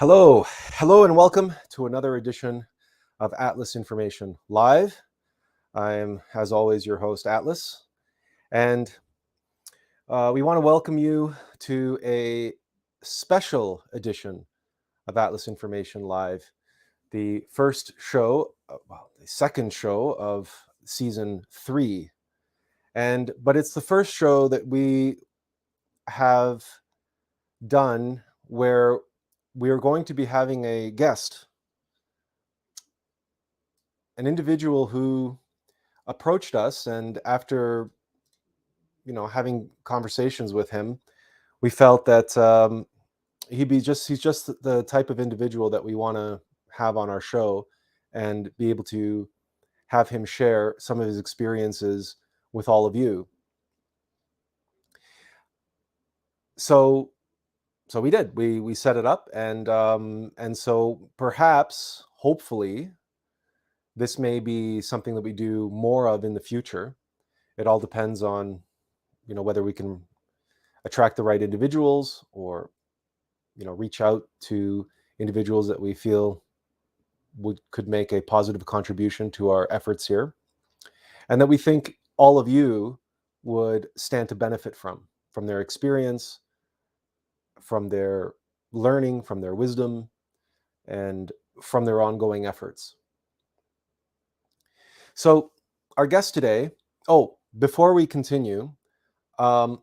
Hello, and welcome to another edition of Attlas Information Live. I am, as always, your host, Attlas, and we want to welcome you to a special edition of Attlas Information Live, the second show of season 3, but it's the first show that we have done where we are going to be having a guest, an individual who approached us, and after having conversations with him, we felt that he's just the type of individual that we want to have on our show and be able to have him share some of his experiences with all of you. So we did. We set it up, and so perhaps, hopefully, this may be something that we do more of in the future. It all depends on, whether we can attract the right individuals, or, reach out to individuals that we feel could make a positive contribution to our efforts here, and that we think all of you would stand to benefit from their experience, from their learning, from their wisdom, and from their ongoing efforts. So our guest today, before we continue, the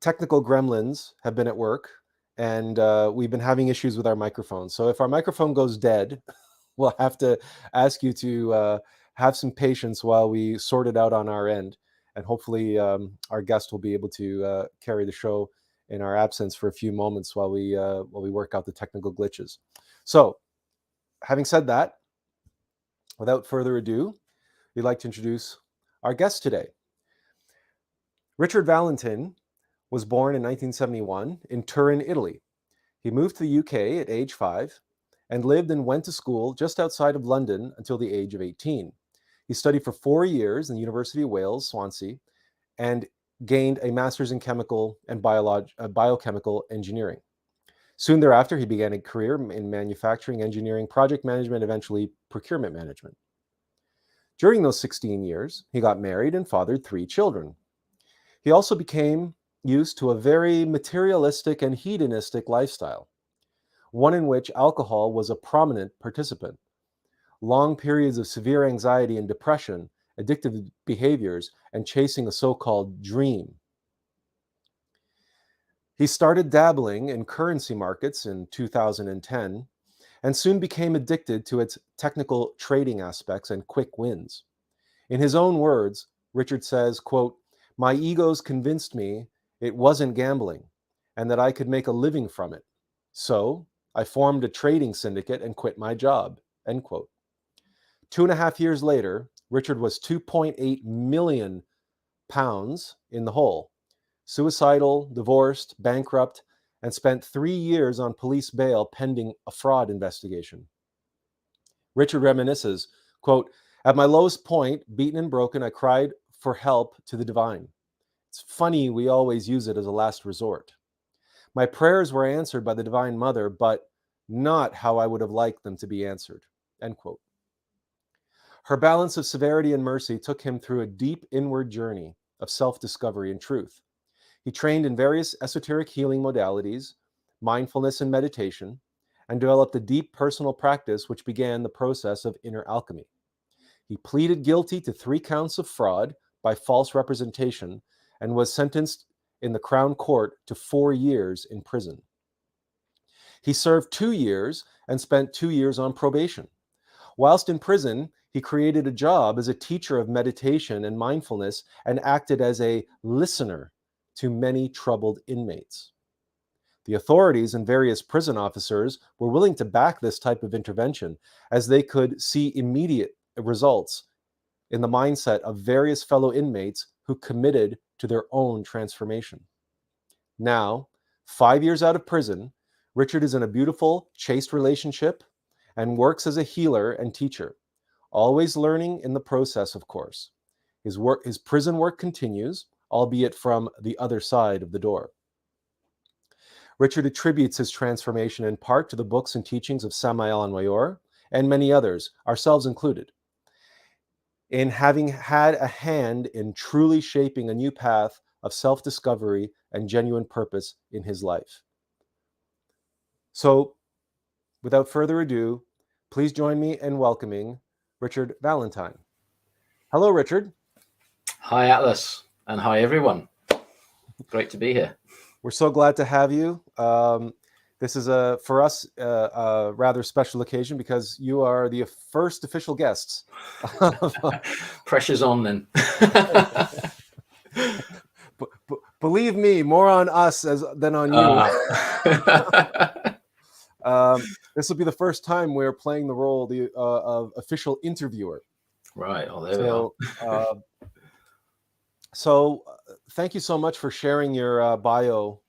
technical gremlins have been at work, and we've been having issues with our microphone. So if our microphone goes dead, we'll have to ask you to have some patience while we sort it out on our end. And hopefully our guest will be able to carry the show in our absence for a few moments while we work out the technical glitches. So, having said that, without further ado, we'd like to introduce our guest today. Richard Valentine was born in 1971 in Turin, Italy. He moved to the UK at age 5 and lived and went to school just outside of London until the age of 18. He studied for 4 years in the University of Wales, Swansea, and gained a master's in chemical and biochemical engineering. Soon thereafter, he began a career in manufacturing, engineering, project management, eventually procurement management. During those 16 years, he got married and fathered 3 children. He also became used to a very materialistic and hedonistic lifestyle, one in which alcohol was a prominent participant. Long periods of severe anxiety and depression, addictive behaviors, and chasing a so-called dream. He started dabbling in currency markets in 2010 and soon became addicted to its technical trading aspects and quick wins. In his own words, Richard says, quote, "My egos convinced me it wasn't gambling and that I could make a living from it. So I formed a trading syndicate and quit my job," end quote. 2.5 years later, Richard was £2.8 million in the hole, suicidal, divorced, bankrupt, and spent 3 years on police bail pending a fraud investigation. Richard reminisces, quote, "At my lowest point, beaten and broken, I cried for help to the divine. It's funny we always use it as a last resort. My prayers were answered by the Divine Mother, but not how I would have liked them to be answered," end quote. Her balance of severity and mercy took him through a deep inward journey of self-discovery and truth. He trained in various esoteric healing modalities, mindfulness and meditation, and developed a deep personal practice which began the process of inner alchemy. He pleaded guilty to 3 counts of fraud by false representation and was sentenced in the Crown Court to 4 years in prison. He served 2 years and spent 2 years on probation. Whilst in prison, He created a job as a teacher of meditation and mindfulness and acted as a listener to many troubled inmates. The authorities and various prison officers were willing to back this type of intervention as they could see immediate results in the mindset of various fellow inmates who committed to their own transformation. Now, 5 years out of prison, Richard is in a beautiful, chaste relationship and works as a healer and teacher, always learning in the process, of course. His prison work continues, albeit from the other side of the door. Richard attributes his transformation in part to the books and teachings of Samael Aun Weor and many others, ourselves included, in having had a hand in truly shaping a new path of self-discovery and genuine purpose in his life. So, without further ado, please join me in welcoming Richard Valentine. Hello, Richard. Hi, Atlas, and hi, everyone. Great to be here. We're so glad to have you. This is, for us, a rather special occasion because you are the first official guests. Pressure's on then. Believe me, more on us than on you. This will be the first time we're playing the role of official interviewer. Right. Oh, there we are. So thank you so much for sharing your bio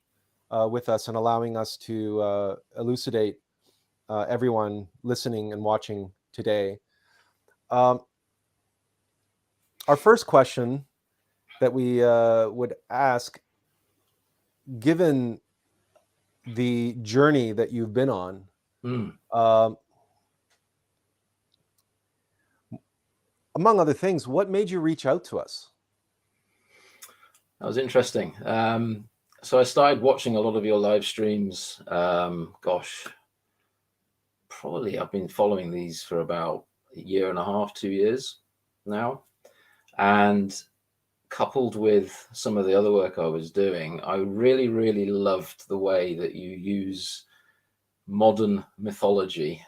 with us and allowing us to elucidate everyone listening and watching today. Our first question that we would ask, given the journey that you've been on, among other things, what made you reach out to us? That was interesting. So I started watching a lot of your live streams. Gosh, probably I've been following these for about a year and a half, 2 years now. And coupled with some of the other work I was doing, I really, really loved the way that you use modern mythology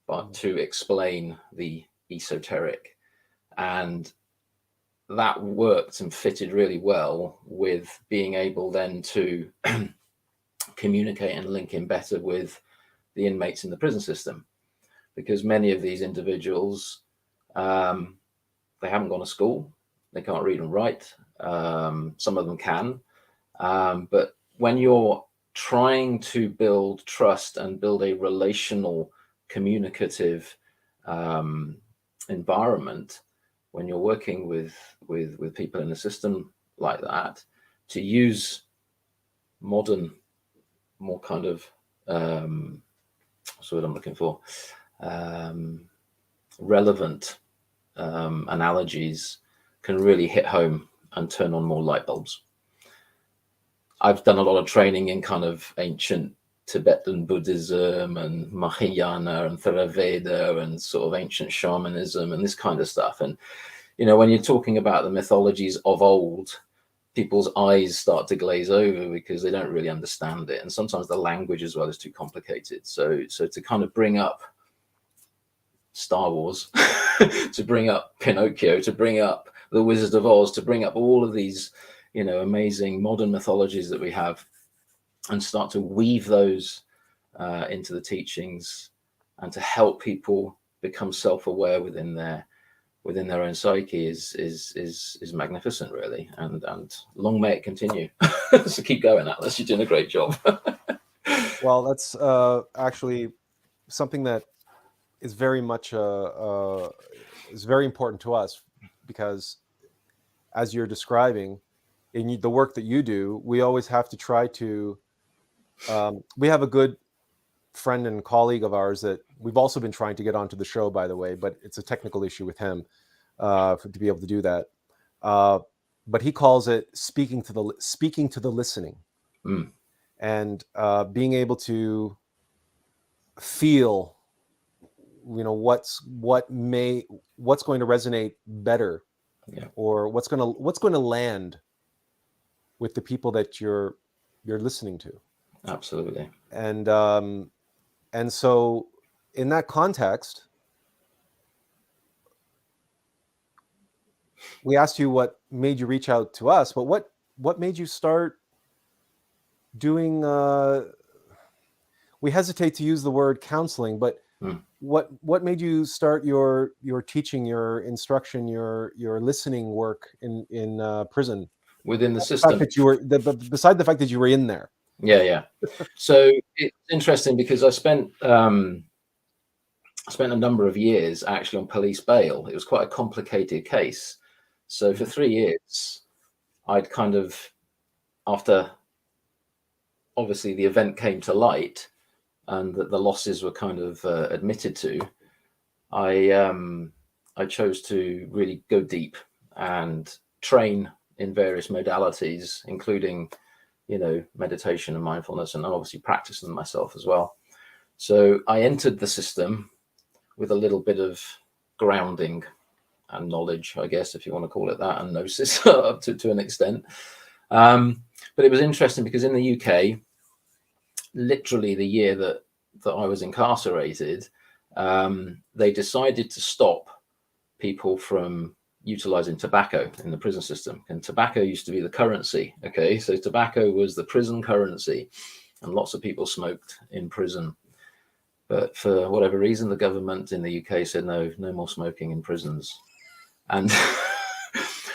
but to explain the esoteric. And that worked and fitted really well with being able then to communicate and link in better with the inmates in the prison system, because many of these individuals, they haven't gone to school, they can't read and write. Some of them can, but when you're trying to build trust and build a relational, communicative environment, when you're working with people in a system like that, to use modern, more kind of what's the word I'm looking for, relevant analogies can really hit home and turn on more light bulbs. I've done a lot of training in kind of ancient Tibetan Buddhism and Mahayana and Theravada and sort of ancient shamanism and this kind of stuff. And, you know, when you're talking about the mythologies of old, people's eyes start to glaze over because they don't really understand it. And sometimes the language as well is too complicated. So to kind of bring up Star Wars, to bring up Pinocchio, to bring up the Wizard of Oz, to bring up all of these, you know, amazing modern mythologies that we have, and start to weave those into the teachings, and to help people become self-aware within their own psyche is magnificent, really. And long may it continue. So keep going, Atlas. You're doing a great job. Well, that's actually something that is very much is very important to us, because as you're describing in the work that you do, we always have to try to we have a good friend and colleague of ours that we've also been trying to get onto the show, by the way, but it's a technical issue with him to be able to do that. But he calls it speaking to the listening, and being able to feel, you know, what's going to resonate better, or what's going to land with the people that you're listening to. Absolutely. And so in that context, we asked you what made you reach out to us, but what made you start doing? We hesitate to use the word counseling, but what made you start your teaching, your instruction, your listening work in prison? Within the The fact system. that you were beside the fact that you were in there. Yeah. So it's interesting because I spent a number of years actually on police bail. It was quite a complicated case. So for 3 years, I'd kind of, after obviously the event came to light and that the losses were kind of admitted to, I chose to really go deep and train in various modalities, including, meditation and mindfulness, and obviously practice them myself as well. So I entered the system with a little bit of grounding and knowledge, I guess, if you want to call it that, and gnosis to an extent. But it was interesting because in the UK, literally the year that I was incarcerated, they decided to stop people from utilizing tobacco in the prison system. And tobacco used to be the currency. Okay, so tobacco was the prison currency, and lots of people smoked in prison. But for whatever reason, the government in the UK said no more smoking in prisons. And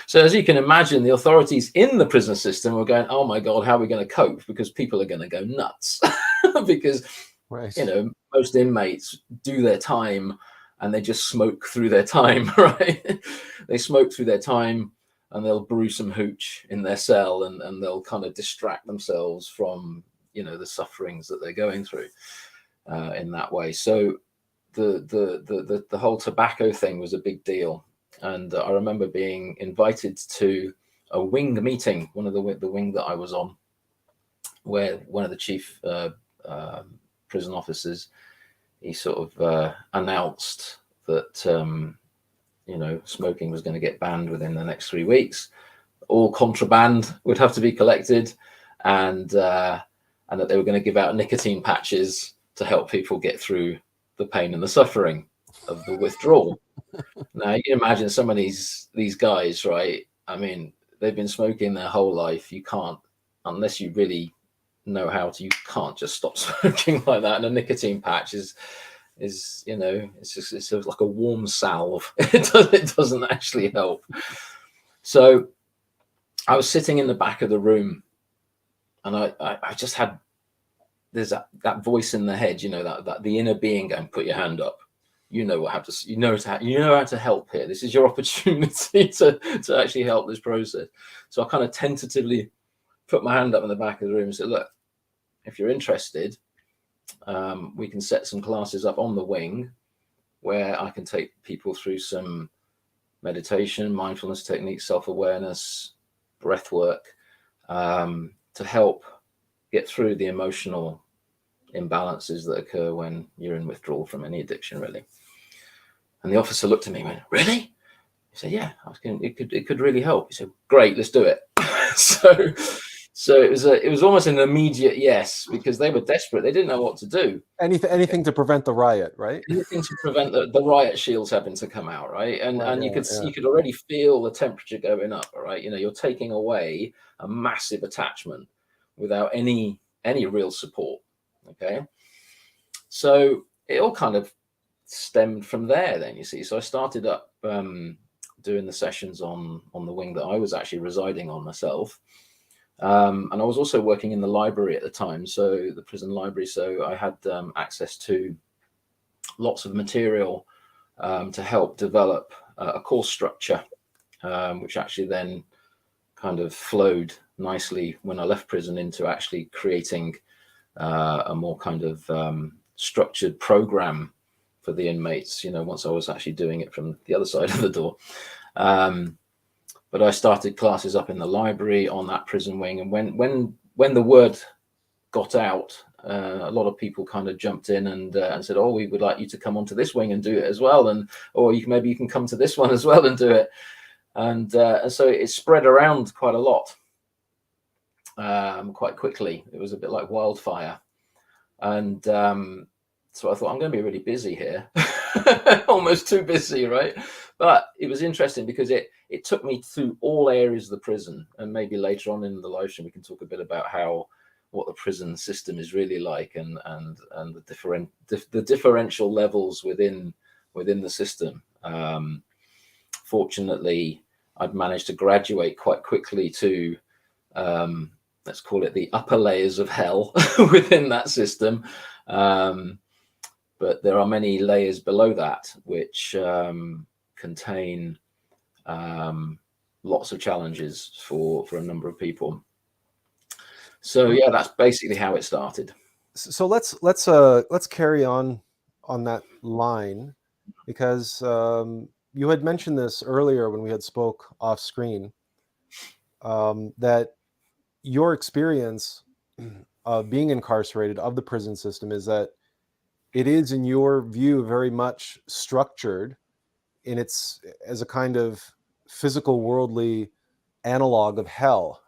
so as you can imagine, the authorities in the prison system were going, oh my God, how are we going to cope? Because people are going to go nuts. Because, Right. Most inmates do their time and they just smoke through their time, right? They smoke through their time and they'll brew some hooch in their cell and they'll kind of distract themselves from, the sufferings that they're going through in that way. So the whole tobacco thing was a big deal. And I remember being invited to a wing meeting, one of the wing that I was on, where one of the chief prison officers, he sort of announced that smoking was going to get banned within the next 3 weeks. All contraband would have to be collected, and that they were going to give out nicotine patches to help people get through the pain and the suffering of the withdrawal. Now you can imagine some of these guys, right? I mean, they've been smoking their whole life. You can't, unless you really know how to, you can't just stop smoking like that. And a nicotine patch is it's like a warm salve. It doesn't actually help. So I was sitting in the back of the room, and I just had, there's that voice in the head, that the inner being going, put your hand up. You know how to help here. This is your opportunity to actually help this process. So I kind of tentatively put my hand up in the back of the room and said, look, if you're interested, we can set some classes up on the wing where I can take people through some meditation, mindfulness techniques, self-awareness, breath work, to help get through the emotional imbalances that occur when you're in withdrawal from any addiction, really. And the officer looked at me and went, really? He said, yeah, it could really help. He said, great, let's do it. So it was almost an immediate yes, because they were desperate. They didn't know what to do. Anything to prevent the riot, right? Anything to prevent the riot shields having to come out, right? And you could already feel the temperature going up, right? You're taking away a massive attachment without any real support. Okay, so it all kind of stemmed from there then, you see. So I started up doing the sessions on the wing that I was actually residing on myself, and I was also working in the library at the time, so the prison library. So I had access to lots of material to help develop a course structure, which actually then kind of flowed nicely when I left prison into actually creating a more kind of structured program for the inmates, once I was actually doing it from the other side of the door. But I started classes up in the library on that prison wing. And when the word got out, a lot of people kind of jumped in and said, oh, we would like you to come onto this wing and do it as well. Or maybe you can come to this one as well and do it. And so it spread around quite a lot. Quite quickly. It was a bit like wildfire. And so I thought, I'm going to be really busy here. Almost too busy, right? But it was interesting because it took me through all areas of the prison, and maybe later on in the live stream we can talk a bit about what the prison system is really like, and the differential levels within the system. Fortunately, I'd managed to graduate quite quickly to let's call it the upper layers of hell within that system. But there are many layers below that which contain lots of challenges for a number of people. So yeah, that's basically how it started. So let's carry on that line, because you had mentioned this earlier when we had spoke off screen, that your experience of being incarcerated, of the prison system, is that it is, in your view, very much structured in its as a kind of physical worldly analog of hell.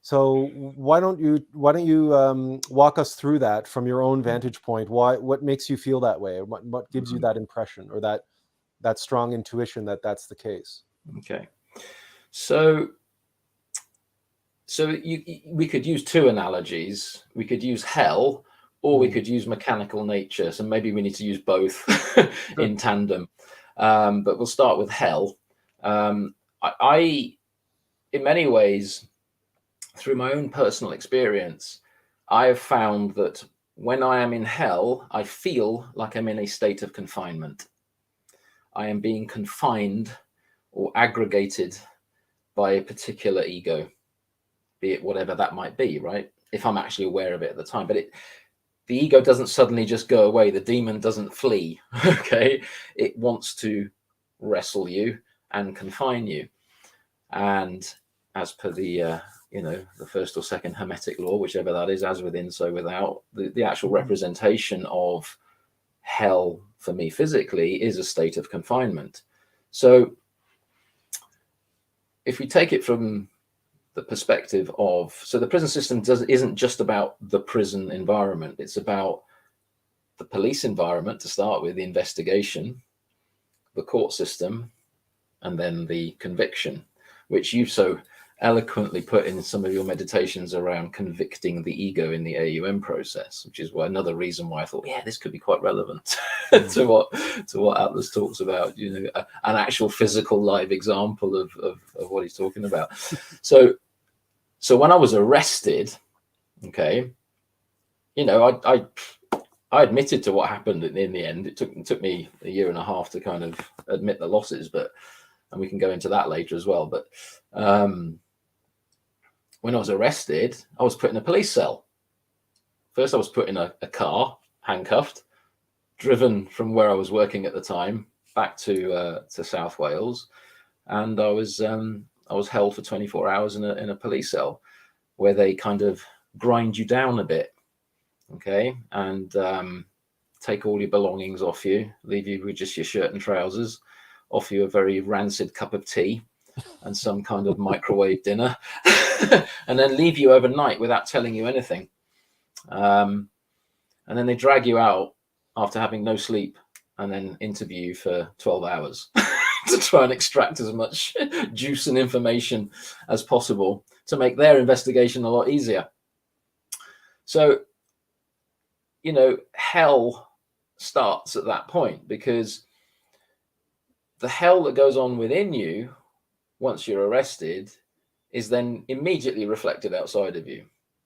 So why don't you walk us through that from your own vantage point? What makes you feel that way? What gives you that impression, or that strong intuition that that's the case? Okay, so we could use two analogies. We could use hell, or we could use mechanical nature. So maybe we need to use both in tandem. But we'll start with hell. I, in many ways, through my own personal experience, I have found that when I am in hell, I feel like I'm in a state of confinement. I am being confined or aggregated by a particular ego, be it whatever that might be, right? If I'm actually aware of it at the time. But the ego doesn't suddenly just go away. The demon doesn't flee, okay? It wants to wrestle you and confine you. And as per the the first or second Hermetic law, whichever that is, as within, so without, the actual representation of hell for me physically is a state of confinement. So if we take it from the perspective of, so the prison system isn't just about the prison environment, it's about the police environment to start with, the investigation, the court system, and then the conviction, which you've so eloquently put in some of your meditations around convicting the ego in the AUM process, which is another reason why I thought, yeah, this could be quite relevant to what Attlas talks about, an actual physical live example of what he's talking about. So when I was arrested, okay, I admitted to what happened in the end. It took me a year and a half to kind of admit the losses, and we can go into that later as well. But when I was arrested, I was put in a police cell. First, I was put in a car, handcuffed, driven from where I was working at the time back to South Wales, and I was held for 24 hours in a police cell, where they kind of grind you down a bit, okay, and take all your belongings off you, leave you with just your shirt and trousers, offer you a very rancid cup of tea and some kind of microwave dinner, and then leave you overnight without telling you anything. And then they drag you out after having no sleep and then interview you for 12 hours to try and extract as much juice and information as possible to make their investigation a lot easier. So, hell starts at that point, because the hell that goes on within you once you're arrested is then immediately reflected outside of you.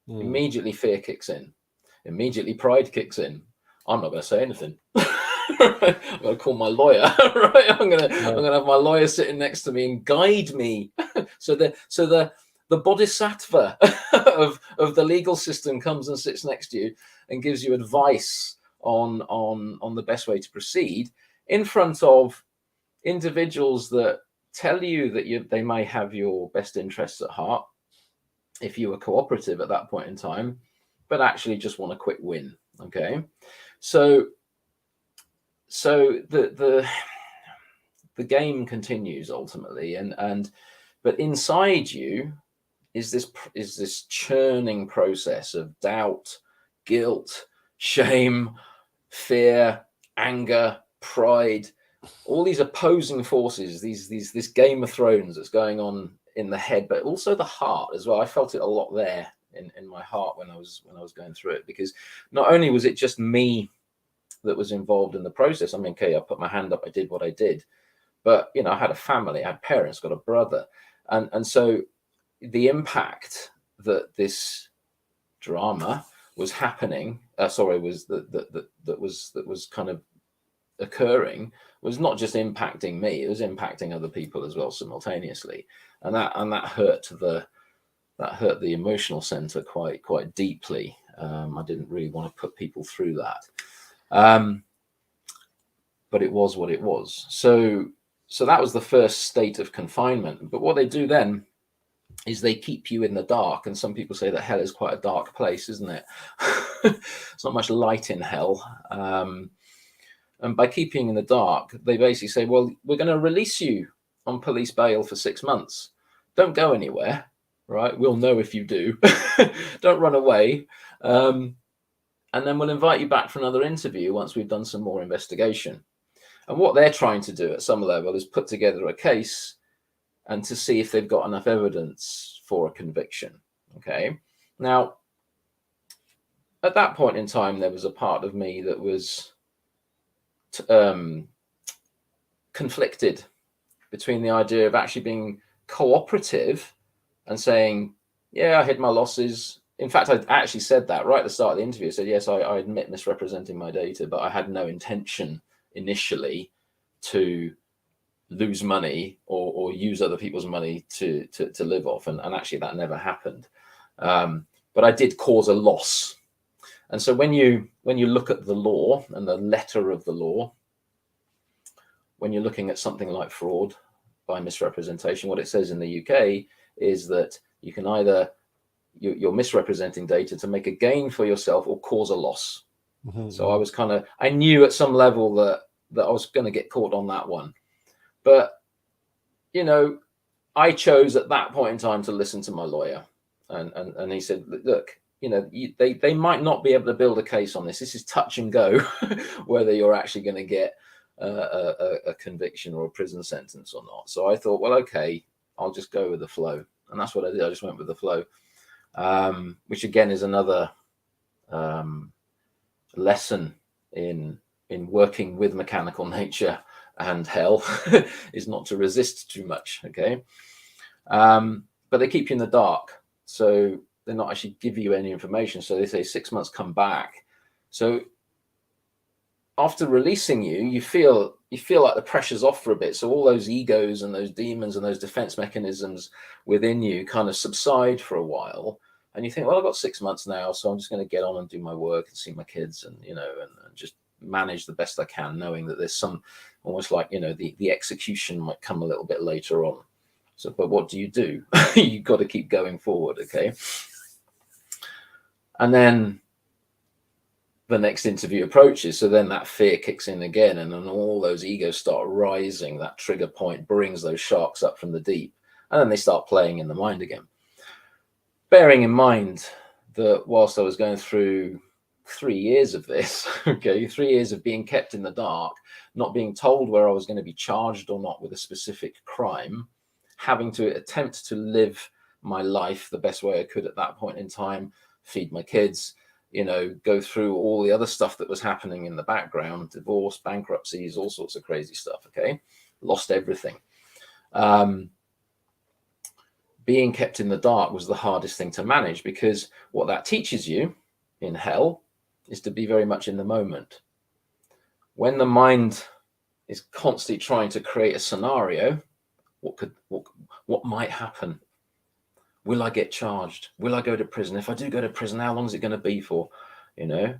Immediately fear kicks in. Immediately pride kicks in. I'm not going to say anything. I'm going to call my lawyer. Right? I'm going to have my lawyer sitting next to me and guide me. So the bodhisattva of the legal system comes and sits next to you and gives you advice on the best way to proceed in front of individuals that tell you that they may have your best interests at heart if you were cooperative at that point in time, but actually just want a quick win. Okay, so the game continues ultimately, but inside you is this churning process of doubt, guilt, shame, fear, anger, pride, all these opposing forces, this Game of Thrones that's going on in the head, but also the heart as well. I felt it a lot there in my heart when I was going through it, because not only was it just me that was involved in the process. I mean, okay, I put my hand up, I did what I did, but you know, I had a family, I had parents, got a brother, and so the impact that this drama was happening, was that was kind of occurring, was not just impacting me, it was impacting other people as well simultaneously, and that hurt the emotional center quite deeply. I didn't really want to put people through that, but it was what it was. So that was the first state of confinement. But what they do then is they keep you in the dark, and some people say that hell is quite a dark place, isn't it? It's not much light in hell. And by keeping in the dark, they basically say, well, we're going to release you on police bail for 6 months. Don't go anywhere, right? We'll know if you do. Don't run away. And then we'll invite you back for another interview once we've done some more investigation. And what they're trying to do at some level is put together a case and to see if they've got enough evidence for a conviction. Okay. Now, at that point in time, there was a part of me that was conflicted between the idea of actually being cooperative and saying, yeah, I hid my losses. In fact, I actually said that right at the start of the interview. I said, yes, I admit misrepresenting my data, but I had no intention initially to lose money or use other people's money to live off. And actually that never happened. But I did cause a loss. And so when you look at the law and the letter of the law, when you're looking at something like fraud by misrepresentation, what it says in the UK is that you can either, you're misrepresenting data to make a gain for yourself or cause a loss. Mm-hmm. So I was I knew at some level that I was going to get caught on that one. But, you know, I chose at that point in time to listen to my lawyer. And he said, look, you know, they might not be able to build a case on this. This is touch and go, whether you're actually going to get a conviction or a prison sentence or not. So I thought, well, okay, I'll just go with the flow. And that's what I did. I just went with the flow, which again is another lesson in working with mechanical nature and hell is not to resist too much. Okay. But they keep you in the dark. So they're not actually give you any information. So they say 6 months, come back. So after releasing you, you feel like the pressure's off for a bit. So all those egos and those demons and those defense mechanisms within you kind of subside for a while. And you think, well, I've got 6 months now, so I'm just going to get on and do my work and see my kids and, you know, and just manage the best I can, knowing that there's some almost like, you know, the execution might come a little bit later on. So, but what do? You've got to keep going forward. Okay. And then the next interview approaches. So then that fear kicks in again, and then all those egos start rising. That trigger point brings those sharks up from the deep, and then they start playing in the mind again. Bearing in mind that whilst I was going through 3 years of this, okay, 3 years of being kept in the dark, not being told where I was going to be charged or not with a specific crime, having to attempt to live my life the best way I could at that point in time, feed my kids, you know, go through all the other stuff that was happening in the background, divorce, bankruptcies, all sorts of crazy stuff, okay? Lost everything. Being kept in the dark was the hardest thing to manage, because what that teaches you in hell is to be very much in the moment. When the mind is constantly trying to create a scenario, what might happen? Will I get charged? Will I go to prison? If I do go to prison, how long is it going to be for? You know,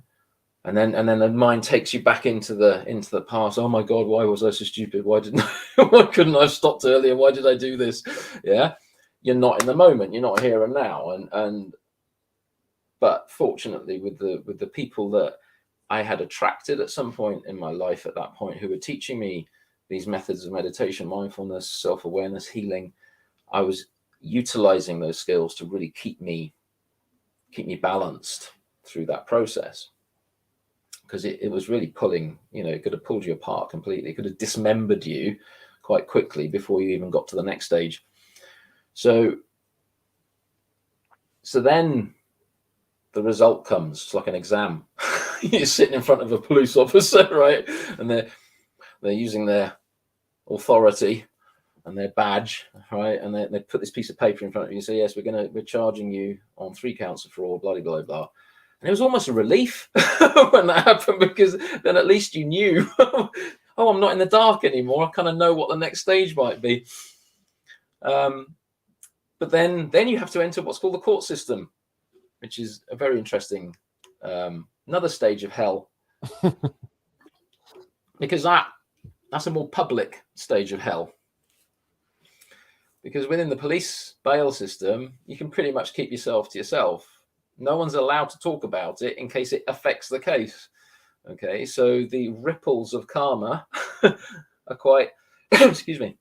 and then the mind takes you back into the past. Oh my God, why was I so stupid? Why couldn't I have stopped earlier? Why did I do this? Yeah, you're not in the moment. You're not here and now. But fortunately, with the people that I had attracted at some point in my life at that point, who were teaching me these methods of meditation, mindfulness, self-awareness, healing, I was utilizing those skills to really keep me balanced through that process. because it was really pulling, it could have pulled you apart completely. It could have dismembered you quite quickly before you even got to the next stage. So then the result comes. It's like an exam. You're sitting in front of a police officer, right? And they're using their authority and their badge, right? And they put this piece of paper in front of you and say, yes, we're charging you on 3 counts of fraud, blah, blah, blah. And it was almost a relief when that happened, because then at least you knew, oh, I'm not in the dark anymore. I kind of know what the next stage might be. But then you have to enter what's called the court system, which is a very interesting, another stage of hell, because that's a more public stage of hell. Because within the police bail system, you can pretty much keep yourself to yourself. No one's allowed to talk about it in case it affects the case. Okay, so the ripples of karma are quite, excuse me,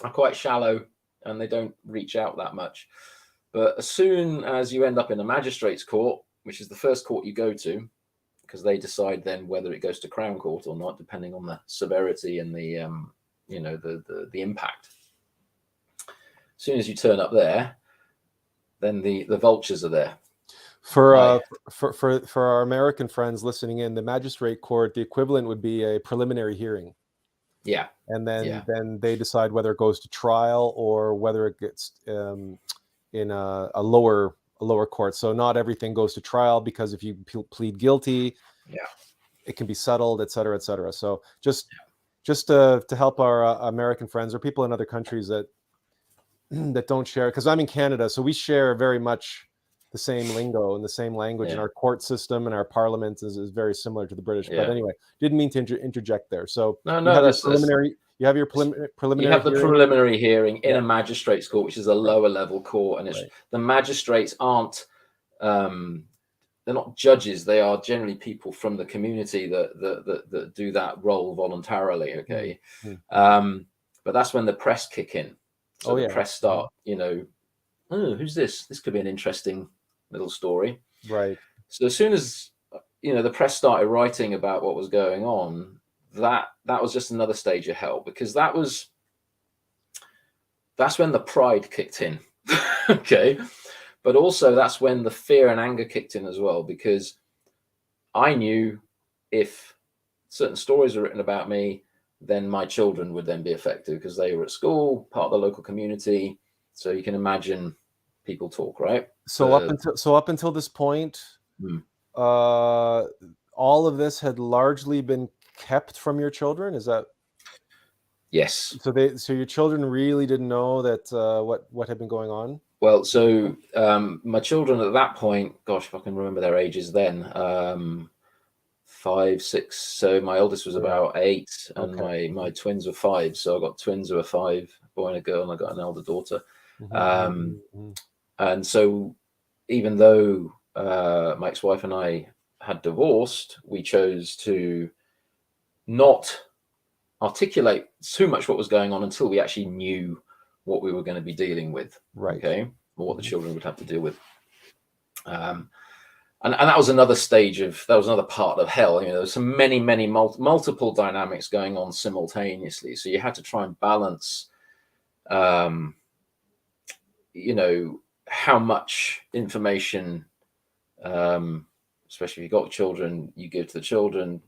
are quite shallow, and they don't reach out that much. But as soon as you end up in a magistrate's court, which is the first court you go to, because they decide then whether it goes to Crown Court or not, depending on the severity and the the impact. As soon as you turn up there, then the vultures are there. For our American friends listening in, the magistrate court, the equivalent would be a preliminary hearing. Yeah. And then they decide whether it goes to trial or whether it gets in a lower court. So not everything goes to trial, because if you plead guilty, it can be settled, et cetera, et cetera. So just to help our American friends or people in other countries that don't share, because I'm in Canada, so we share very much the same lingo and the same language, and our court system and our parliament is very similar to the British. But anyway, didn't mean to interject there. So you have your preliminary hearing in a magistrate's court, which is a lower level court, and it's the magistrates aren't they're not judges. They are generally people from the community that do that role voluntarily. Okay, but that's when the press kick in. So the press start, oh, who's this? This could be an interesting little story. Right. So as soon as, the press started writing about what was going on, that was just another stage of hell, because that's when the pride kicked in. Okay. But also that's when the fear and anger kicked in as well, because I knew if certain stories were written about me, then my children would then be affected, because they were at school, part of the local community. So you can imagine people talk, right? So up until this point, all of this had largely been kept from your children. Is that? Yes. So your children really didn't know that what had been going on. Well, so my children at that point, gosh, if I can remember their ages then, 5, 6. So my oldest was about 8, and my twins were 5. So I got twins who are 5, boy and a girl, and I got an elder daughter. And so even though my ex-wife and I had divorced, we chose to not articulate too much what was going on until we actually knew what we were going to be dealing with. Right. Okay. Or what the children would have to deal with. And that was another that was another part of hell. There was some many multiple dynamics going on simultaneously. So you had to try and balance, how much information, especially if you've got children, you give to the children,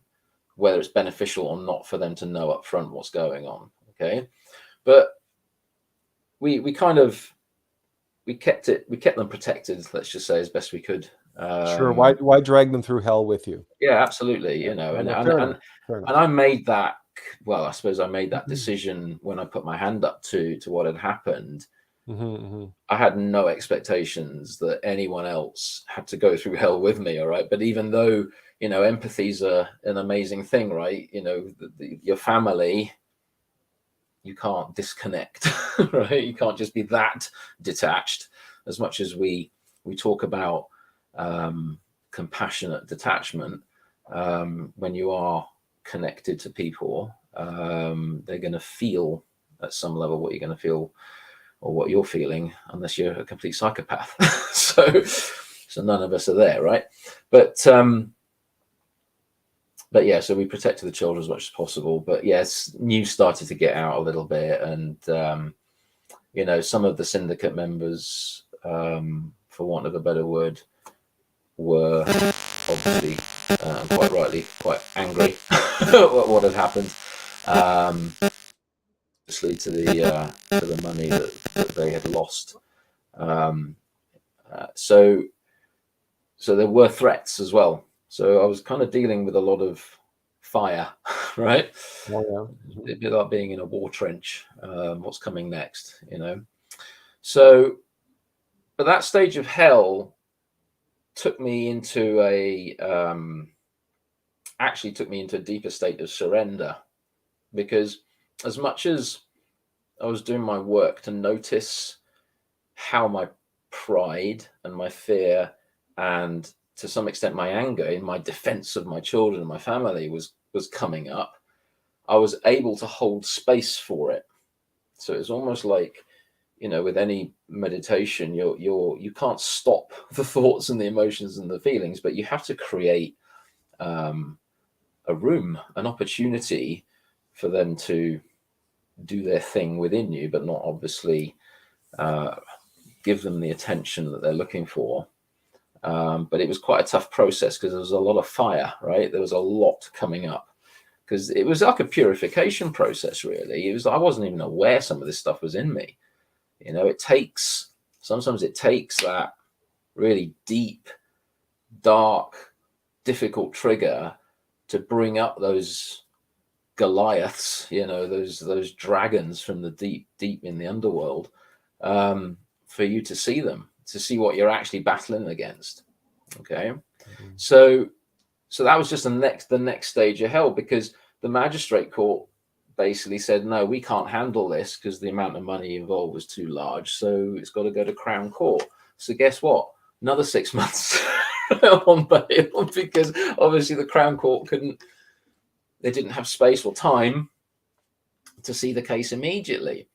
whether it's beneficial or not for them to know up front what's going on. Okay. But we kept them protected, let's just say, as best we could. Sure. Why drag them through hell with you? Yeah, absolutely. And I made that. Well, I suppose I made that decision when I put my hand up to what had happened. I had no expectations that anyone else had to go through hell with me. All right. But even though, empathy's an amazing thing, right? Your family, you can't disconnect, right? You can't just be that detached. As much as we talk about compassionate detachment, when you are connected to people, they're going to feel at some level what you're going to feel or what you're feeling, unless you're a complete psychopath. so none of us are there, right? But but yeah, so we protected the children as much as possible. But yes, news started to get out a little bit, and you know, some of the syndicate members, for want of a better word, were obviously quite rightly quite angry at what had happened. Obviously to the money that they had lost. So there were threats as well. So I was kind of dealing with a lot of fire, right? Oh, It'd be like being in a war trench. What's coming next, you know? So, but that stage of hell took me into actually took me into a deeper state of surrender, because as much as I was doing my work to notice how my pride and my fear and to some extent my anger in my defense of my children and my family was coming up, I was able to hold space for it. So it's almost like, you know, with any meditation, you can't stop the thoughts and the emotions and the feelings, but you have to create a room, an opportunity for them to do their thing within you, but not obviously give them the attention that they're looking for. But it was quite a tough process because there was a lot of fire, right? There was a lot coming up because it was like a purification process, really. It was, I wasn't even aware some of this stuff was in me. You know, sometimes it takes that really deep, dark, difficult trigger to bring up those Goliaths, you know, those dragons from the deep in the underworld, for you to see them, to see what you're actually battling against. Okay. So that was just the next stage of hell, because the magistrate court basically said, no, we can't handle this because the amount of money involved was too large. So it's got to go to Crown Court. So guess what? Another 6 months on bail, because obviously the Crown Court they didn't have space or time to see the case immediately.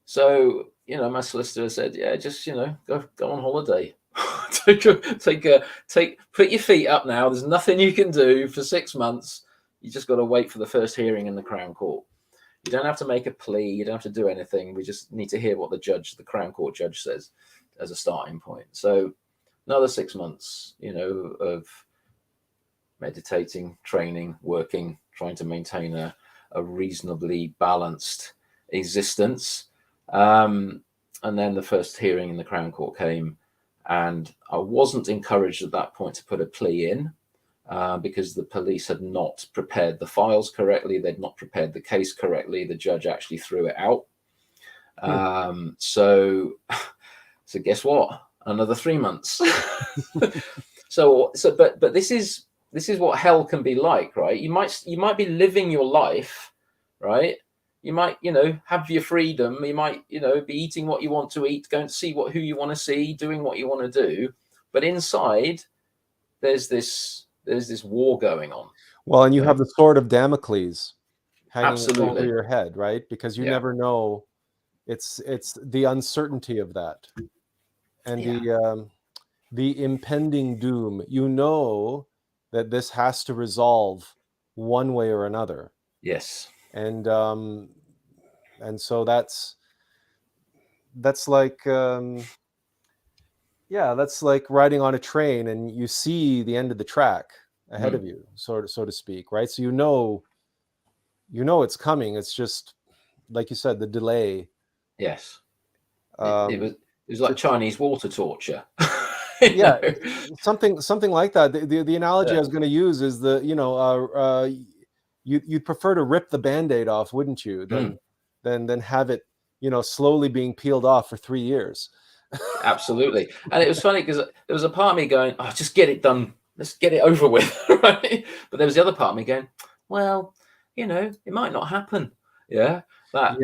So, you know, my solicitor said, yeah, just, you know, go on holiday. Put your feet up now. There's nothing you can do for 6 months. You just got to wait for the first hearing in the Crown Court. You don't have to make a plea. You don't have to do anything. We just need to hear what the Crown Court judge says as a starting point. So another 6 months, you know, of meditating, training, working, trying to maintain a reasonably balanced existence. And then the first hearing in the Crown Court came, and I wasn't encouraged at that point to put a plea in, because the police had not prepared the files correctly. They'd not prepared the case correctly. The judge actually threw it out. So guess what? Another 3 months. But this is what hell can be like, right? You might be living your life, right? You might, you know, have your freedom. You might, you know, be eating what you want to eat, going to see who you want to see, doing what you want to do. But inside, there's this war going on. Well, and you have the sword of Damocles hanging Absolutely over your head, right? Because you never know. It's the uncertainty of that, and the impending doom. You know that this has to resolve one way or another. Yes. And so that's like that's like riding on a train and you see the end of the track ahead of you, so to speak, right? So you know it's coming. It's just like you said, the delay. Yes. It was like Chinese water torture. Yeah, something like that. The analogy I was going to use is you'd prefer to rip the Band-Aid off, wouldn't you, than have it, you know, slowly being peeled off for 3 years. Absolutely. And it was funny because there was a part of me going, oh, just get it done. Let's get it over with. Right? But there was the other part of me going, well, you know, it might not happen. Yeah. That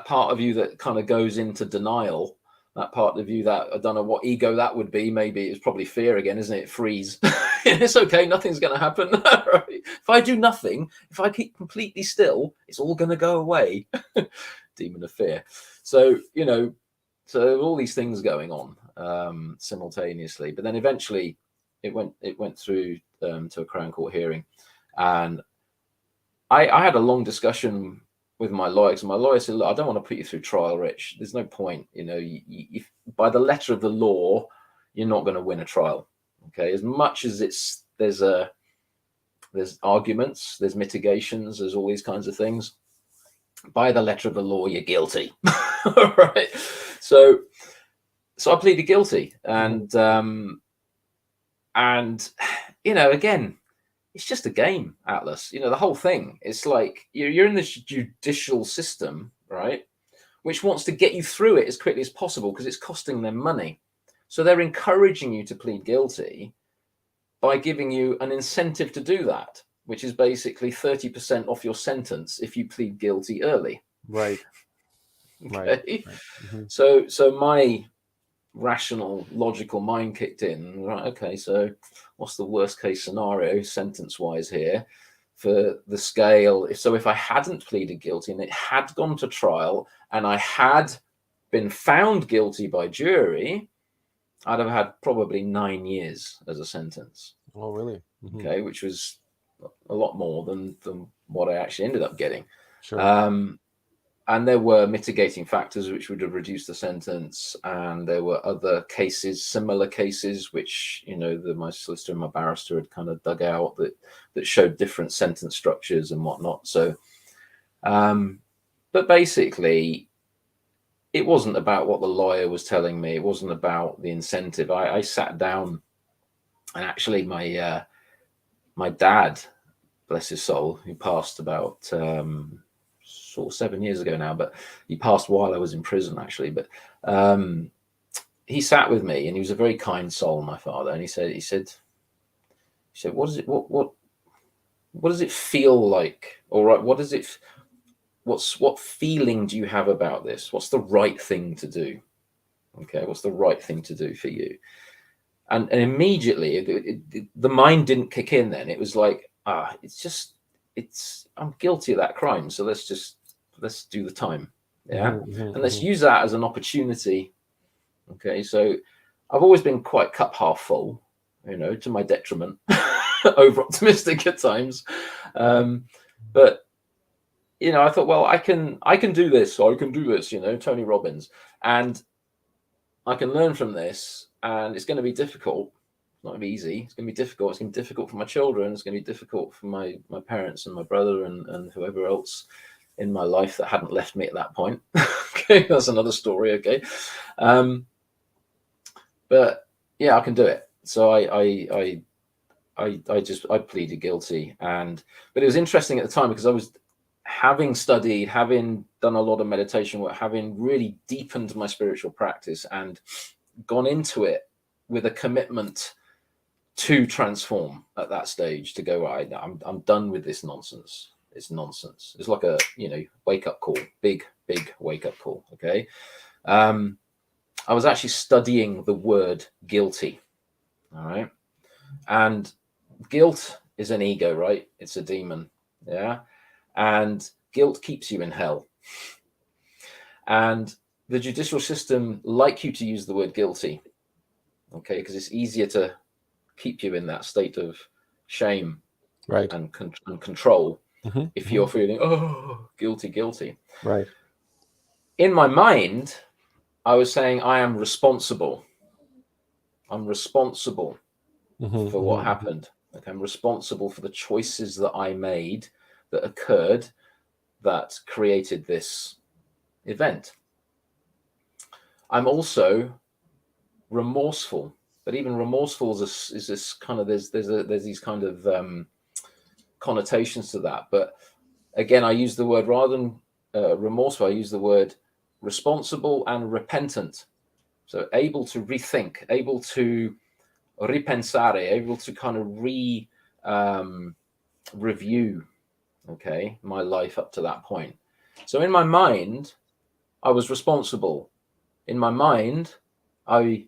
part of you that kind of goes into denial, that part of you that, I don't know what ego that would be. Maybe it's probably fear again, isn't it? Freeze. It's okay. Nothing's going to happen. Right? If I do nothing, if I keep completely still, it's all going to go away. Demon of fear. So, you know, so all these things going on simultaneously. But then eventually it went through to a Crown Court hearing, and I had a long discussion with my lawyer. And my lawyer said, "Look, I don't want to put you through trial, Rich. There's no point. You know, if by the letter of the law, you're not going to win a trial. Okay, as much as there's arguments, there's mitigations, there's all these kinds of things. By the letter of the law, you're guilty." Right. So I pleaded guilty, and you know, again, it's just a game, Atlas. You know, the whole thing. It's like you're in this judicial system, right, which wants to get you through it as quickly as possible because it's costing them money. So they're encouraging you to plead guilty by giving you an incentive to do that, which is basically 30% off your sentence if you plead guilty early. Right. Okay. Right. So my rational, logical mind kicked in. Right. Okay. So what's the worst case scenario sentence-wise here for the scale? So if I hadn't pleaded guilty and it had gone to trial and I had been found guilty by jury, I'd have had probably 9 years as a sentence. Oh, really? Okay, which was a lot more than what I actually ended up getting. Sure. And there were mitigating factors which would have reduced the sentence, and there were other cases, similar cases, which, you know, my solicitor and my barrister had kind of dug out that showed different sentence structures and whatnot. So, but basically, it wasn't about what the lawyer was telling me. It wasn't about the incentive. I sat down, and actually my dad, bless his soul, who passed about sort of 7 years ago now, but he passed while I was in prison, actually. But he sat with me, and he was a very kind soul, my father. And he said, what does it feel like? All right, what feeling do you have about this? What's the right thing to do? Okay, what's the right thing to do for you? And immediately the mind didn't kick in then. It was like, I'm guilty of that crime. So let's do the time. Yeah. And let's use that as an opportunity. Okay. So I've always been quite cup half full, you know, to my detriment, over optimistic at times. But, you know, I thought, well, I can do this. So I can do this, you know, Tony Robbins, and I can learn from this. And it's going to be difficult. It's not going to be easy. It's going to be difficult. It's going to be difficult for my children. It's going to be difficult for my parents and my brother and whoever else in my life that hadn't left me at that point. Okay, that's another story. Okay, but yeah, I can do it. So I pleaded guilty, but it was interesting at the time because I was having studied, having done a lot of meditation work, having really deepened my spiritual practice and gone into it with a commitment to transform at that stage, to go, right, I'm done with this nonsense. It's nonsense. It's like a, you know, wake up call, big wake up call. Okay. I was actually studying the word guilty. All right. And guilt is an ego, right? It's a demon. Yeah. And guilt keeps you in hell. And the judicial system like you to use the word guilty, okay, because it's easier to keep you in that state of shame, right, and control. If you're feeling, oh, guilty. Right. In my mind, I was saying, I am responsible. I'm responsible for what happened. Like, I'm responsible for the choices that I made that occurred that created this event. I'm also remorseful, but even remorseful is this kind of, there's these kind of connotations to that. But again, I use the word, rather than remorseful, I use the word responsible and repentant. So able to rethink, able to ripensare, able to kind of review, okay, my life up to that point. So in my mind, I was responsible. In my mind, I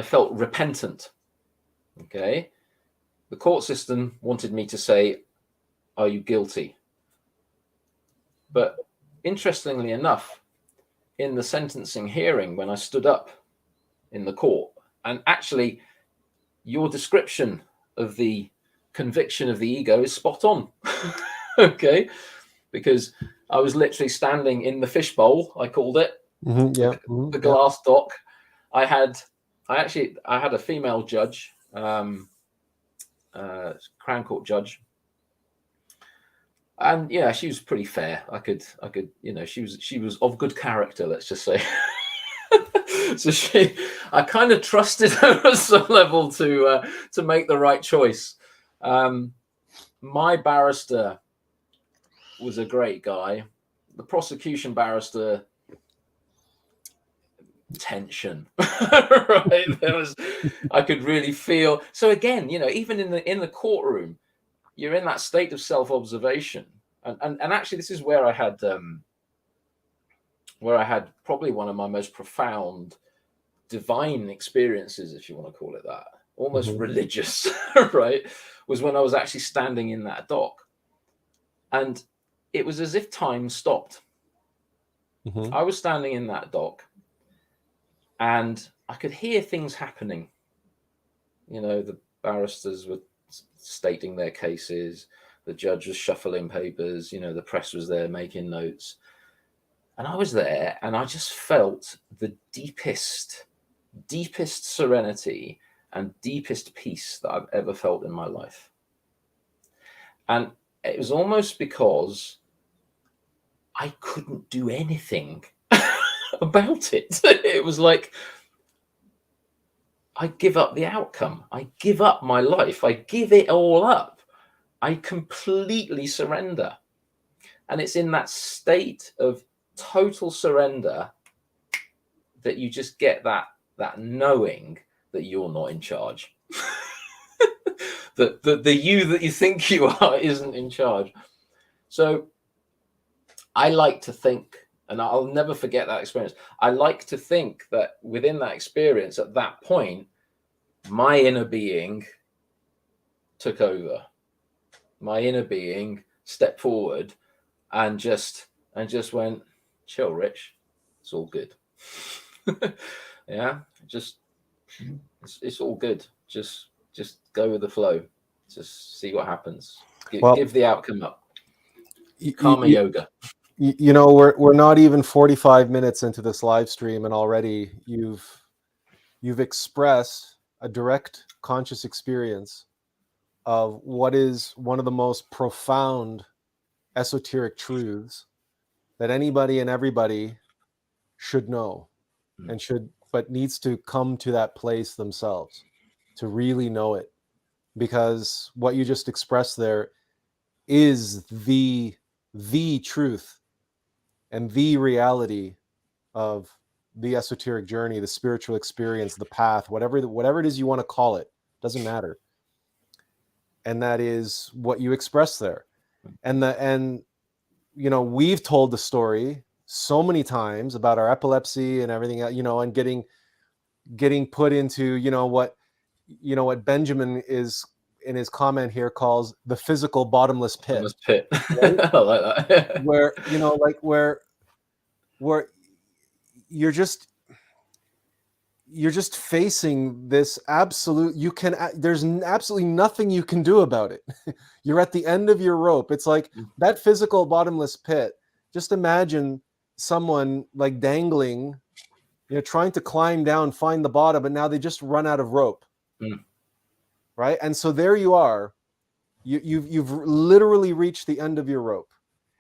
felt repentant. Okay. The court system wanted me to say, are you guilty? But interestingly enough, in the sentencing hearing, when I stood up in the court, and actually your description of the conviction of the ego is spot on. Okay, because I was literally standing in the fishbowl, I called it, the glass dock. I had a female judge, Crown Court judge, and yeah, she was pretty fair. I could, she was of good character, let's just say. So I kind of trusted her at some level to make the right choice. My barrister was a great guy. The prosecution barrister, tension. Right, I could really feel. So again, even in the courtroom, you're in that state of self-observation, and actually, this is where I had probably one of my most profound divine experiences, if you want to call it that, almost religious, right, was when I was actually standing in that dock, and it was as if time stopped. I was standing in that dock, and I could hear things happening. The barristers were stating their cases, the judge was shuffling papers, the press was there making notes, and I was there, and I just felt the deepest serenity and deepest peace that I've ever felt in my life. And it was almost because I couldn't do anything about it. It was like, I give up the outcome. I give up my life. I give it all up. I completely surrender. And it's in that state of total surrender that you just get that knowing that you're not in charge. that the you that you think you are isn't in charge. So I like to think, and I'll never forget that experience, I like to think that within that experience, at that point, my inner being took over. My inner being stepped forward and just went, chill, Rich. It's all good. Yeah, it's all good. Just go with the flow. Just see what happens. Give the outcome up. Karma yoga. We're not even 45 minutes into this live stream, and already you've expressed a direct conscious experience of what is one of the most profound esoteric truths that anybody and everybody should know but needs to come to that place themselves to really know it, because what you just expressed there is the truth and the reality of the esoteric journey, the spiritual experience, the path, whatever it is you want to call it, doesn't matter. And that is what you express there. And we've told the story so many times about our epilepsy and everything, and getting put into, what Benjamin is in his comment here calls the physical bottomless pit. Right? I like that. where you're just facing this absolute, there's absolutely nothing you can do about it. You're at the end of your rope. It's like that physical bottomless pit. Just imagine someone like dangling, trying to climb down, find the bottom, but now they just run out of rope. Right? And so there you are. You've literally reached the end of your rope,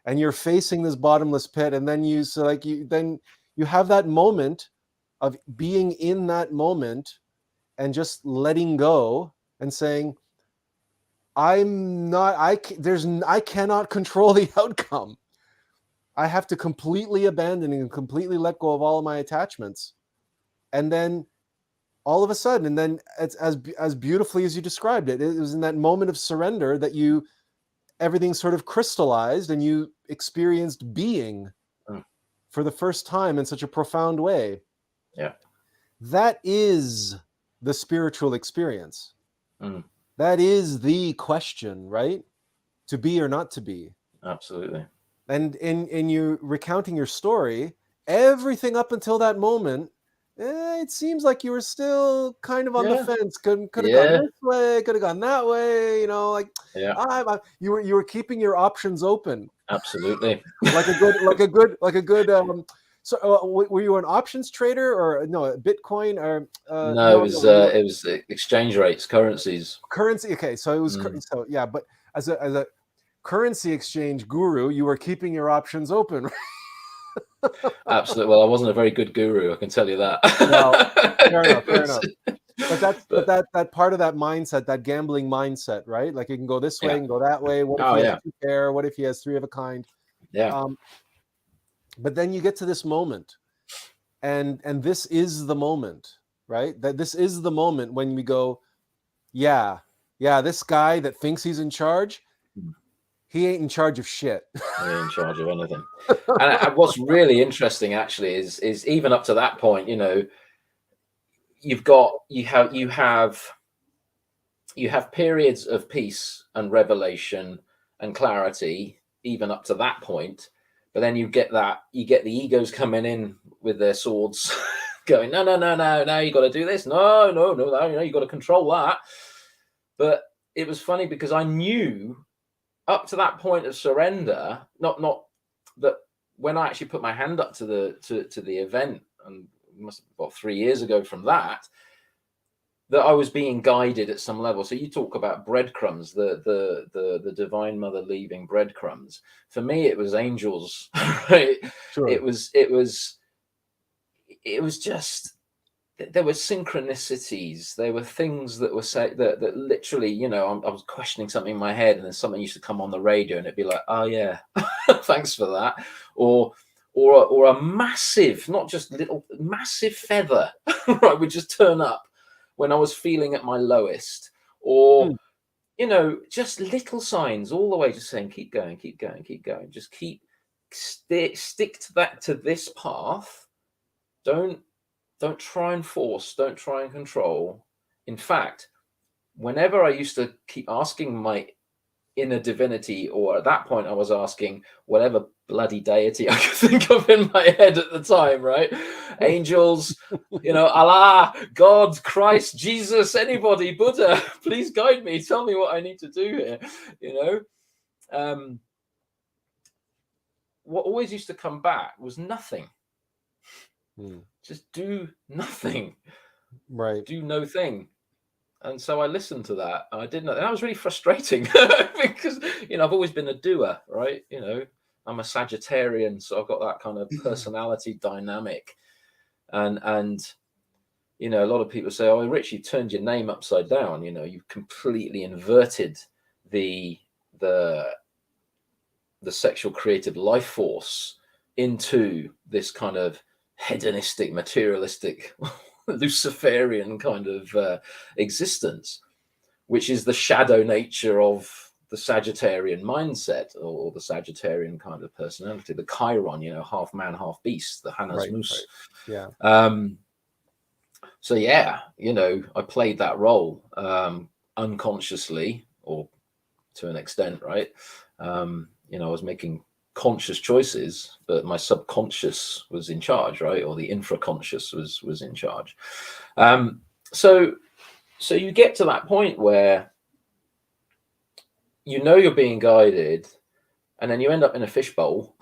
and you're facing this bottomless pit. And then you have that moment of being in that moment and just letting go and saying, I cannot control the outcome. I have to completely abandon and completely let go of all of my attachments. And then all of a sudden, and then it's as beautifully as you described it, it was in that moment of surrender that everything sort of crystallized and you experienced being for the first time in such a profound way. Yeah. That is the spiritual experience. That is the question, right? To be or not to be. Absolutely. And in you recounting your story, everything up until that moment, it seems like you were still kind of on the Yeah. fence. Could have gone Yeah. this way, could have gone that way. You know, like Yeah. you were keeping your options open, Absolutely. like a good. So, were you an options trader or no Bitcoin or No, no, no, it was exchange rates, currencies. currency? Okay, so it was so yeah, but as a currency exchange guru, you were keeping your options open. Absolutely. Well, I wasn't a very good guru, I can tell you that. Well, fair enough, It fair was- enough. But but that part of that mindset, that gambling mindset, right? Like, you can go this way yeah. and go that way. What if Oh he has yeah. two pair? What if he has three of a kind? Yeah. Um, but then you get to this moment, and this is the moment, right? That this is the moment when we go, yeah, this guy that thinks he's in charge, he ain't in charge of shit. He ain't in charge of anything. And what's really interesting actually is even up to that point, you know, you have periods of peace and revelation and clarity even up to that point, but then you get the egos coming in with their swords going, no, you got to do this, no, you got to control that. But it was funny because I knew up to that point of surrender, not that when I actually put my hand up to the event, and it must have been 3 years ago from that I was being guided at some level. So you talk about breadcrumbs, the Divine Mother leaving breadcrumbs. For me, it was angels. Right? Sure. It was just, there were synchronicities. There were things that were said that literally, you know, I was questioning something in my head, and then something used to come on the radio, and it'd be like, oh yeah, thanks for that, or a massive, not just little, massive feather, right, would just turn up when I was feeling at my lowest, or you know, just little signs all the way, just saying, keep going, just stick to this path. Don't try and force, don't try and control. In fact, whenever I used to keep asking my inner divinity, or at that point I was asking whatever bloody deity I could think of in my head at the time, right? Angels, you know, Allah, God, Christ, Jesus, anybody, Buddha, please guide me, tell me what I need to do here, you know. What always used to come back was nothing. Just do nothing, Right? do no thing. And so I listened to that. I didn't know. And that was really frustrating because, you know, I've always been a doer, right? You know, I'm a Sagittarian, so I've got that kind of personality dynamic. And you know, a lot of people say, oh, Rich, you turned your name upside down. You know, you've completely inverted the sexual creative life force into this kind of hedonistic, materialistic, Luciferian kind of existence, which is the shadow nature of the Sagittarian mindset, or the Sagittarian kind of personality, the Chiron, you know, half man, half beast, the Hannes Moose. Right. Yeah. So yeah, you know, I played that role unconsciously, or to an extent, right? You know, I was making conscious choices, but my subconscious was in charge, right? Or the infraconscious was in charge. So you get to that point where you know you're being guided, and then you end up in a fishbowl,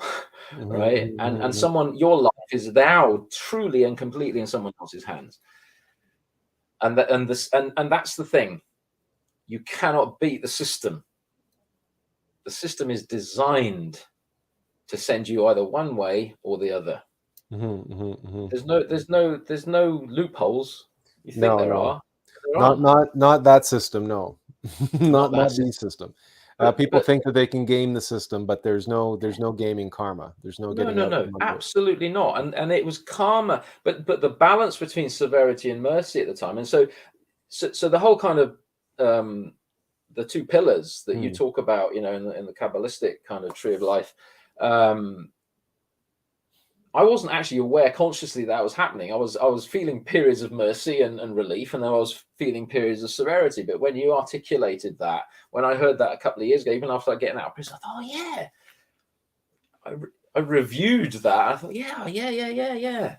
right? And your life is now truly and completely in someone else's hands. And that's the thing. You cannot beat the system. The system is designed to send you either one way or the other. There's no loopholes. You think there are? Not that system. No, not that the system. But, people think that they can game the system, but there's no gaming karma. There's no getting out. No, absolutely not. And it was karma, but the balance between severity and mercy at the time. And so the whole kind of the two pillars that you talk about, you know, in the Kabbalistic kind of tree of life. I wasn't actually aware consciously that was happening. I was feeling periods of mercy and relief, and then I was feeling periods of severity. But when you articulated that, when I heard that a couple of years ago, even after getting out of prison, I thought, oh yeah. I reviewed that. I thought, yeah.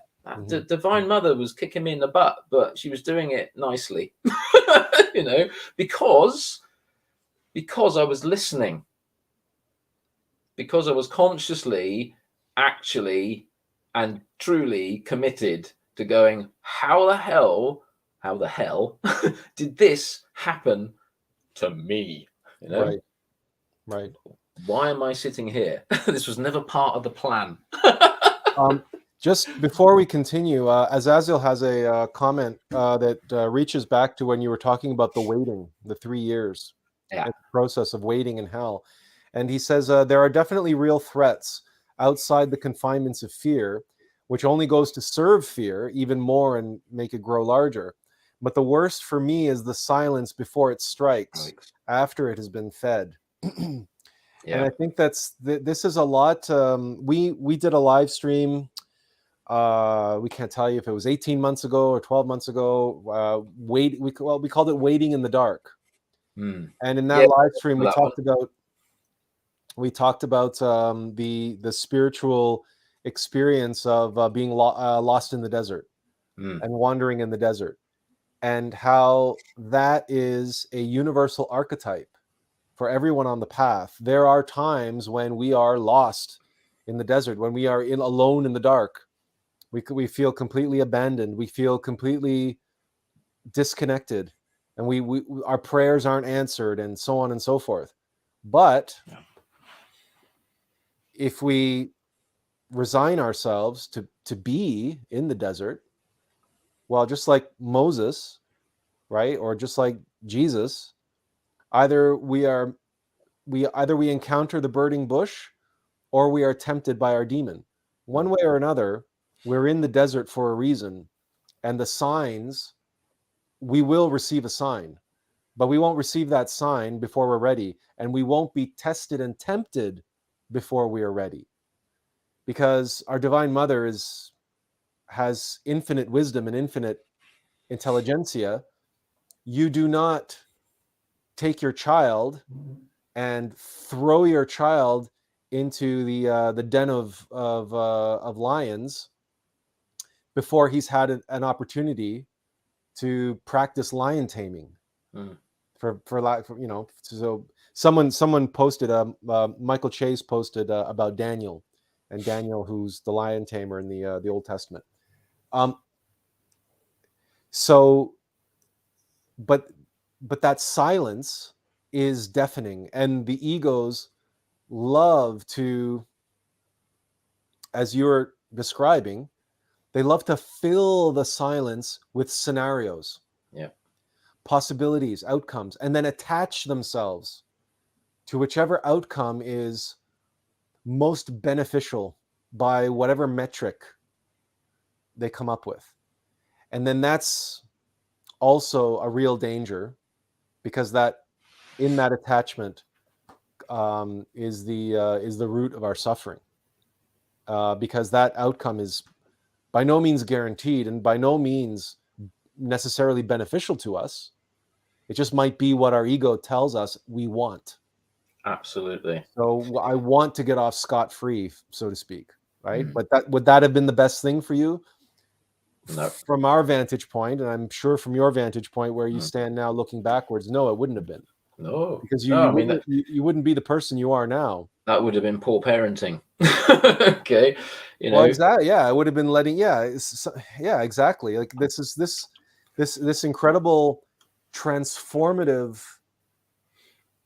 The Divine Mother was kicking me in the butt, but she was doing it nicely, you know, because I was listening, because I was consciously, actually, and truly committed to going, how the hell did this happen to me? You know, Right. why am I sitting here? This was never part of the plan. Just before we continue, Azazel has a comment that reaches back to when you were talking about the waiting, the 3 years, Yeah. the process of waiting in hell. And he says, there are definitely real threats outside the confinements of fear, which only goes to serve fear even more and make it grow larger. But the worst for me is the silence before it strikes, after it has been fed. And I think this is a lot. We did a live stream. We can't tell you if it was 18 months ago or 12 months ago. We called it Waiting in the Dark. And in that live stream, we talked about the spiritual experience of being lost in the desert and wandering in the desert, and how that is a universal archetype for everyone on the path. There are times when we are lost in the desert, when we are alone in the dark. We feel completely abandoned. We feel completely disconnected, and we our prayers aren't answered, and so on and so forth. But if we resign ourselves to be in the desert, well, just like Moses, right, or just like Jesus, either we encounter the burning bush, or we are tempted by our demon. One way or another, we're in the desert for a reason, and the signs, we will receive a sign, but we won't receive that sign before we're ready, and we won't be tested and tempted before we are ready, because our Divine Mother has infinite wisdom and infinite intelligentsia. You do not take your child and throw your child into the den of lions before he's had an opportunity to practice lion taming. For so someone posted, Michael Chase posted about Daniel, and Daniel, who's the lion tamer in the Old Testament. So, but that silence is deafening, and the egos love to, as you're describing, they love to fill the silence with scenarios, possibilities, outcomes, and then attach themselves to whichever outcome is most beneficial by whatever metric they come up with. And then that's also a real danger, because that in that attachment is the root of our suffering, because that outcome is by no means guaranteed and by no means necessarily beneficial to us. It just might be what our ego tells us we want. Absolutely. So I want to get off scot-free, so to speak, right? But would that have been the best thing for you? No. From our vantage point, and I'm sure from your vantage point where you stand now looking backwards, no, it wouldn't have been. No. Because you wouldn't be the person you are now. That would have been poor parenting. Okay. Well, exactly. Yeah, I would have been letting. Yeah, exactly. Like this incredible transformative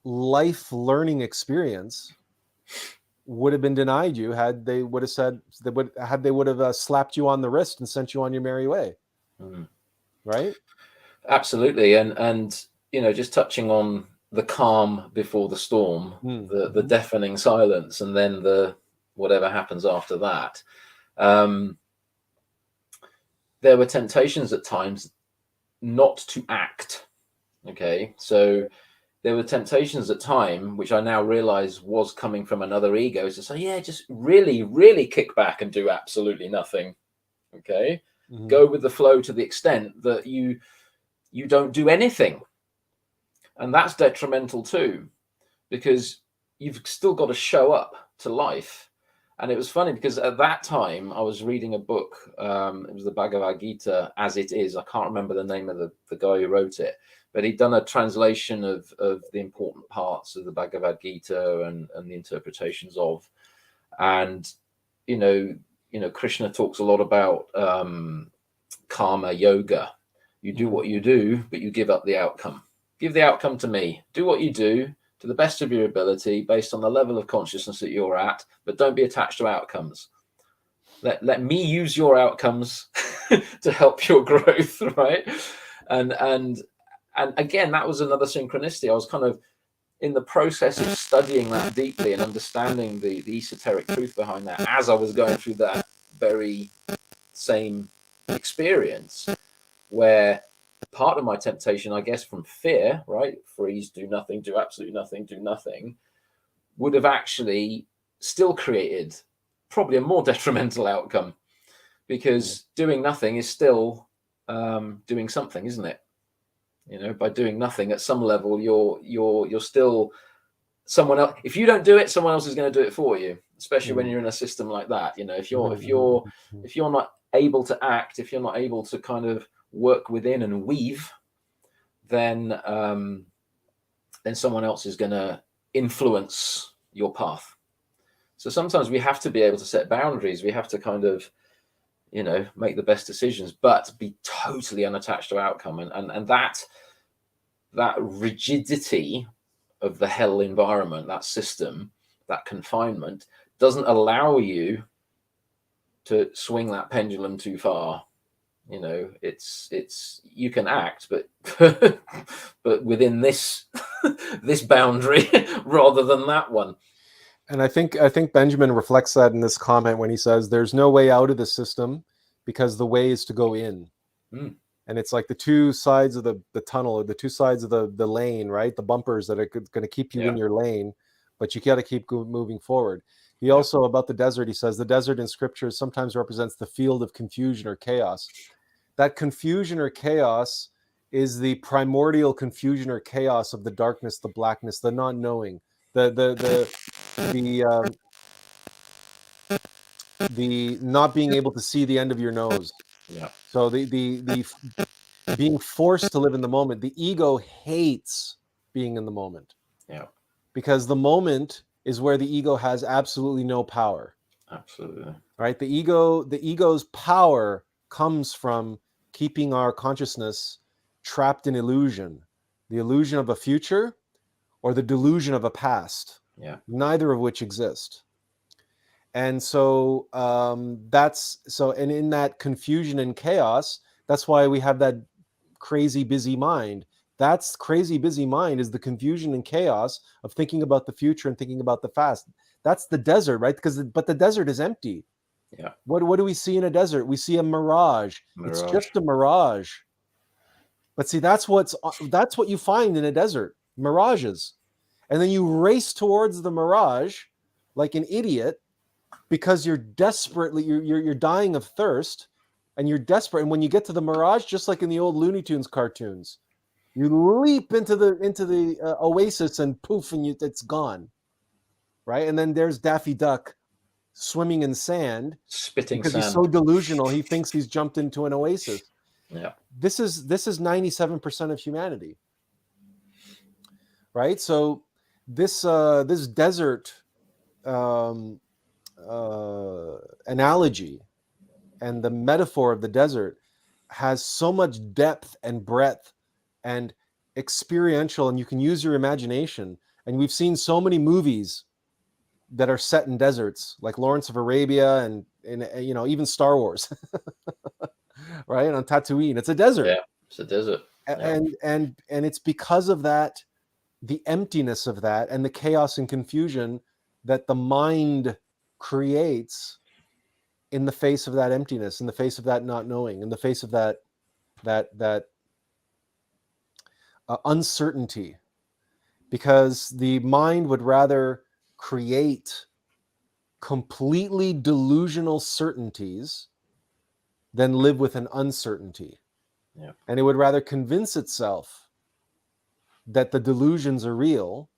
life learning experience would have been denied you had they would have said they would have slapped you on the wrist and sent you on your merry way. Right? Absolutely. And just touching on the calm before the storm, the deafening silence, and then the whatever happens after that. There were temptations at times not to act. Okay, so there were temptations at time, which I now realize was coming from another ego, to say, yeah, just really, really kick back and do absolutely nothing. Okay, go with the flow to the extent that you don't do anything. And that's detrimental too, because you've still got to show up to life. And it was funny because at that time I was reading a book. It was the Bhagavad Gita as it is. I can't remember the name of the guy who wrote it, but he'd done a translation of the important parts of the Bhagavad Gita and the interpretations of. And you know, Krishna talks a lot about karma yoga. You do what you do, but you give up the outcome. Give the outcome to me. Do what you do to the best of your ability based on the level of consciousness that you're at, but don't be attached to outcomes. Let me use your outcomes to help your growth, right? And again, that was another synchronicity. I was kind of in the process of studying that deeply and understanding the esoteric truth behind that as I was going through that very same experience, where part of my temptation, I guess, from fear, right? Freeze, do nothing, do absolutely nothing, do nothing, would have actually still created probably a more detrimental outcome, because doing nothing is still doing something, isn't it? You know, by doing nothing at some level, you're still someone else. If you don't do it, someone else is going to do it for you, especially when you're in a system like that. You know, if you're not able to act, if you're not able to kind of work within and weave, then someone else is going to influence your path. So sometimes we have to be able to set boundaries. We have to kind of, you know, make the best decisions, but be totally unattached to outcome. And that rigidity of the hell environment, that system, that confinement, doesn't allow you to swing that pendulum too far. You know, it's you can act, but but within this this boundary rather than that one. And I think Benjamin reflects that in this comment when he says, "There's no way out of the system because the way is to go in." Mm. And it's like the two sides of the tunnel, or the two sides of the lane, right? The bumpers that are going to keep you in your lane, but you got to keep moving forward. He also, about the desert, he says, the desert in scripture sometimes represents the field of confusion or chaos. That confusion or chaos is the primordial confusion or chaos of the darkness, the blackness, the not knowing, the not being able to see the end of your nose. Yeah. So the being forced to live in the moment. The ego hates being in the moment. Yeah. Because the moment is where the ego has absolutely no power. Absolutely. Right? The ego's power comes from keeping our consciousness trapped in illusion. The illusion of a future or the delusion of a past. Yeah. Neither of which exist. And so and in that confusion and chaos, that's why we have that crazy busy mind. That's crazy busy mind is the confusion and chaos of thinking about the future and thinking about the past. That's the desert, right? But the desert is empty. Yeah. What do we see in a desert? We see a mirage. It's just a mirage. But see, that's what you find in a desert, mirages. And then you race towards the mirage like an idiot, because you're desperately you're dying of thirst, and you're desperate. And when you get to the mirage, just like in the old Looney Tunes cartoons, you leap into the oasis, and poof, and it's gone, right? And then there's Daffy Duck swimming in sand, spitting because sand. he's so delusional he thinks he's jumped into an oasis. Yeah. This is 97% of humanity, right? So this desert analogy and the metaphor of the desert has so much depth and breadth and experiential, and you can use your imagination. And we've seen so many movies that are set in deserts, like Lawrence of Arabia and you know, even Star Wars, right? On Tatooine, it's a desert. Yeah, it's a desert. Yeah. And it's because of that, the emptiness of that, and the chaos and confusion that the mind creates in the face of that emptiness, in the face of that not knowing, in the face of that uncertainty, because the mind would rather create completely delusional certainties than live with an uncertainty. Yeah. And it would rather convince itself that the delusions are real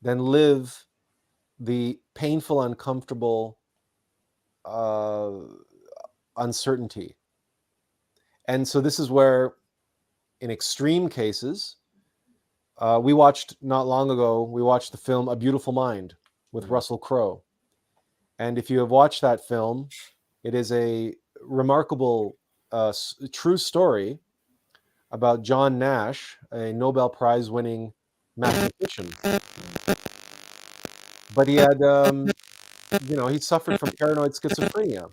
than live the painful, uncomfortable uncertainty. And so this is where, in extreme cases, we watched not long ago, we watched the film A Beautiful Mind with Russell Crowe. And if you have watched that film, it is a remarkable, true story about John Nash, a Nobel Prize winning mathematician. But he had, he suffered from paranoid schizophrenia.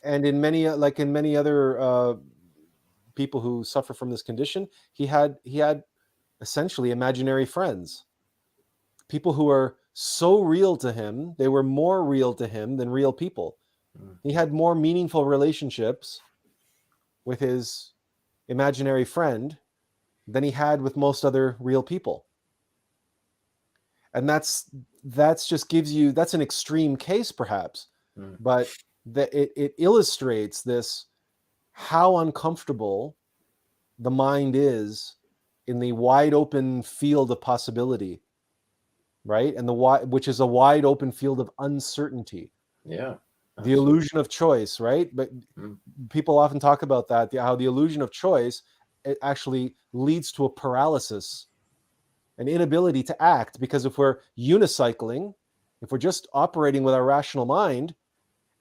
And in many other people who suffer from this condition, he had essentially imaginary friends, people who are so real to him, they were more real to him than real people. He had more meaningful relationships with his imaginary friend than he had with most other real people. And that's just gives you, that's an extreme case perhaps, but it illustrates this, how uncomfortable the mind is in the wide open field of possibility, right? And which is a wide open field of uncertainty. Yeah. The illusion of choice, right? But people often talk about that, how the illusion of choice, it actually leads to a paralysis, an inability to act, because if we're unicycling, if we're just operating with our rational mind,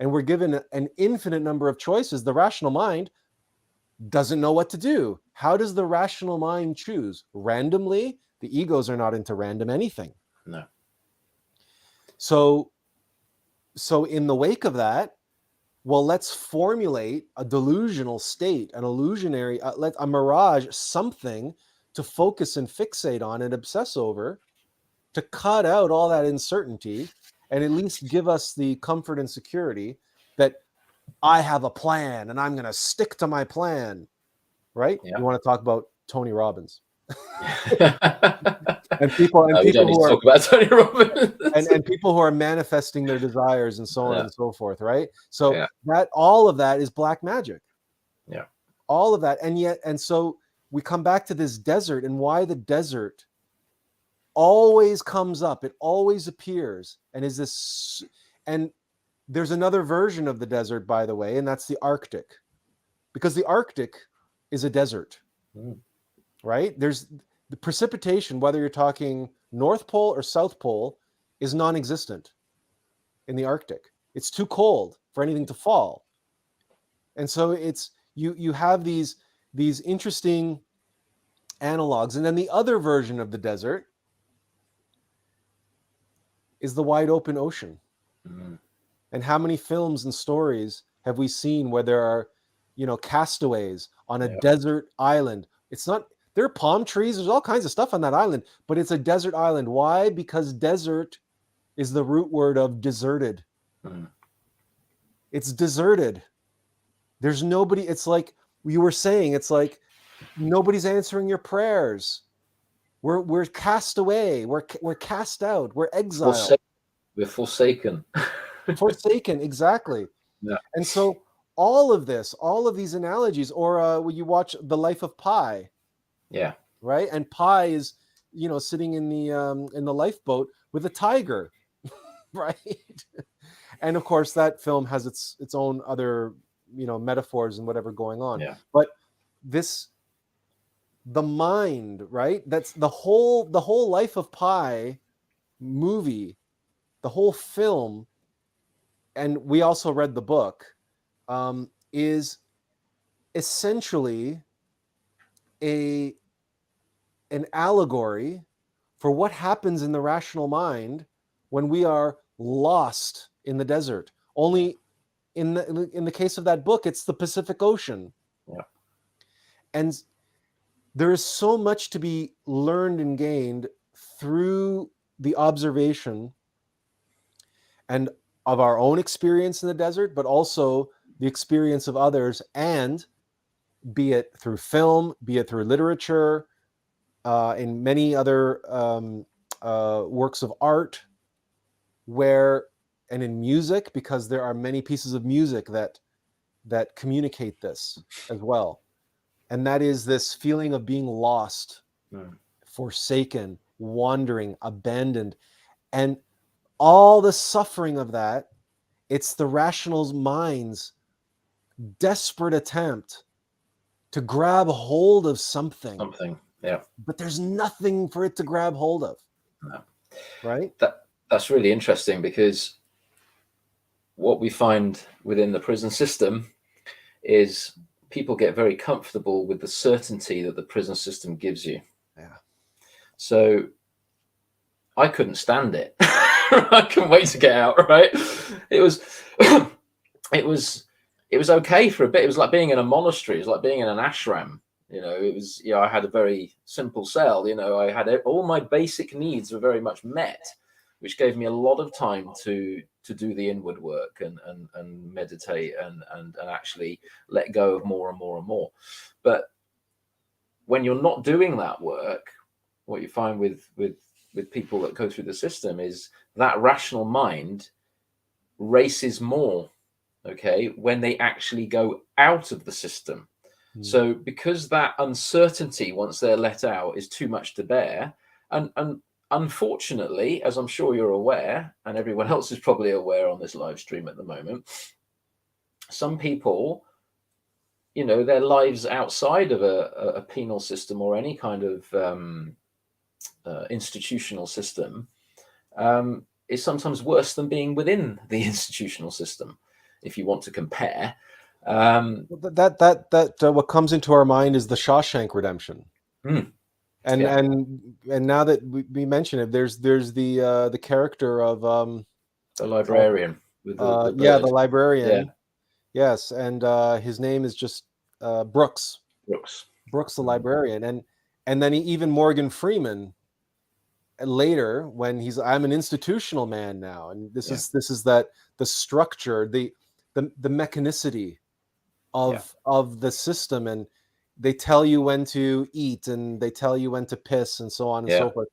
and we're given an infinite number of choices, the rational mind doesn't know what to do. How does the rational mind choose? Randomly? The egos are not into random anything. No. So in the wake of that, well, let's formulate a delusional state, an illusionary, a mirage, something to focus and fixate on and obsess over, to cut out all that uncertainty and at least give us the comfort and security that I have a plan and I'm going to stick to my plan, right? Yeah. You want to talk about Tony Robbins. and people who are talk about Tony Robbins. and people who are manifesting their desires and so on and so forth, right? So that all of that is black magic. Yeah. All of that. And so we come back to this desert, and why the desert always comes up, it always appears, and is this, and there's another version of the desert, by the way, and that's the Arctic, because the Arctic is a desert, right? There's the precipitation, whether you're talking North Pole or South Pole, is non-existent in the Arctic. It's too cold for anything to fall. And so it's, you have these interesting analogs. And then the other version of the desert is the wide open ocean. And how many films and stories have we seen where there are, castaways on a desert island? It's not, there are palm trees, there's all kinds of stuff on that island, but it's a desert island. Why? Because desert is the root word of deserted. It's deserted. There's nobody. It's like you were saying, it's like nobody's answering your prayers. We're cast away. We're cast out. We're exiled. We're forsaken. Forsaken, exactly. Yeah. And so all of these analogies, or when you watch The Life of Pi, yeah, right, and Pi is sitting in the lifeboat with a tiger, right, and of course that film has its own other metaphors and whatever going on. Yeah. But the mind, right? That's the whole Life of Pi movie, the whole film, and we also read the book, is essentially an allegory for what happens in the rational mind when we are lost in the desert. Only in the case of that book, it's the Pacific Ocean. Yeah. And there is so much to be learned and gained through the observation and of our own experience in the desert, but also the experience of others, and be it through film, be it through literature, in many other works of art, and in music, because there are many pieces of music that communicate this as well. And that is this feeling of being lost, forsaken, wandering, abandoned. And all the suffering of that, it's the rational mind's desperate attempt to grab hold of something, Yeah. but there's nothing for it to grab hold of. No. Right? That's really interesting, because what we find within the prison system is people get very comfortable with the certainty that the prison system gives you. Yeah. So I couldn't stand it. I couldn't wait to get out, right? It was it was okay for a bit. It was like being in a monastery. It was like being in an ashram. It was, I had a very simple cell. I had all my basic needs were very much met, which gave me a lot of time to do the inward work and meditate and actually let go of more and more and more. But when you're not doing that work, what you find with people that go through the system is that rational mind races more, okay, when they actually go out of the system. So because that uncertainty, once they're let out, is too much to bear, and unfortunately, as I'm sure you're aware, and everyone else is probably aware on this live stream at the moment, some people, their lives outside of a penal system or any kind of institutional system is sometimes worse than being within the institutional system, if you want to compare. What comes into our mind is the Shawshank Redemption. And Yeah. and now that we mention it, there's the character of The librarian with the the bird. librarian. Yeah. Yes, and his name is just Brooks, the librarian, and then even Morgan Freeman later, when I'm an institutional man now, and this is that the structure, the mechanicity of the system, and they tell you when to eat and they tell you when to piss and so on and so forth.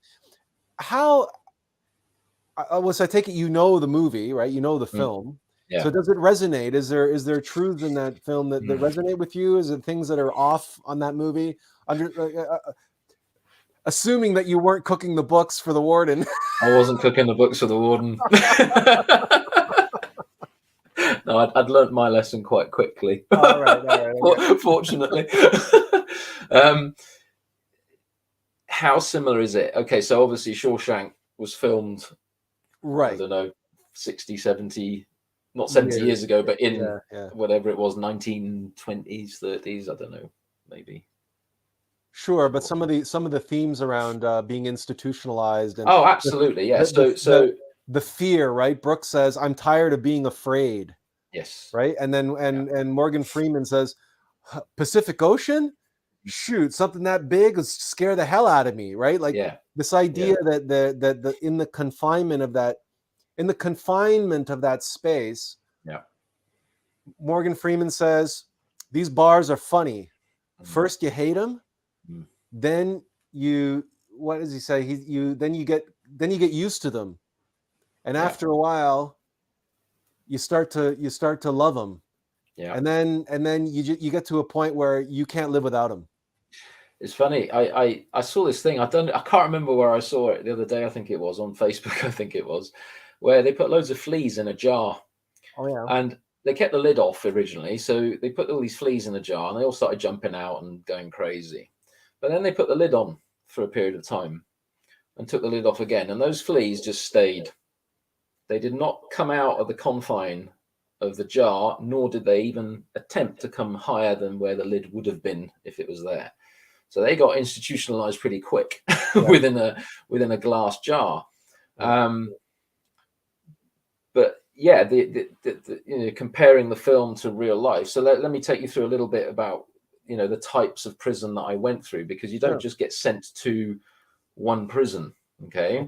How I take it the movie, right? The film. Yeah. So does it resonate? Is there truths in that film that resonate with you? Is it things that are off on that movie? Assuming that you weren't cooking the books for the warden. I wasn't cooking the books for the warden. No, I'd learnt my lesson quite quickly. All right. Okay. Fortunately. How similar is it? Okay, so obviously Shawshank was filmed, right, I don't know, 60, 70, not 70 years ago, but in whatever it was, 1920s, 30s, I don't know, maybe. Sure, but some of the themes around being institutionalized and absolutely, yeah. So the fear, right? Brooks says, "I'm tired of being afraid." Yes. Right, and then and Morgan Freeman says, "Pacific Ocean, shoot, something that big would scare the hell out of me." Right, like this idea that the in the confinement of that space. Yeah. Morgan Freeman says, "These bars are funny. First you hate them, then what does he say? Then you get used to them, and after a while, you start to love them, and then you get to a point where you can't live without them." It's funny. I saw this thing. I can't remember where I saw it the other day. I think it was on Facebook. I think it was where they put loads of fleas in a jar. Oh yeah. And they kept the lid off originally, so they put all these fleas in a jar, and they all started jumping out and going crazy. But then they put the lid on for a period of time and took the lid off again, and those fleas just stayed. They did not come out of the confine of the jar, nor did they even attempt to come higher than where the lid would have been if it was there. So they got institutionalized pretty quick within a glass jar. But yeah, the comparing the film to real life. So let me take you through a little bit about the types of prison that I went through, because you don't just get sent to one prison. Okay.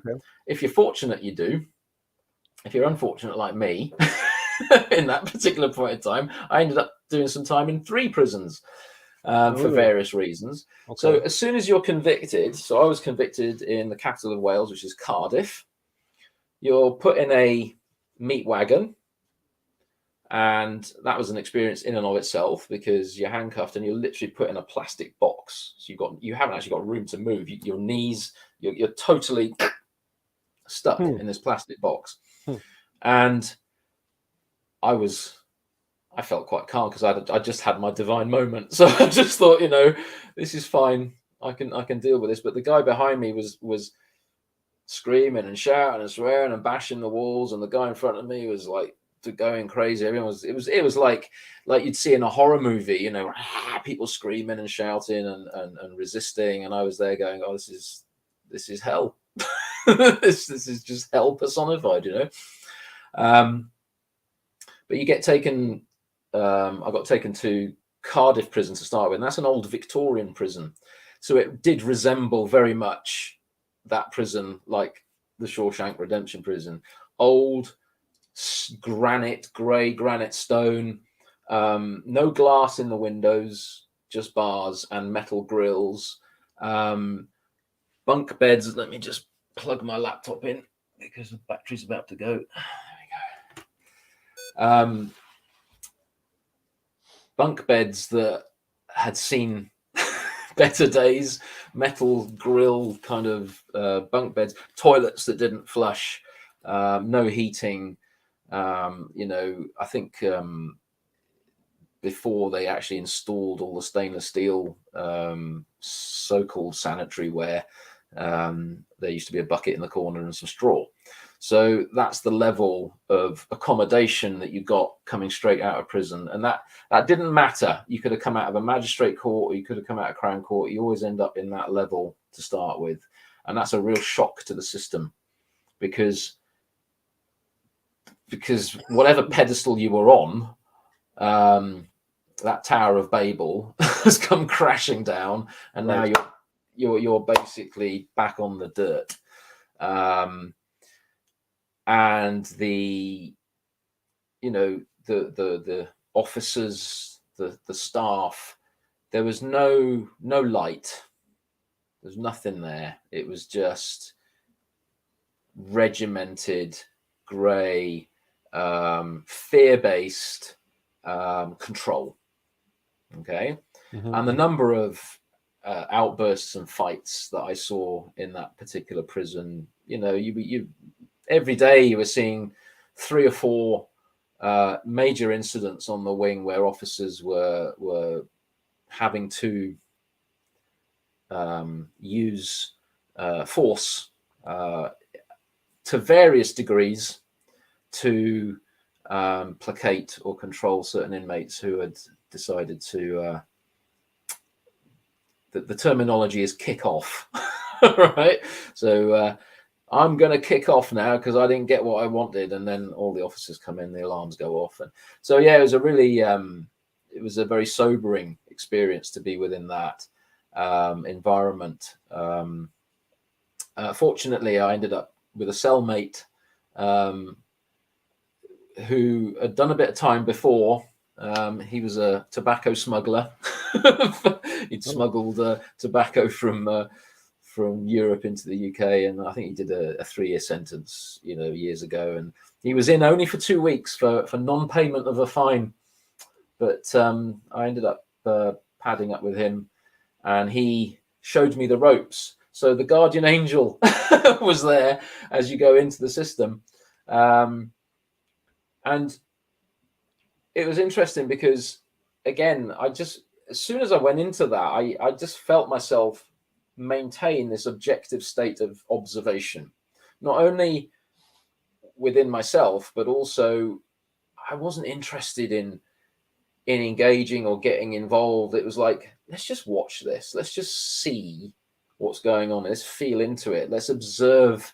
If you're fortunate, you do. If you're unfortunate like me, in that particular point in time, I ended up doing some time in 3 prisons for various reasons. So as soon as you're convicted, so I was convicted in the capital of Wales, which is Cardiff. You're put in a meat wagon, and that was an experience in and of itself, because you're handcuffed and you're literally put in a plastic box. So you haven't actually got room to move. Your knees, you're totally stuck Hmm. in this plastic box. Hmm. And I felt quite calm because I just had my divine moment. So I just thought, this is fine. I can deal with this. But the guy behind me was screaming and shouting and swearing and bashing the walls, and the guy in front of me was like going crazy. Everyone was it was like you'd see in a horror movie, people screaming and shouting and resisting, and I was there going, oh, this is hell. this is just hell personified, but you get taken. I got taken to Cardiff prison to start with, and that's an old Victorian prison, so it did resemble very much that prison, like the Shawshank Redemption prison. Old grey granite stone, no glass in the windows, just bars and metal grills, bunk beds. Let me just plug my laptop in because the battery's about to go. There we go. Bunk beds that had seen better days, metal grill kind of bunk beds, toilets that didn't flush, no heating. I think before they actually installed all the stainless steel so-called sanitary ware, there used to be a bucket in the corner and some straw. So that's the level of accommodation that you got coming straight out of prison. And that didn't matter. You could have come out of a magistrate court, or you could have come out of Crown Court. You always end up in that level to start with. And that's a real shock to the system, because whatever pedestal you were on, that Tower of Babel has come crashing down, and now you're basically back on the dirt. And the officers, the staff, there was no light. There's nothing there. It was just regimented, grey, fear-based control. Okay. Mm-hmm. And the number of outbursts and fights that I saw in that particular prison, you every day you were seeing 3 or 4 major incidents on the wing where officers were having to use force to various degrees to placate or control certain inmates who had decided to the terminology is kick off. Right, so I'm going to kick off now because I didn't get what I wanted, and then all the officers come in, the alarms go off, and so it was a really it was a very sobering experience to be within that environment. Fortunately, I ended up with a cellmate who had done a bit of time before. He was a tobacco smuggler. He'd smuggled tobacco from Europe into the UK, and I think he did a 3-year sentence, years ago. And he was in only for 2 weeks for non-payment of a fine. But I ended up padding up with him, and he showed me the ropes. So the guardian angel was there as you go into the system. And it was interesting because, again, as soon as I went into that, I just felt myself maintain this objective state of observation, not only within myself, but also I wasn't interested in engaging or getting involved. It was like, let's just watch this. Let's just see what's going on. Let's feel into it. Let's observe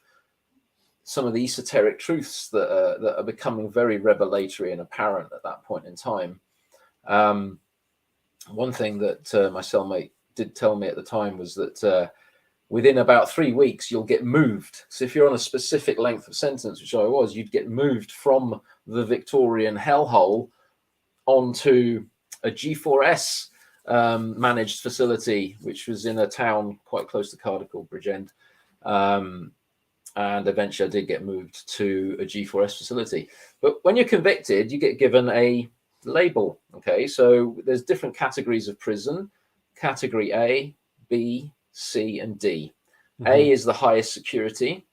some of the esoteric truths that are becoming very revelatory and apparent at that point in time. One thing that my cellmate did tell me at the time was that within about 3 weeks, you'll get moved. So if you're on a specific length of sentence, which I was, you'd get moved from the Victorian hellhole onto a G4S managed facility, which was in a town quite close to Cardiff called Bridgend. And eventually I did get moved to a G4S facility. But when you're convicted, you get given a label. Okay, so there's different categories of prison: category A, B, C, and D. Mm-hmm. A is the highest security,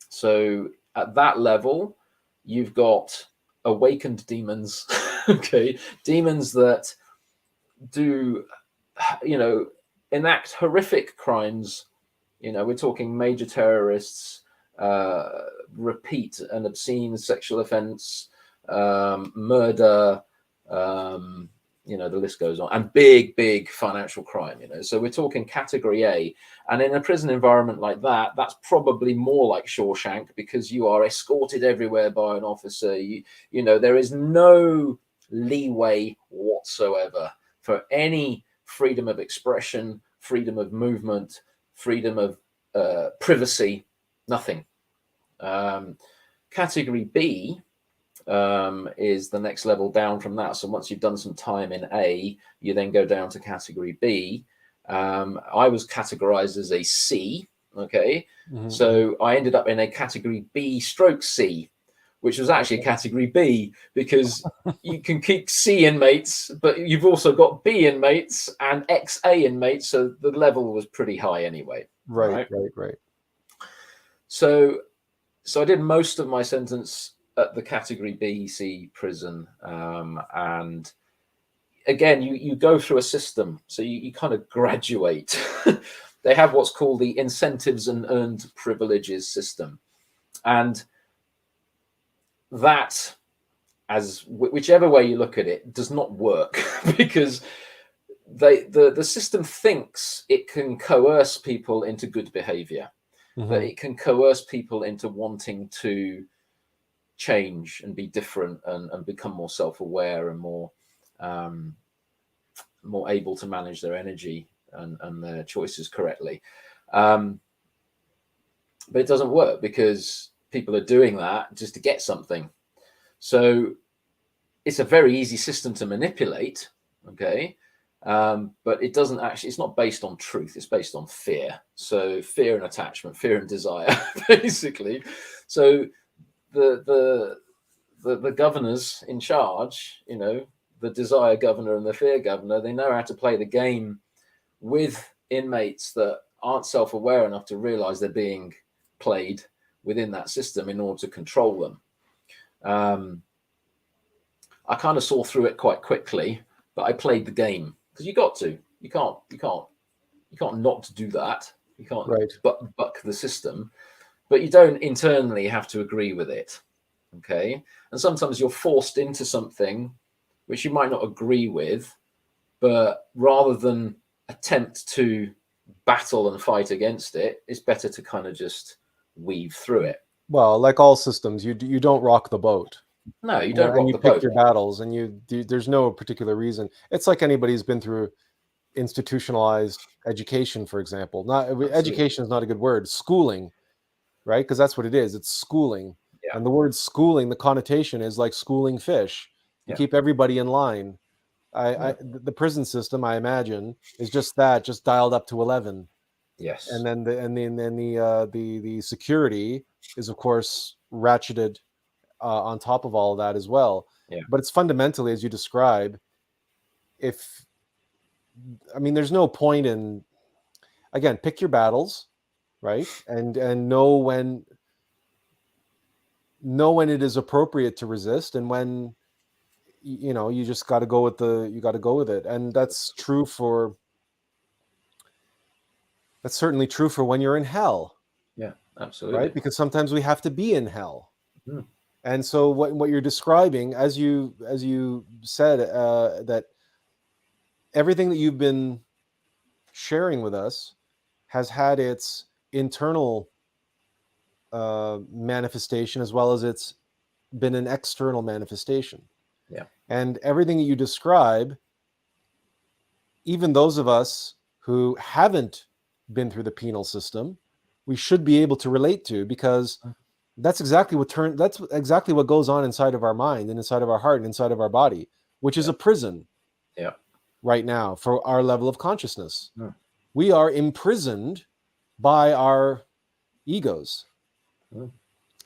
So at that level, you've got awakened demons, okay, demons that do, enact horrific crimes. We're talking major terrorists, repeat and obscene sexual offense, murder, the list goes on, and big financial crime. So we're talking category A. And in a prison environment like that, that's probably more like Shawshank, because you are escorted everywhere by an officer. There is no leeway whatsoever for any freedom of expression, freedom of movement, freedom of privacy, nothing. Category B is the next level down from that. So once you've done some time in A, you then go down to category B. I was categorized as a C. Okay. Mm-hmm. So I ended up in a category B stroke C, which was actually a category B, because you can keep C inmates, but you've also got B inmates and XA inmates. So the level was pretty high anyway. Right. So I did most of my sentence at the category B, C prison. And again, you go through a system. So you kind of graduate. They have what's called the incentives and earned privileges system. And that, as whichever way you look at it, does not work, because the system thinks it can coerce people into good behavior, that it can coerce people into wanting to change and be different and become more self-aware and more able to manage their energy and their choices correctly. But it doesn't work, because people are doing that just to get something. So it's a very easy system to manipulate, okay? But it doesn't actually, it's not based on truth, it's based on fear. So fear and attachment, fear and desire, basically. So the governors in charge, the desire governor and the fear governor, they know how to play the game with inmates that aren't self-aware enough to realize they're being played within that system in order to control them. I kind of saw through it quite quickly, but I played the game, because you can't not do that. You can't buck the system, but you don't internally have to agree with it. Okay. And sometimes you're forced into something which you might not agree with, but rather than attempt to battle and fight against it, it's better to kind of just weave through it. Well, like all systems, you don't rock the boat. No, you don't rock the boat. And you pick your battles, and there's no particular reason. It's like anybody who's been through institutionalized education, for example. Education is not a good word. Schooling, right? Because that's what it is. It's schooling. Yeah. And the word schooling, the connotation is like schooling fish. You keep everybody in line. The prison system, I imagine, is just dialed up to 11. Yes. And then the security is, of course, ratcheted on top of all of that as well. Yeah. But it's fundamentally, as you describe, there's no point in, again, pick your battles, right? And know when it is appropriate to resist, and when you just got to go with it. And that's certainly true for when you're in hell. Yeah, absolutely. Right? Because sometimes we have to be in hell. And so what you're describing, as you said, that everything that you've been sharing with us has had its internal manifestation, as well as it's been an external manifestation. Yeah. And everything that you describe, even those of us who haven't been through the penal system, we should be able to relate to, because that's exactly what goes on inside of our mind and inside of our heart and inside of our body, which is a prison. Yeah. Right now, for our level of consciousness, we are imprisoned by our egos,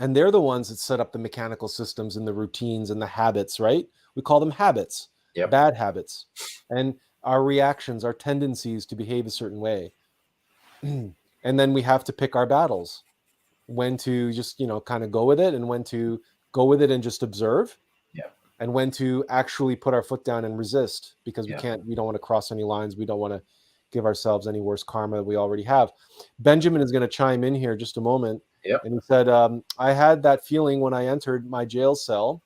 and they're the ones that set up the mechanical systems and the routines and the habits. Right? We call them habits, bad habits, and our reactions, our tendencies to behave a certain way. And then we have to pick our battles. when to just, kind of go with it, and when to go with it and just observe, Yeah. and when to actually put our foot down and resist, because we Yeah. don't want to cross any lines. We don't want to give ourselves any worse karma that we already have. Benjamin is going to chime in here just a moment. Yep. And he said, I had that feeling when I entered my jail cell,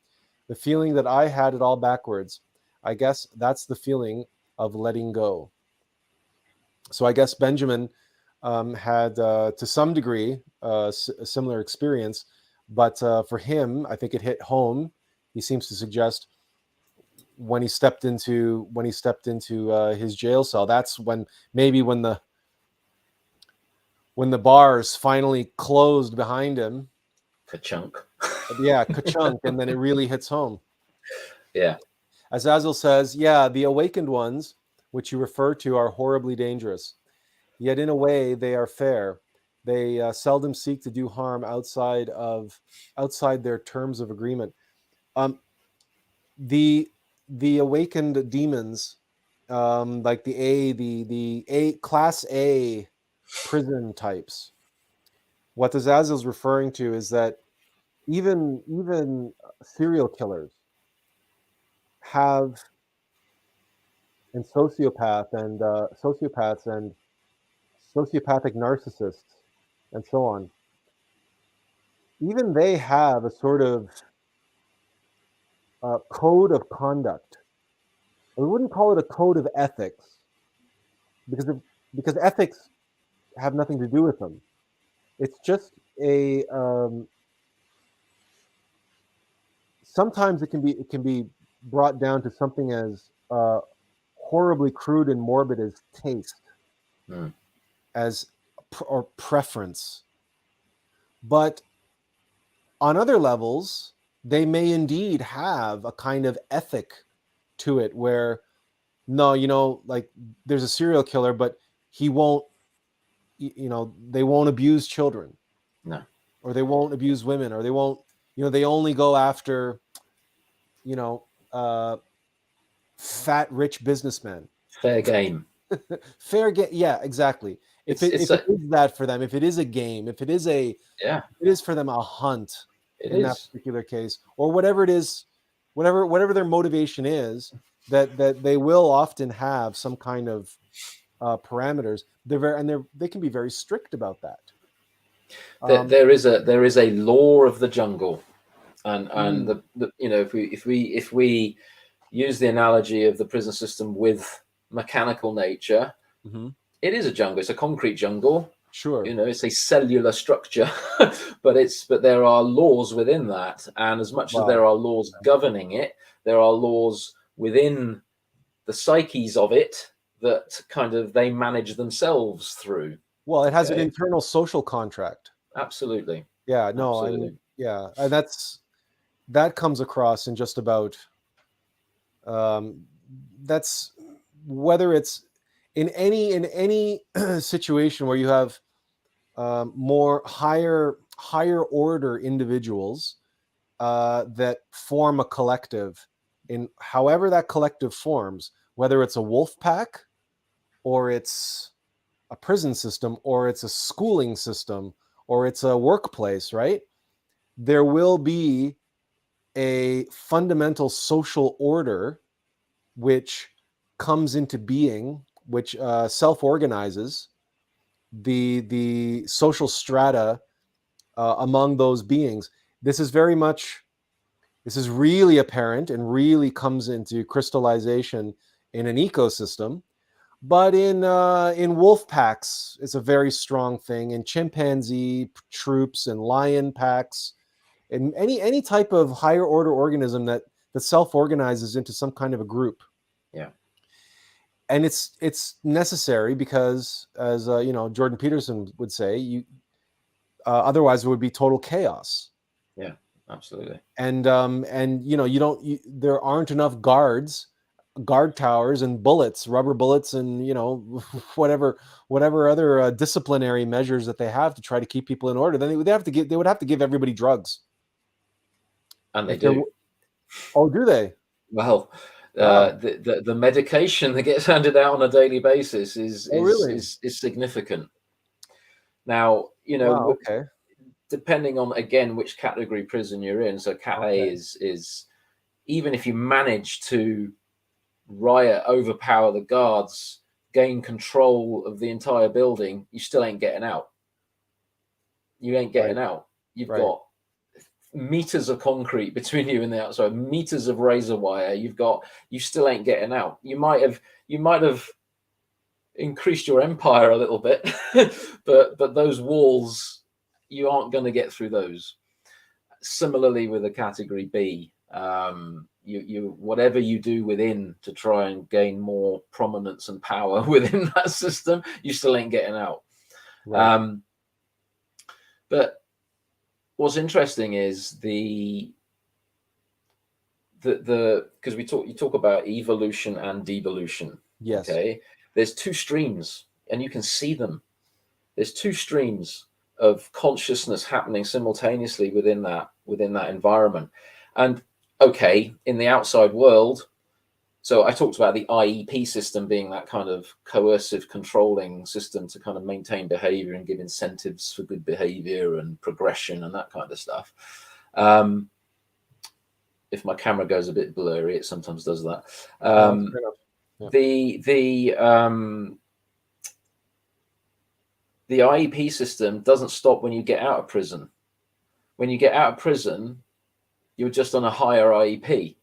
the feeling that I had it all backwards. I guess that's the feeling of letting go. So I guess Benjamin had, to some degree, a similar experience, but for him, I think it hit home. He seems to suggest when he stepped into his jail cell. That's when the bars finally closed behind him. Ka-chunk. Yeah, ka-chunk, and then it really hits home. Yeah. As Azil says, yeah, the awakened ones, which you refer to, are horribly dangerous. Yet in a way, they are fair. They seldom seek to do harm outside their terms of agreement. The awakened demons, like the A class A prison types. What this Azil is referring to is that even serial killers have, and sociopaths and sociopathic narcissists and so on, even they have a sort of code of conduct. We wouldn't call it a code of ethics, because ethics have nothing to do with them. It's just a sometimes it can be brought down to something as horribly crude and morbid as taste, as or preference. But on other levels, they may indeed have a kind of ethic to it, where no, like there's a serial killer, but he won't, they won't abuse children, No. or they won't abuse women, or they won't, they only go after, fat rich businessmen. Fair game. Fair game. Yeah, exactly. If it is that for them, if it is a game, if it is it is for them a hunt in that particular case, or whatever it is, whatever their motivation is, that they will often have some kind of parameters. They can be very strict about that. There is a law of the jungle, and the if we use the analogy of the prison system with mechanical nature, it is a jungle. It's a concrete jungle. Sure. It's a cellular structure, but there are laws within that, and as much as there are laws governing it, there are laws within the psyches of it that kind of they manage themselves through. Well, it has an internal social contract. Absolutely. Yeah. No. Absolutely. And that comes across in just about. That's whether it's in any situation where you have more higher order individuals that form a collective, in however that collective forms, whether it's a wolf pack, or it's a prison system, or it's a schooling system, or it's a workplace, right? There will be a fundamental social order which comes into being, which self-organizes the social strata among those beings. This is really apparent and really comes into crystallization in an ecosystem. But in wolf packs, it's a very strong thing. In chimpanzee troops and lion packs, and any type of higher order organism that self-organizes into some kind of a group. Yeah. And it's necessary, because, as Jordan Peterson would say, otherwise it would be total chaos. Yeah, absolutely. And there aren't enough guard towers and bullets, rubber bullets, and whatever other disciplinary measures that they have to try to keep people in order. Then they would have to give everybody drugs. And they do. Oh, do they? Well, the medication that gets handed out on a daily basis is significant. Now, Wow, okay. depending on, again, which category prison you're in. So Cat A is even if you manage to riot, overpower the guards, gain control of the entire building, you still ain't getting out. You ain't getting out. You've got meters of concrete between you and the outside, meters of razor wire. You still ain't getting out. You might have increased your empire a little bit, but those walls, you aren't going to get through those. Similarly with a category B, you whatever you do within to try and gain more prominence and power within that system, you still ain't getting out. But what's interesting is because you talk about evolution and devolution. Yes. Okay. There's two streams, and you can see them. There's two streams of consciousness happening simultaneously within that environment. And okay, in the outside world, so I talked about the IEP system being that kind of coercive controlling system to kind of maintain behavior and give incentives for good behavior and progression and that kind of stuff. If my camera goes a bit blurry, it sometimes does that. The IEP system doesn't stop when you get out of prison. When you get out of prison, you're just on a higher IEP.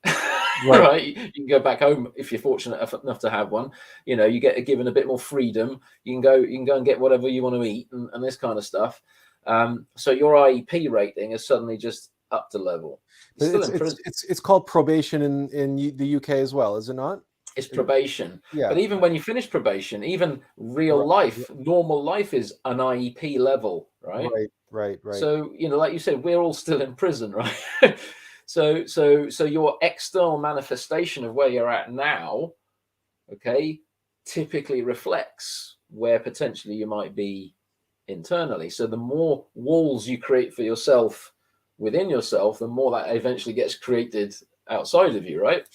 Right? You can go back home if you're fortunate enough to have one. You get given a bit more freedom. You can go and get whatever you want to eat and this kind of stuff. So your IEP rating is suddenly just up to level. It's called probation in the UK as well, is it not? It's probation. Yeah. But even when you finish probation, even real life, normal life is an IEP level, right? Right. So, like you said, we're all still in prison, right? So your external manifestation of where you're at now, okay, typically reflects where potentially you might be internally. So the more walls you create for yourself within yourself, the more that eventually gets created outside of you, right?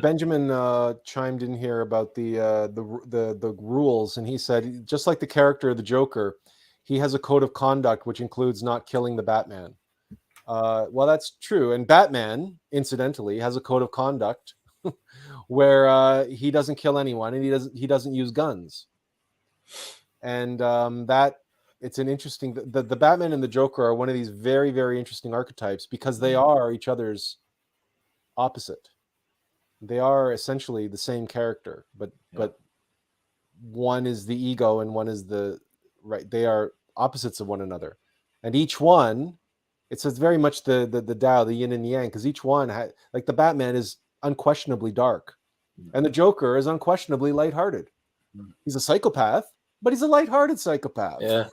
Benjamin chimed in here about the rules, and he said, just like the character of the Joker, he has a code of conduct which includes not killing the Batman. Well, that's true, and Batman, incidentally, has a code of conduct where he doesn't kill anyone and he doesn't use guns, and that it's an interesting. The Batman and the Joker are one of these very, very interesting archetypes because they are each other's opposite. They are essentially the same character, but one is the ego and one is the right. They are opposites of one another, and each one, it's very much the Tao, the yin and yang, because each one like the Batman is unquestionably dark, and the Joker is unquestionably lighthearted. He's a psychopath, but he's a lighthearted psychopath. Yeah.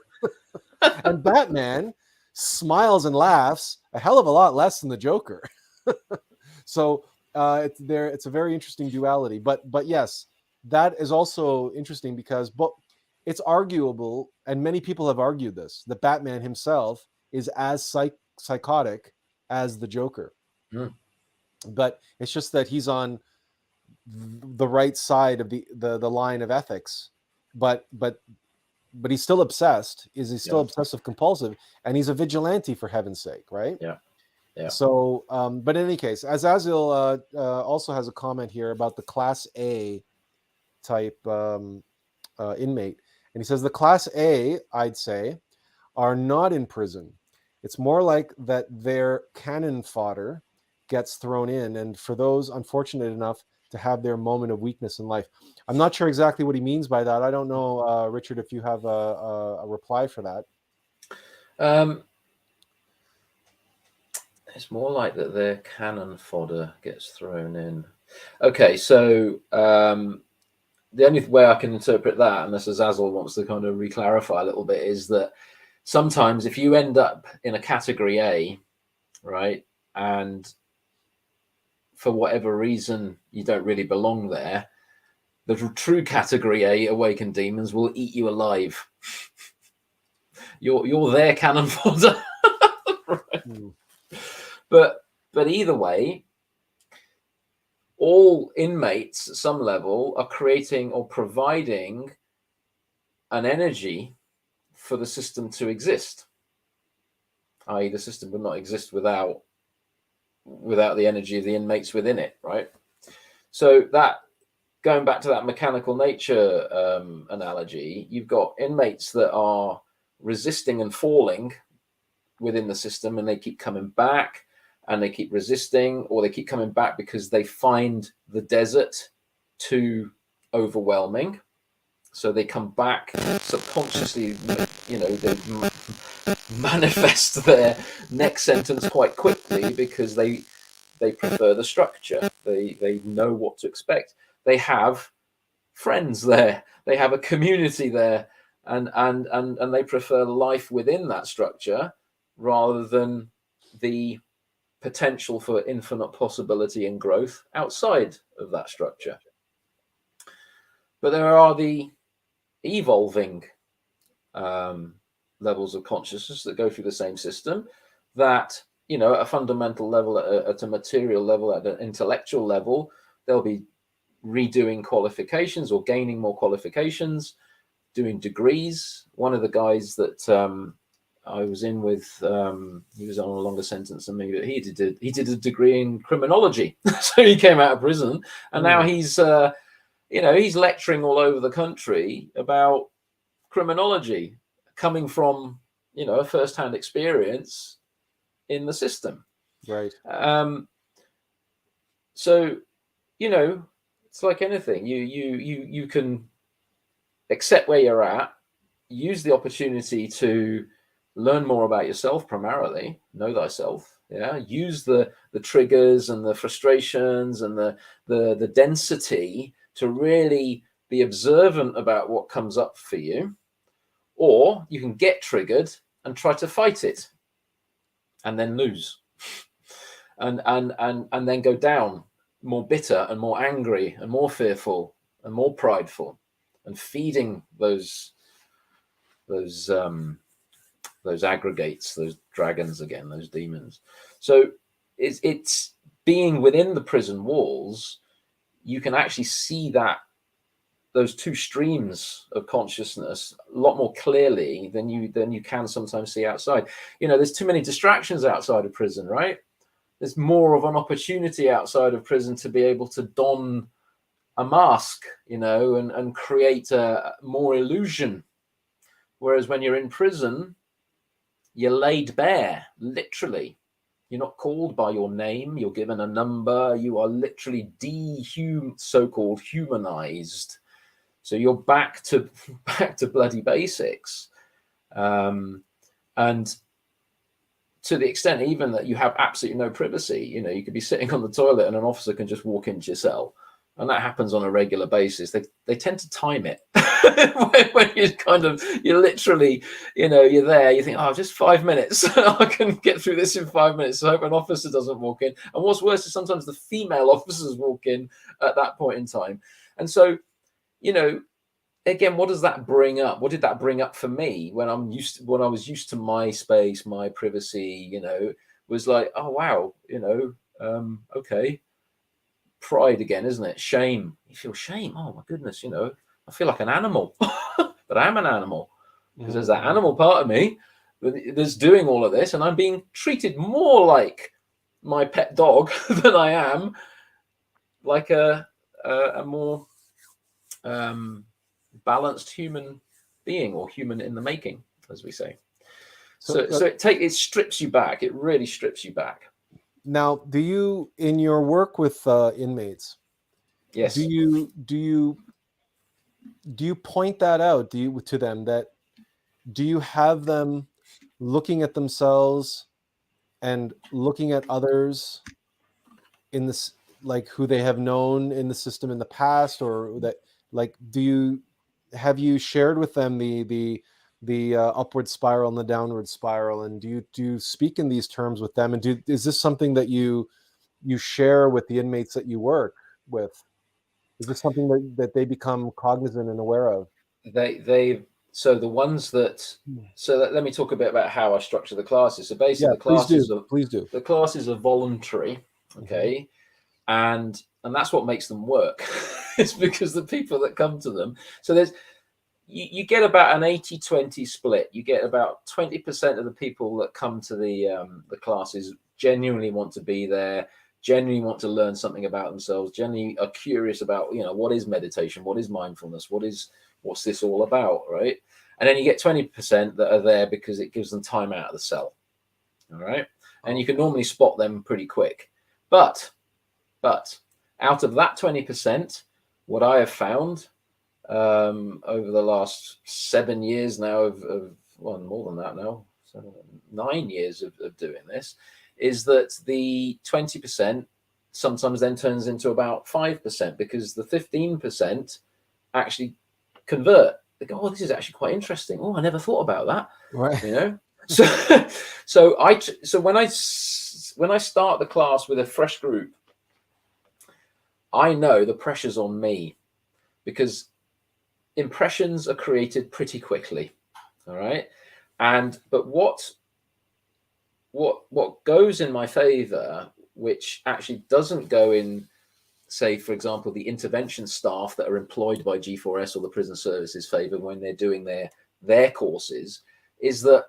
And Batman smiles and laughs a hell of a lot less than the Joker. So. It's a very interesting duality, but yes, that is also interesting because it's arguable, and many people have argued this, that Batman himself is as psychotic as the Joker. But it's just that he's on the right side of the line of ethics, but he's still obsessed. He's still obsessive compulsive, and he's a vigilante, for heaven's sake, right? Yeah. So, but in any case, Azazil also has a comment here about the Class A type inmate. And he says the Class A, I'd say, are not in prison. It's more like that their cannon fodder gets thrown in. And for those unfortunate enough to have their moment of weakness in life. I'm not sure exactly what he means by that. I don't know, Richard, if you have a reply for that. It's more like that their cannon fodder gets thrown in. Okay, so the only way I can interpret that, unless Azazel wants to kind of re-clarify a little bit, is that sometimes if you end up in a category A, right, and for whatever reason you don't really belong there, the true category A awakened demons will eat you alive. You're their cannon fodder. Right? But either way, all inmates at some level are creating or providing an energy for the system to exist, i.e. the system would not exist without the energy of the inmates within it, right? So that, going back to that mechanical nature analogy, you've got inmates that are resisting and falling within the system, and they keep coming back, and they keep resisting, or they keep coming back because they find the desert too overwhelming. So they come back subconsciously, they manifest their next sentence quite quickly because they prefer the structure. They know what to expect. They have friends there. They have a community there, and they prefer life within that structure rather than the potential for infinite possibility and growth outside of that structure. But there are the evolving levels of consciousness that go through the same system, that, at a fundamental level, at a material level, at an intellectual level, they'll be redoing qualifications or gaining more qualifications, doing degrees. One of the guys that I was in with, he was on a longer sentence than me, but he did a degree in criminology. So he came out of prison, and now he's he's lecturing all over the country about criminology, coming from a first-hand experience in the system. Right. So it's like anything. You can accept where you're at, use the opportunity to learn more about yourself, primarily know thyself. Yeah, use the triggers and the frustrations and the density to really be observant about what comes up for you. Or you can get triggered and try to fight it, and then lose, and then go down more bitter and more angry and more fearful and more prideful, and feeding those aggregates, those dragons again, those demons. So it's being within the prison walls. You can actually see those two streams of consciousness a lot more clearly than you can sometimes see outside. There's too many distractions outside of prison, right? There's more of an opportunity outside of prison to be able to don a mask, and create a more illusion. Whereas when you're in prison, you're laid bare, literally. You're not called by your name. You're given a number. You are literally so-called humanized. So you're back to bloody basics, and to the extent even that you have absolutely no privacy. You could be sitting on the toilet and an officer can just walk into your cell, and that happens on a regular basis. They tend to time it when you're literally, you're there. You think, oh, just 5 minutes, I can get through this in 5 minutes. So I hope an officer doesn't walk in. And what's worse is sometimes the female officers walk in at that point in time, and so. Again, what does that bring up? What did that bring up for me when I was used to my space, my privacy? Was like, oh wow, okay, pride again, isn't it? Shame. You feel shame. Oh my goodness, I feel like an animal, but I am an animal because there's that animal part of me that's doing all of this, and I'm being treated more like my pet dog than I am like a more balanced human being, or human in the making, as we say. So it strips you back. It really strips you back. Now, do you, in your work with inmates, yes, do you point that out to them, that do you have them looking at themselves and looking at others in this, like who they have known in the system in the past, or that, like, have you shared with them the upward spiral and the downward spiral, and do you speak in these terms with them, and is this something that you share with the inmates that you work with? Is this something that they become cognizant and aware of? So the ones that, let me talk a bit about how I structure the classes. So basically, please do. The classes are voluntary, okay, and that's what makes them work. It's because the people that come to them. So you get about an 80-20 split. You get about 20% of the people that come to the classes genuinely want to be there, genuinely want to learn something about themselves, genuinely are curious about, what is meditation, what is mindfulness, what's this all about, right? And then you get 20% that are there because it gives them time out of the cell, all right? And you can normally spot them pretty quick. But out of that 20%, what I have found over the last 7 years now well, more than that now, 9 years of doing this, is that the 20% sometimes then turns into about 5%, because the 15% actually convert. They go, oh, this is actually quite interesting. Oh, I never thought about that. Right. So when I start the class with a fresh group, I know the pressure's on me, because impressions are created pretty quickly. All right. But what goes in my favor, which actually doesn't go in, say, for example, the intervention staff that are employed by G4S or the prison services favor when they're doing their courses, is that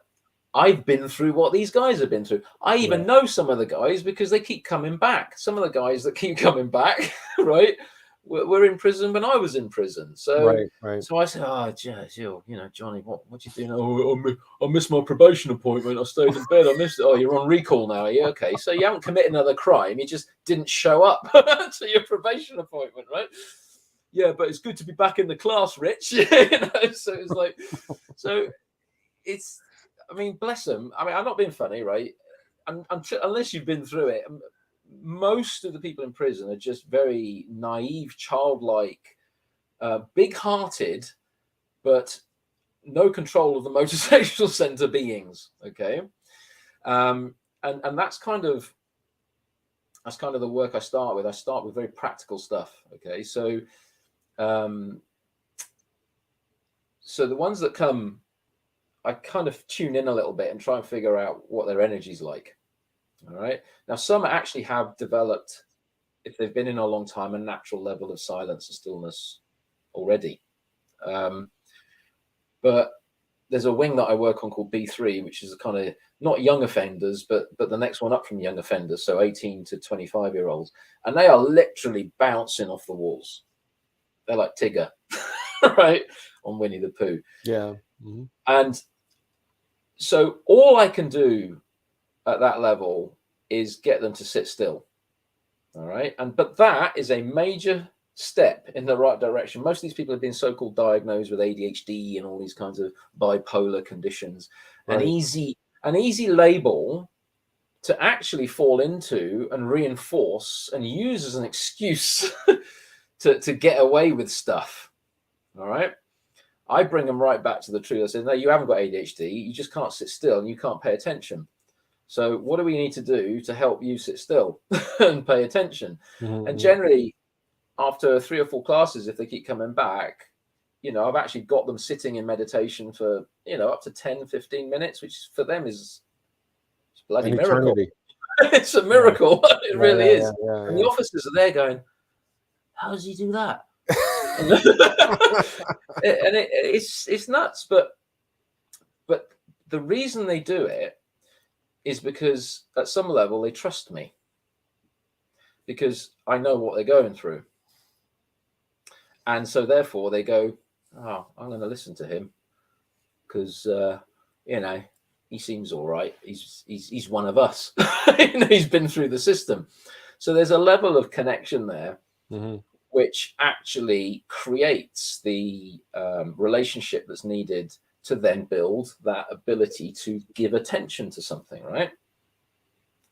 I've been through what these guys have been through. I even know some of the guys because they keep coming back. Some of the guys that keep coming back, right, were in prison when I was in prison. So, right. So I said, oh, Jill, Johnny, what you doing? Oh, I missed my probation appointment. I stayed in bed. I missed it. Oh, you're on recall now. Yeah, okay. So you haven't committed another crime. You just didn't show up to your probation appointment, right? Yeah, but it's good to be back in the class, Rich. So it's like, so it's. I mean, bless them. I mean, I'm not being funny, right? Unless you've been through it, most of the people in prison are just very naive, childlike, big-hearted, but no control of the motivational center beings. Okay, and that's kind of the work I start with. I start with very practical stuff. Okay, so the ones that come, I kind of tune in a little bit and try and figure out what their energy's like. All right. Now, some actually have developed, if they've been in a long time, a natural level of silence and stillness already. But there's a wing that I work on called B3, which is a kind of not young offenders, but the next one up from young offenders, so 18 to 25-year-olds. And they are literally bouncing off the walls. They're like Tigger, right, on Winnie the Pooh. Yeah. Mm-hmm. And so all I can do at that level is get them to sit still. All right. But that is a major step in the right direction. Most of these people have been so-called diagnosed with ADHD and all these kinds of bipolar conditions. Right. An easy label to actually fall into and reinforce and use as an excuse to get away with stuff. All right. I bring them right back to the truth. I say, no, you haven't got ADHD. You just can't sit still and you can't pay attention. So what do we need to do to help you sit still and pay attention? Mm-hmm. And generally, after 3 or 4 classes, if they keep coming back, I've actually got them sitting in meditation for, up to 10, 15 minutes, which for them is a bloody miracle. It's a miracle. Yeah. It really is. Yeah. And the officers are there going, how does he do that? It's nuts, but the reason they do it is because at some level they trust me, because I know what they're going through, and so therefore they go, oh, I'm going to listen to him because he seems all right. He's one of us. He's been through the system, so there's a level of connection there. Mm-hmm. Which actually creates the relationship that's needed to then build that ability to give attention to something, right?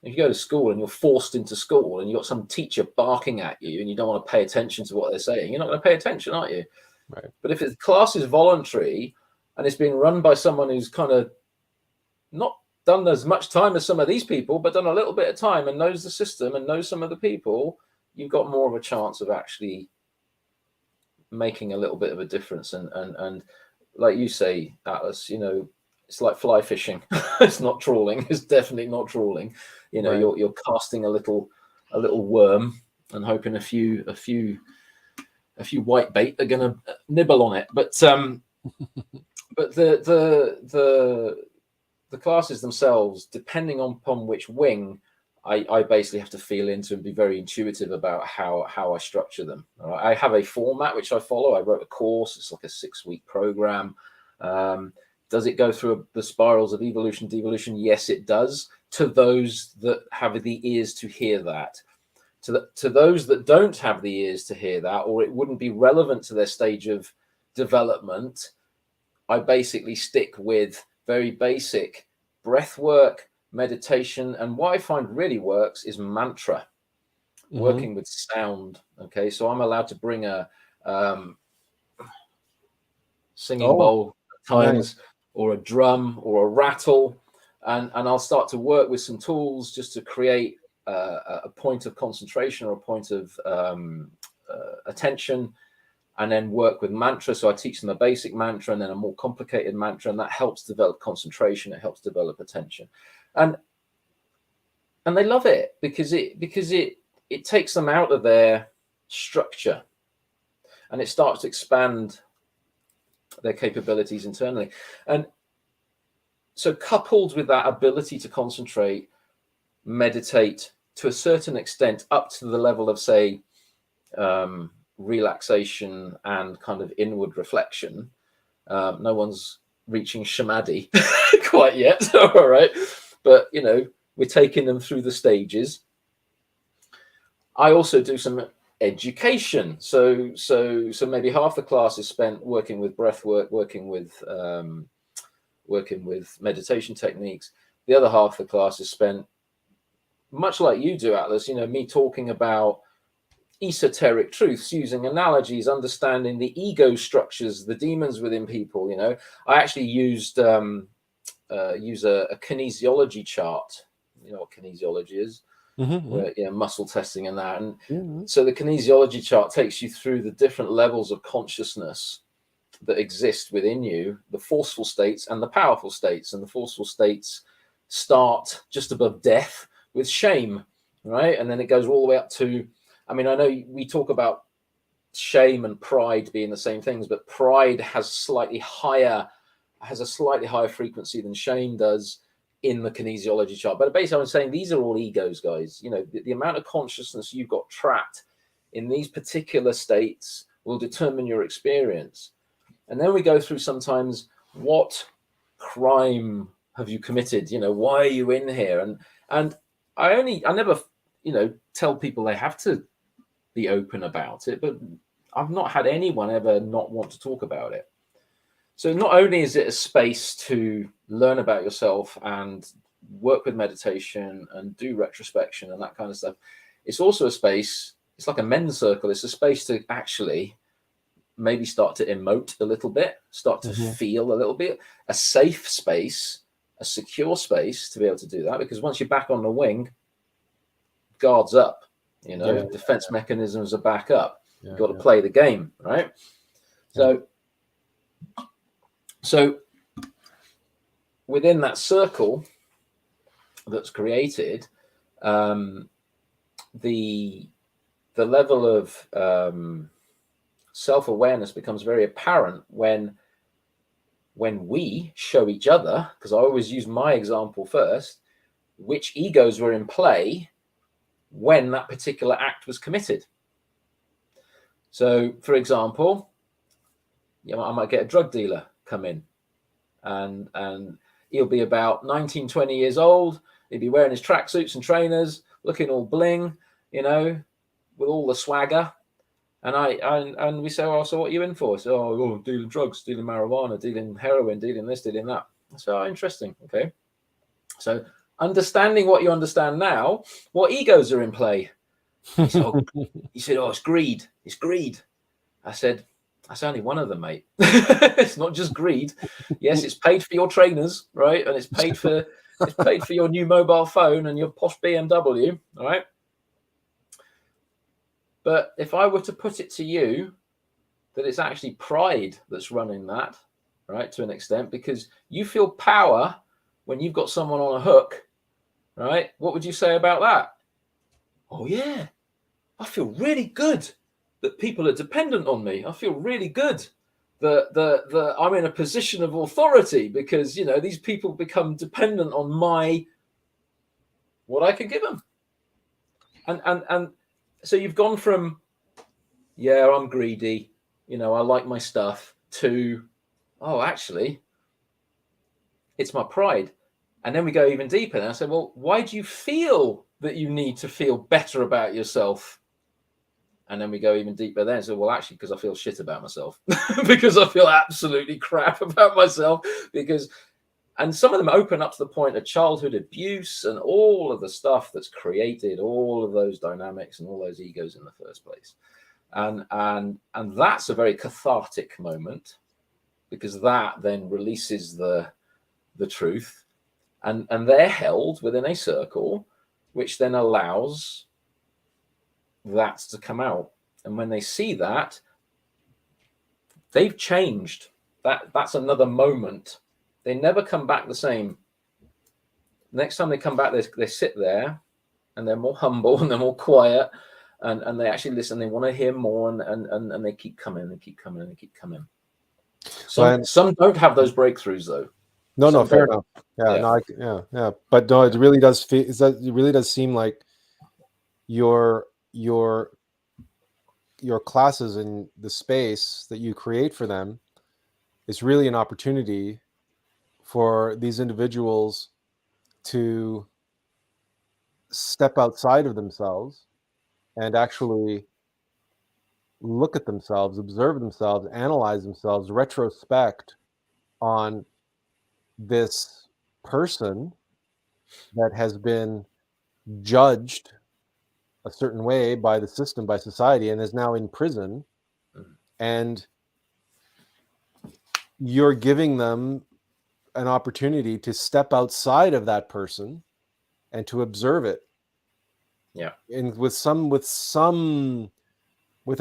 If you go to school and you're forced into school and you've got some teacher barking at you and you don't want to pay attention to what they're saying, you're not going to pay attention, aren't you? Right. But if the class is voluntary and it's being run by someone who's kind of not done as much time as some of these people, but done a little bit of time and knows the system and knows some of the people, you've got more of a chance of actually making a little bit of a difference. And like you say, Atlas, it's like fly fishing. It's not trawling. It's definitely not trawling. Right. You're casting a little worm and hoping a few white bait are going to nibble on it. But But the classes themselves, depending upon which wing, I basically have to feel into and be very intuitive about how I structure them. All right? I have a format which I follow. I wrote a course. It's like a 6-week program. Does it go through the spirals of evolution, devolution? Yes, it does. To those that have the ears to hear that. To those that don't have the ears to hear that, or it wouldn't be relevant to their stage of development, I basically stick with very basic breath work, meditation, and what I find really works is mantra, working with sound. Okay, so I'm allowed to bring a singing bowl at times, nice. or a drum or a rattle, and I'll start to work with some tools just to create a point of concentration or a point of attention, and then work with mantra. So I teach them a basic mantra and then a more complicated mantra, and that helps develop concentration. It helps develop attention, and they love it because it takes them out of their structure, and it starts to expand their capabilities internally. And so coupled with that ability to concentrate, meditate to a certain extent up to the level of, say, relaxation and kind of inward reflection. No one's reaching samadhi quite yet, all right, but you know, we're taking them through the stages. I also do some education, so maybe half the class is spent working with breath work, working with meditation techniques. The other half of the class is spent, much like you do, Attlas, you know, me talking about esoteric truths, using analogies, understanding the ego structures, the demons within people. You know, I actually use a kinesiology chart. You know what kinesiology is? Where, you know, muscle testing and that. And so the kinesiology chart takes you through the different levels of consciousness that exist within you, the forceful states and the powerful states. And the forceful states start just above death with shame, right? And then it goes all the way up to, I mean, I know we talk about shame and pride being the same things, but pride has a slightly higher frequency than shame does in the kinesiology chart. But basically, I'm saying these are all egos, guys. You know, the amount of consciousness you've got trapped in these particular states will determine your experience. And then we go through sometimes, what crime have you committed? You know, why are you in here? And I never, you know, tell people they have to be open about it, but I've not had anyone ever not want to talk about it. So not only is it a space to learn about yourself and work with meditation and do retrospection and that kind of stuff, it's also a space, it's like a men's circle. It's a space to actually maybe start to emote a little bit, start to feel a little bit, a safe space, a secure space to be able to do that. Because once you're back on the wing, guards up, you know, defense mechanisms are back up. You've got to play the game, right? So within that circle that's created, the level of self-awareness becomes very apparent when we show each other, because I always use my example first, which egos were in play when that particular act was committed. So, for example, you know, I might get a drug dealer come in, and he'll be about 19, 20 years old. He'll be wearing his tracksuits and trainers, looking all bling, you know, with all the swagger. And we say, oh, so what are you in for? So, oh, dealing drugs, dealing marijuana, dealing heroin, dealing this, dealing that. So, oh, interesting. Okay. So, understanding what you understand now, what egos are in play? He said, oh, it's greed. It's greed. I said, that's only one of them, mate. It's not just greed. Yes, it's paid for your trainers, right? And it's paid for your new mobile phone and your posh BMW, all right? But if I were to put it to you that it's actually pride that's running that, right, to an extent, because you feel power when you've got someone on a hook, right? What would you say about that? Oh, yeah, I feel really good that people are dependent on me. I feel really good I'm in a position of authority because, you know, these people become dependent on what I can give them. And so you've gone from, yeah, I'm greedy, you know, I like my stuff, to, oh, actually, it's my pride. And then we go even deeper. And I say, well, why do you feel that you need to feel better about yourself? And then we go even deeper then. So, well, actually, because I feel shit about myself, because I feel absolutely crap about myself, and some of them open up to the point of childhood abuse and all of the stuff that's created all of those dynamics and all those egos in the first place. And that's a very cathartic moment, because that then releases the truth, and they're held within a circle, which then allows that to come out. And when they see that, they've changed. That's another moment. They never come back the same. Next time they come back, they sit there and they're more humble and they're more quiet, and they actually listen. They want to hear more, and they keep coming and keep coming and they keep coming. Some don't have those breakthroughs though. No, fair enough. Yeah, yeah. No, But no, it really does feel. It really does seem like your classes and the space that you create for them is really an opportunity for these individuals to step outside of themselves and actually look at themselves, observe themselves, analyze themselves, retrospect on this person that has been judged a certain way by the system, by society, and is now in prison. And you're giving them an opportunity to step outside of that person and to observe it. Yeah. And with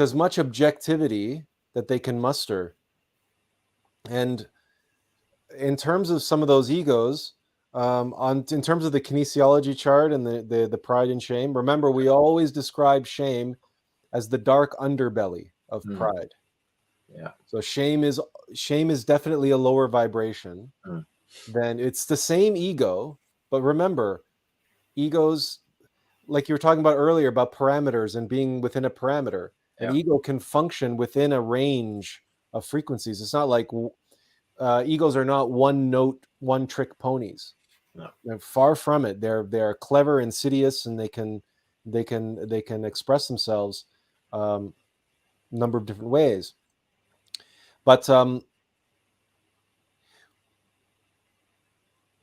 as much objectivity that they can muster. And in terms of some of those egos, in terms of the kinesiology chart and the pride and shame, remember, we always describe shame as the dark underbelly of pride. Yeah. So shame is definitely a lower vibration. Then it's the same ego, but remember, egos, like you were talking about earlier about parameters and being within a parameter, an ego can function within a range of frequencies. It's not like egos are not one note, one trick ponies. No. They're far from it. They're clever, insidious, and they can express themselves a number of different ways. But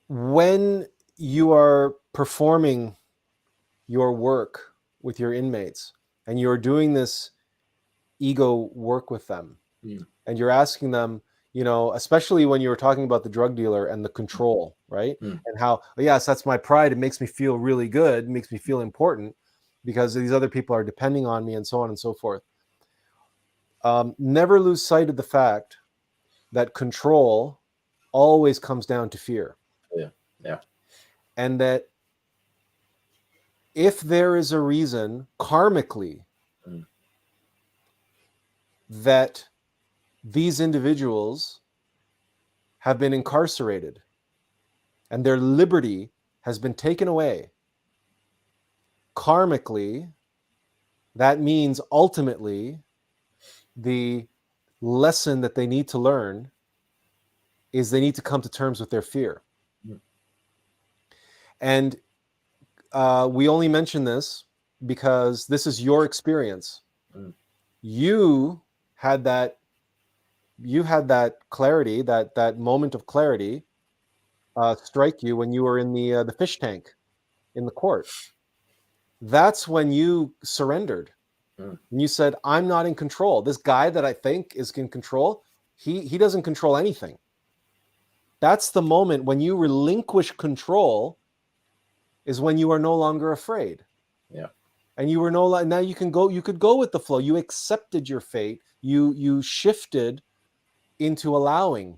when you are performing your work with your inmates and you're doing this ego work with them, and you're asking them, you know, especially when you were talking about the drug dealer and the control, right? And how, oh, yes, that's my pride. It makes me feel really good. It makes me feel important because these other people are depending on me, and so on and so forth. Never lose sight of the fact that control always comes down to fear. Yeah. And that if there is a reason karmically that these individuals have been incarcerated and their liberty has been taken away, karmically, that means ultimately the lesson that they need to learn is they need to come to terms with their fear. And we only mention this because this is your experience. You had that clarity, that moment of clarity strike you when you were in the fish tank in the court. That's when you surrendered. And you said, I'm not in control. This guy that I think is in control, he doesn't control anything. That's the moment when you relinquish control, is when you are no longer afraid. Yeah. And you were now you could go with the flow. You accepted your fate. You shifted into allowing.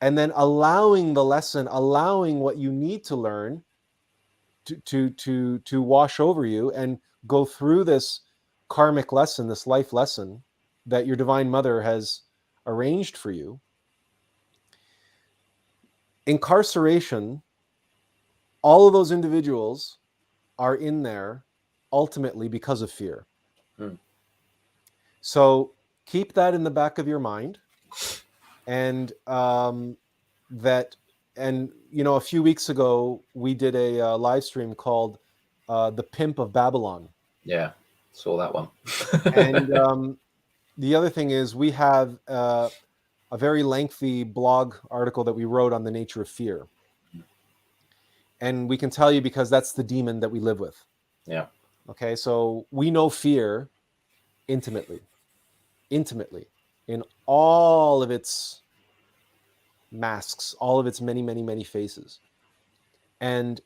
And then allowing the lesson, allowing what you need to learn to wash over you and go through this karmic lesson, this life lesson that your divine mother has arranged for you. Incarceration, all of those individuals are in there ultimately because of fear. So keep that in the back of your mind. And a few weeks ago, we did a live stream called The Pimp of Babylon. Yeah, saw that one. And the other thing is we have a very lengthy blog article that we wrote on the nature of fear. And we can tell you because that's the demon that we live with. Yeah. Okay, so we know fear intimately, in all of its masks, all of its many, many, many faces. And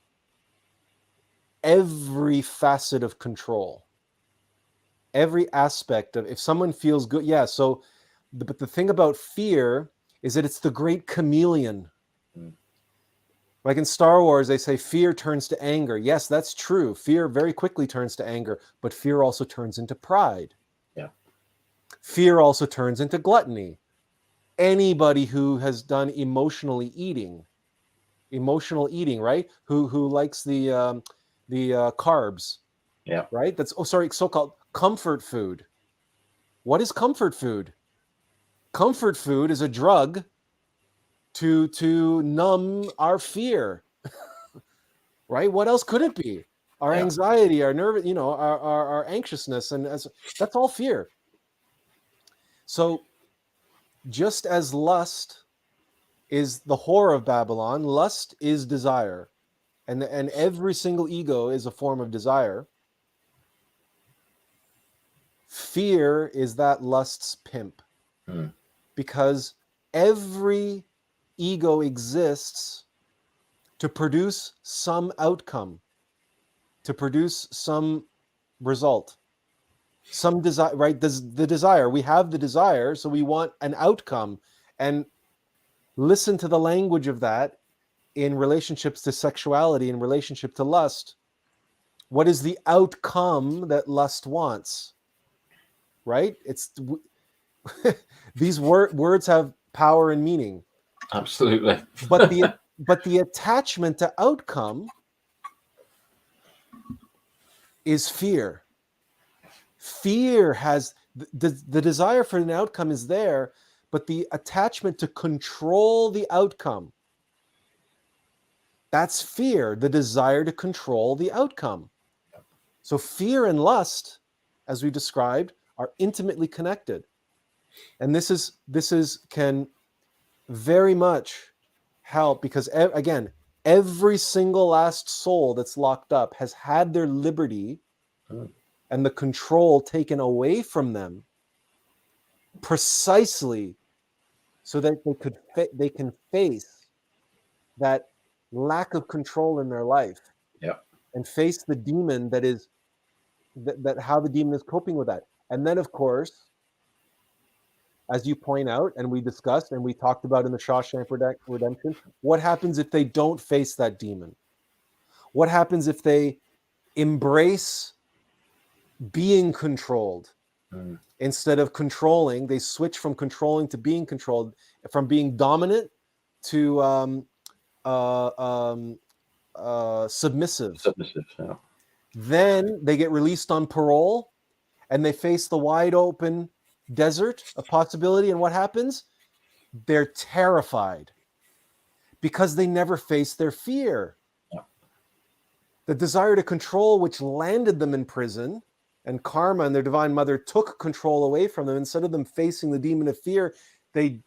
every facet of control, every aspect of, if someone feels good, but the thing about fear is that it's the great chameleon. Like in Star Wars, they say fear turns to anger. Yes, that's true. Fear very quickly turns to anger, but fear also turns into pride. Yeah. Fear also turns into gluttony. Anybody who has done emotional eating, right? Who likes the carbs, Yeah. right? That's so-called comfort food. What is comfort food? Comfort food is a drug to numb our fear. Right? What else could it be? Our anxiety, our nerve, our anxiousness, and that's all fear. So just as lust is the whore of Babylon, lust is desire, and every single ego is a form of desire. Fear is that lust's pimp, because every ego exists to produce some outcome, to produce some result, some desire, right? The desire, we have the desire, so we want an outcome. And listen to the language of that in relationships to sexuality, in relationship to lust. What is the outcome that lust wants? Right? It's these words have power and meaning. Absolutely. But the attachment to outcome is fear. Fear has the desire for an outcome is there, but the attachment to control the outcome, that's fear, the desire to control the outcome. So fear and lust, as we described, are intimately connected. And this can very much help, because again, every single last soul that's locked up has had their liberty and the control taken away from them precisely so that they can face that lack of control in their life, and face the demon that is that how the demon is coping with that. And then, of course, as you point out, and we discussed and we talked about in the Shawshank Redemption, what happens if they don't face that demon? What happens if they embrace being controlled? Instead of controlling, they switch from controlling to being controlled, from being dominant to submissive. Yeah. Then they get released on parole and they face the wide open desert of possibility. And what happens? They're terrified because they never faced their fear. Yeah. The desire to control, which landed them in prison, and karma and their divine mother took control away from them. Instead of them facing the demon of fear, they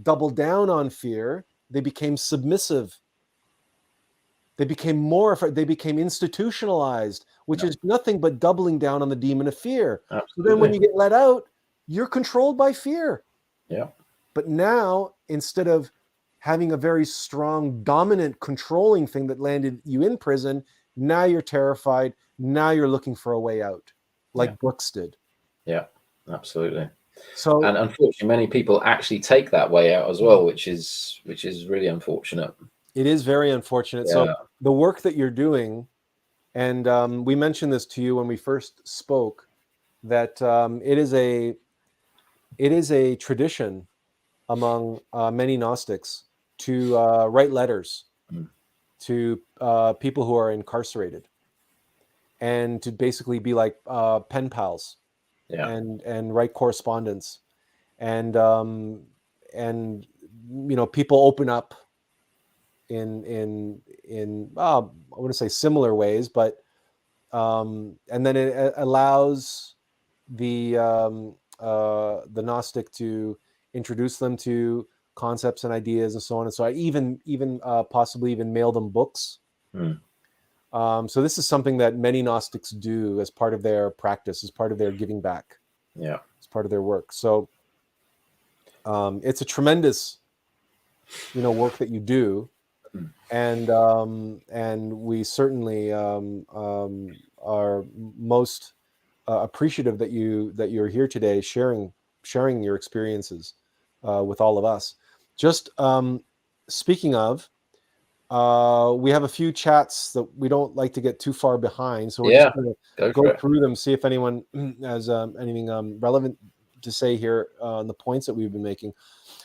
doubled down on fear. They became submissive. They became they became institutionalized, which is nothing but doubling down on the demon of fear. Absolutely. So then when you get let out, you're controlled by fear. Yeah. But now, instead of having a very strong, dominant, controlling thing that landed you in prison, now you're terrified. Now you're looking for a way out, like Brooks did. Yeah, absolutely. So, and unfortunately, many people actually take that way out as well, which is really unfortunate. It is very unfortunate. Yeah. So the work that you're doing, and we mentioned this to you when we first spoke, that it is a tradition among many Gnostics to write letters to people who are incarcerated, and to basically be like pen pals, and write correspondence, and people open up in I wouldn't say similar ways, but and then it allows the Gnostic to introduce them to concepts and ideas and so on and so on. Even possibly even mail them books. So this is something that many Gnostics do as part of their practice, as part of their giving back, as part of their work. So it's a tremendous, work that you do, and we certainly are most appreciative that you're here today, sharing your experiences with all of us. Just speaking of, we have a few chats that we don't like to get too far behind, so we're just going to go through them, see if anyone has anything relevant to say here on the points that we've been making.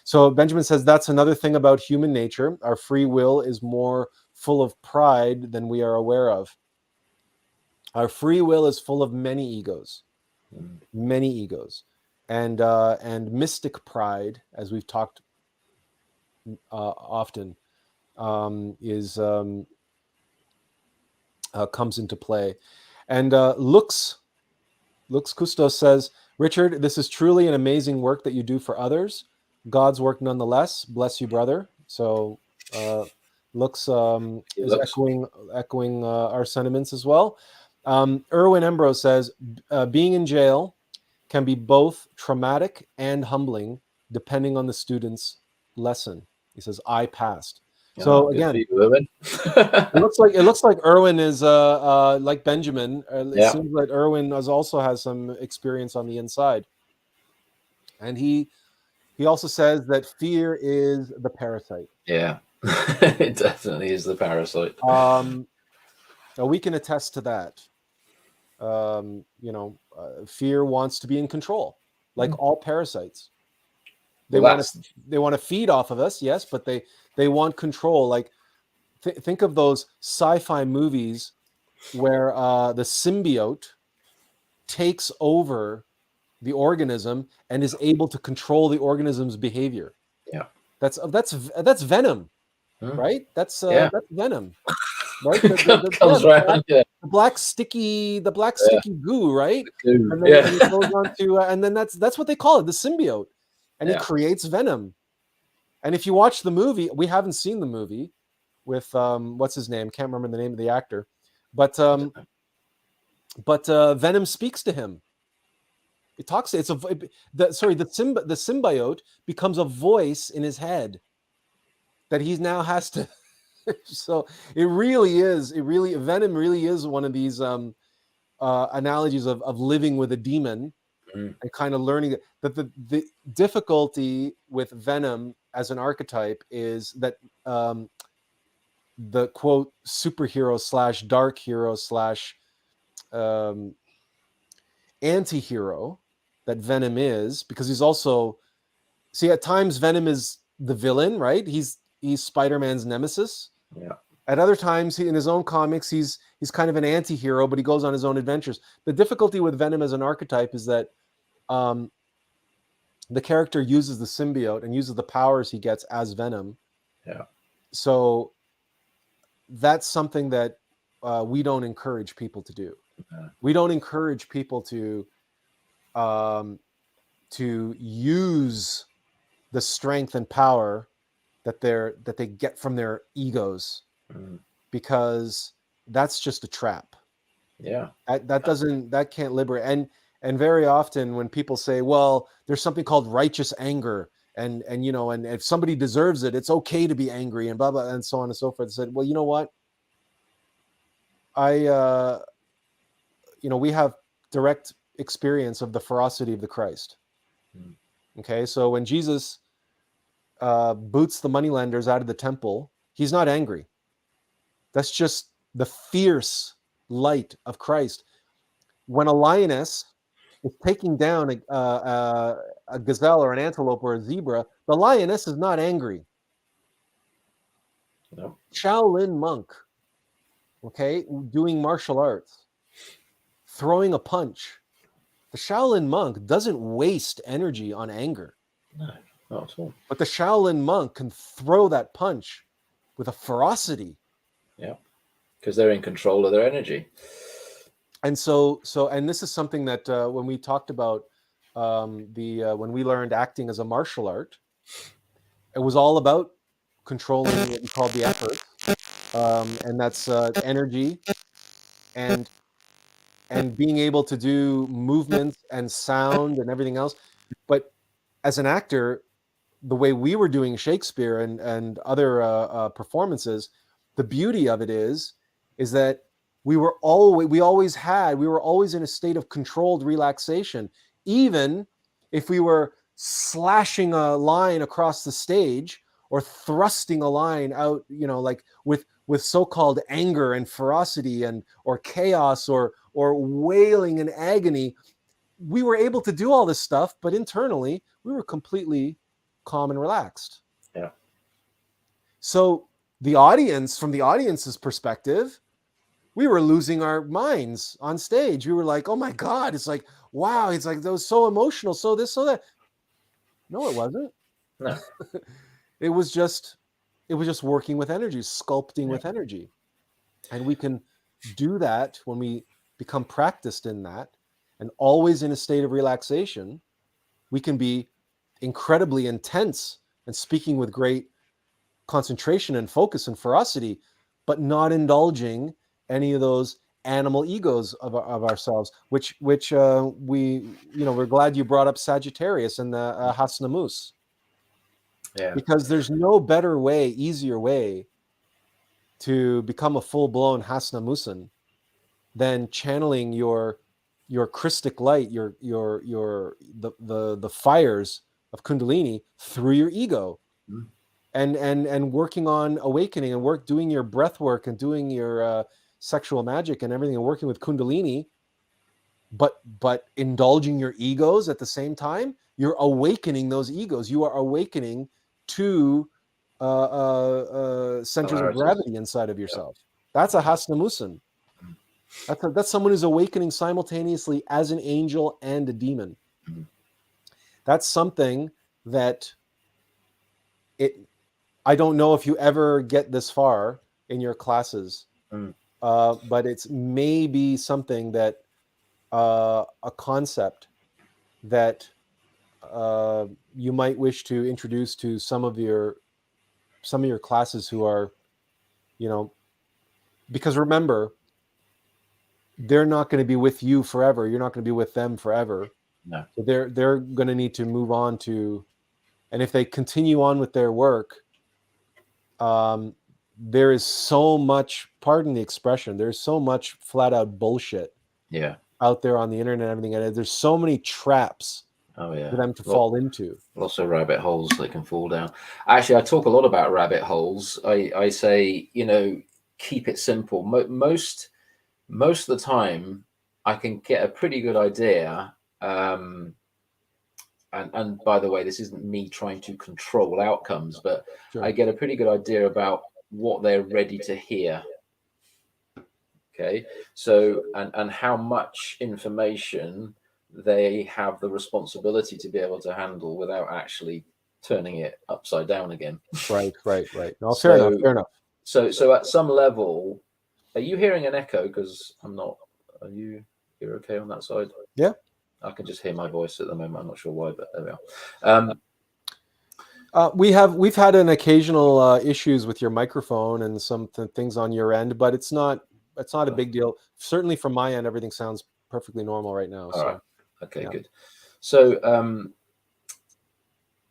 So Benjamin says, that's another thing about human nature. Our free will is more full of pride than we are aware of. Our free will is full of many egos, and mystic pride, as we've talked often, is comes into play. And Lux Custos says, Richard, this is truly an amazing work that you do for others. God's work nonetheless. Bless you, brother. So Lux is echoing our sentiments as well. Erwin Ambrose says, being in jail can be both traumatic and humbling, depending on the student's lesson. He says, I passed. So again, it looks like Erwin is like Benjamin. It seems like Erwin also has some experience on the inside, and he also says that fear is the parasite. Yeah, it definitely is the parasite. We can attest to that. Fear wants to be in control, like all parasites. They want to feed off of us, yes, but they want control. Like think of those sci-fi movies where the symbiote takes over the organism and is able to control the organism's behavior. Yeah, that's venom, right? That's venom, right? The black sticky goo, right? And then it goes on to, and then that's what they call it, the symbiote, and it creates venom. And if you watch the movie, we haven't seen the movie with what's his name? Can't remember the name of the actor, but Venom speaks to him. It talks. The symbiote becomes a voice in his head that he now has to. So Venom really is one of these analogies of living with a demon, and kind of learning that the difficulty with Venom as an archetype is that the quote superhero / dark hero / anti-hero that Venom is, because he's also, at times Venom is the villain, right? He's Spider-Man's nemesis. Yeah. At other times, in his own comics, he's kind of an anti-hero, but he goes on his own adventures. The difficulty with Venom as an archetype is that the character uses the symbiote and uses the powers he gets as Venom. Yeah. So that's something that we don't encourage people to do. We don't encourage people to use the strength and power that they get from their egos, because that's just a trap. Yeah, that can't liberate. And very often when people say, well, there's something called righteous anger, and if somebody deserves it, it's okay to be angry, and blah blah, and so on and so forth. I said, well, you know what? We have direct experience of the ferocity of the Christ. Okay, so when Jesus boots the moneylenders out of the temple, he's not angry. That's just the fierce light of Christ. When a lioness is taking down a gazelle or an antelope or a zebra, the lioness is not angry. No. Shaolin monk, okay, doing martial arts, throwing a punch. The Shaolin monk doesn't waste energy on anger. No, not at all. But the Shaolin monk can throw that punch with a ferocity. Yeah, because they're in control of their energy. And and this is something that when we talked about when we learned acting as a martial art, it was all about controlling what we call the effort, and that's energy and being able to do movements and sound and everything else. But as an actor, the way we were doing Shakespeare and other performances, the beauty of it is that we were always in a state of controlled relaxation, even if we were slashing a line across the stage or thrusting a line out, like with so-called anger and ferocity or chaos or wailing in agony. We were able to do all this stuff, but internally we were completely calm and relaxed. Yeah. So from the audience's perspective, we were losing our minds on stage. We were like, oh my God, it's like, wow, it's like that was so emotional, so this, so that. No, it wasn't. No. It was just working with energy, sculpting with energy. And we can do that when we become practiced in that, and always in a state of relaxation. We can be incredibly intense and speaking with great concentration and focus and ferocity, but not indulging any of those animal egos of ourselves, which we're glad you brought up Sagittarius and the Hasnamus. Yeah. Because there's no better way, easier way to become a full-blown Hasnamusan than channeling your Christic light, the fires of Kundalini through your ego, and working on awakening and doing your breath work and doing your sexual magic and everything, and working with Kundalini, but indulging your egos at the same time. You're awakening those egos. You are awakening to centers of gravity inside of yourself. That's a Hasnamusan. That's someone who's awakening simultaneously as an angel and a demon. That's something that I don't know if you ever get this far in your classes, but it's maybe something that a concept that you might wish to introduce to some of your classes who are, because remember, they're not going to be with you forever. You're not going to be with them forever. No. So they're going to need to move on to, and if they continue on with their work, there is so much, pardon the expression, there's so much flat out bullshit out there on the internet and everything. And there's so many traps for them to fall into. Lots of rabbit holes they can fall down. Actually, I talk a lot about rabbit holes. I say, keep it simple. Most of the time, I can get a pretty good idea. And by the way, this isn't me trying to control outcomes, but I get a pretty good idea about what they're ready to hear. Okay, so and how much information they have the responsibility to be able to handle without actually turning it upside down again. Right. No, fair enough. So at some level, are you hearing an echo? Because I'm not. You're okay on that side? Yeah. I can just hear my voice at the moment. I'm not sure why, but there we are. We've had an occasional issues with your microphone and some things on your end, but it's not a big deal. Certainly from my end, everything sounds perfectly normal right now. All right. Okay, good. So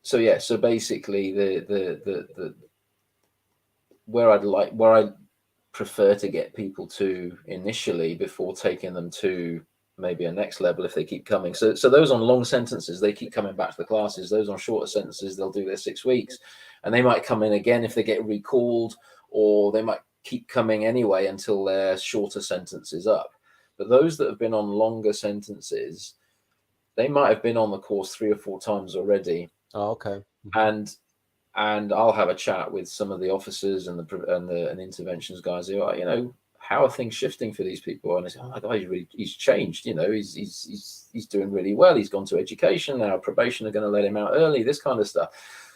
so basically the where I prefer to get people to initially before taking them to maybe a next level if they keep coming. So those on long sentences, they keep coming back to the classes. Those on shorter sentences, they'll do their 6 weeks, and they might come in again if they get recalled, or they might keep coming anyway until their shorter sentence is up. But those that have been on longer sentences, they might have been on the course 3 or 4 times already. Oh, okay. And I'll have a chat with some of the officers and the interventions guys who are, how are things shifting for these people? And I say, oh my God, he's changed. He's doing really well. He's gone to education now. Probation are going to let him out early. This kind of stuff.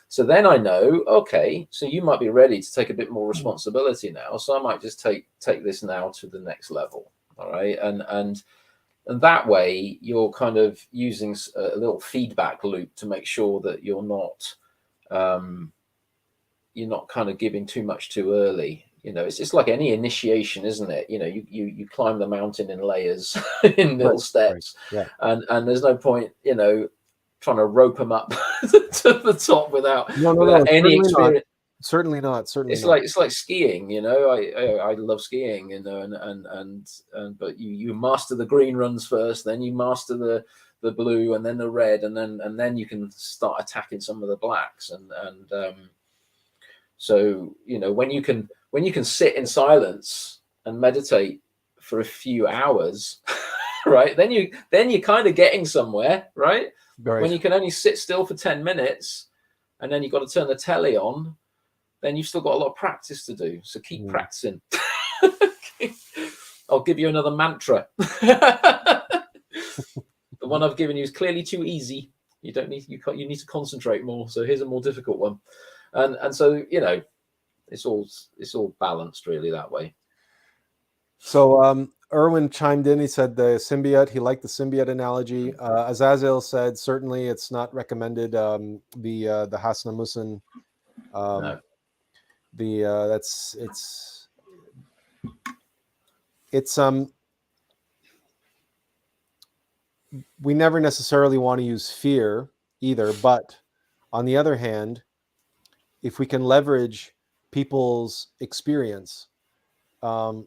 So then I know, okay, so you might be ready to take a bit more responsibility now. So I might just take this now to the next level. All right, and that way you're kind of using a little feedback loop to make sure that you're not kind of giving too much too early. It's just like any initiation, isn't it? You climb the mountain in layers, in little steps, right. and there's no point, trying to rope them up to the top without any experience. Certainly not. It's like skiing, I love skiing, but you master the green runs first, then you master the blue, and then the red, and then you can start attacking some of the blacks, so when you can sit in silence and meditate for a few hours, right, then you're kind of getting somewhere, right? When you can only sit still for 10 minutes and then you've got to turn the telly on, then you've still got a lot of practice to do. So keep practicing. I'll give you another mantra. The one I've given you is clearly too easy. You need to concentrate more. So here's a more difficult one. And so, it's all balanced really that way. So Erwin chimed in. He said the symbiote. He liked the symbiote analogy. Azazel said certainly it's not recommended. The Hasna Musin. No. We never necessarily want to use fear either, but on the other hand, if we can leverage people's experience and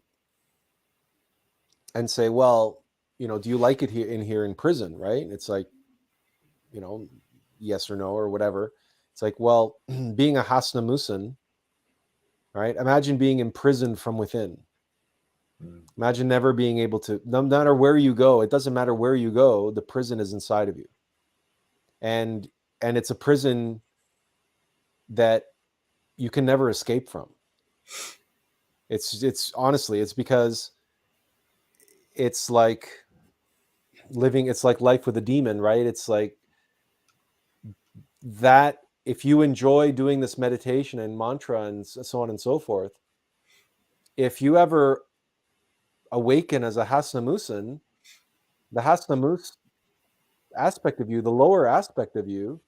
say, well, do you like it here in prison, right? It's like, yes or no or whatever. It's like, well, being a Hasna Musin, right? Imagine being imprisoned from within. Imagine never being able to, no matter where you go, it doesn't matter where you go, the prison is inside of you. And it's a prison that you can never escape from. It's honestly, it's because it's like life with a demon, right? It's like that. If you enjoy doing this meditation and mantra and so on and so forth, if you ever awaken as a Hasna Musin, the Hasna Mus aspect of you, the lower aspect of you,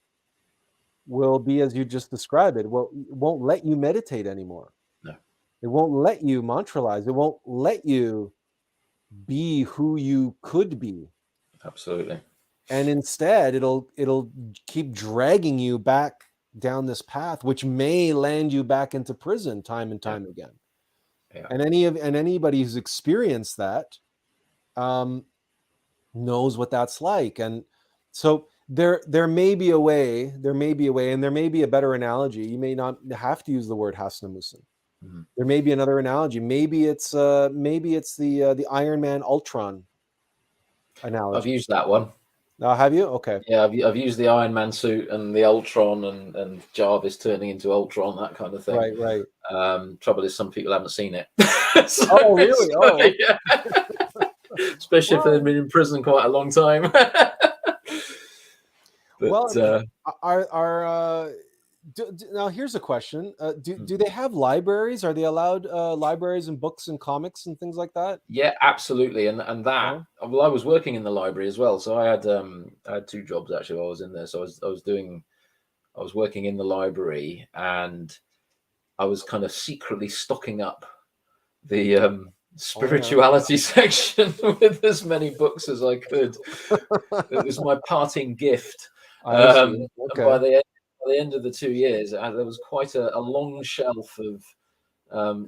will be as you just described it. Well, it won't let you meditate anymore. No. It won't let you mantralize. It won't let you be who you could be. Absolutely. And instead, it'll keep dragging you back down this path, which may land you back into prison time and time again. Yeah. And anybody who's experienced that knows what that's like. And so there may be a way, and there may be a better analogy. You may not have to use the word Hasna Musin. Mm-hmm. There may be another analogy. Maybe it's the Iron Man Ultron analogy. I've used that one. Have you? Okay. Yeah, I've used the Iron Man suit and the Ultron and Jarvis turning into Ultron, that kind of thing. Right. Trouble is, some people haven't seen it. Oh, really? Oh, yeah. Especially if they've been in prison quite a long time. Now here's a question: do they have libraries? Are they allowed libraries and books and comics and things like that? Yeah, absolutely. And that, well, I was working in the library as well, so I had 2 jobs actually while I was in there. So I was working in the library, and I was kind of secretly stocking up the spirituality section with as many books as I could. It was my parting gift. Okay. By the end of the 2 years, there was quite a long shelf of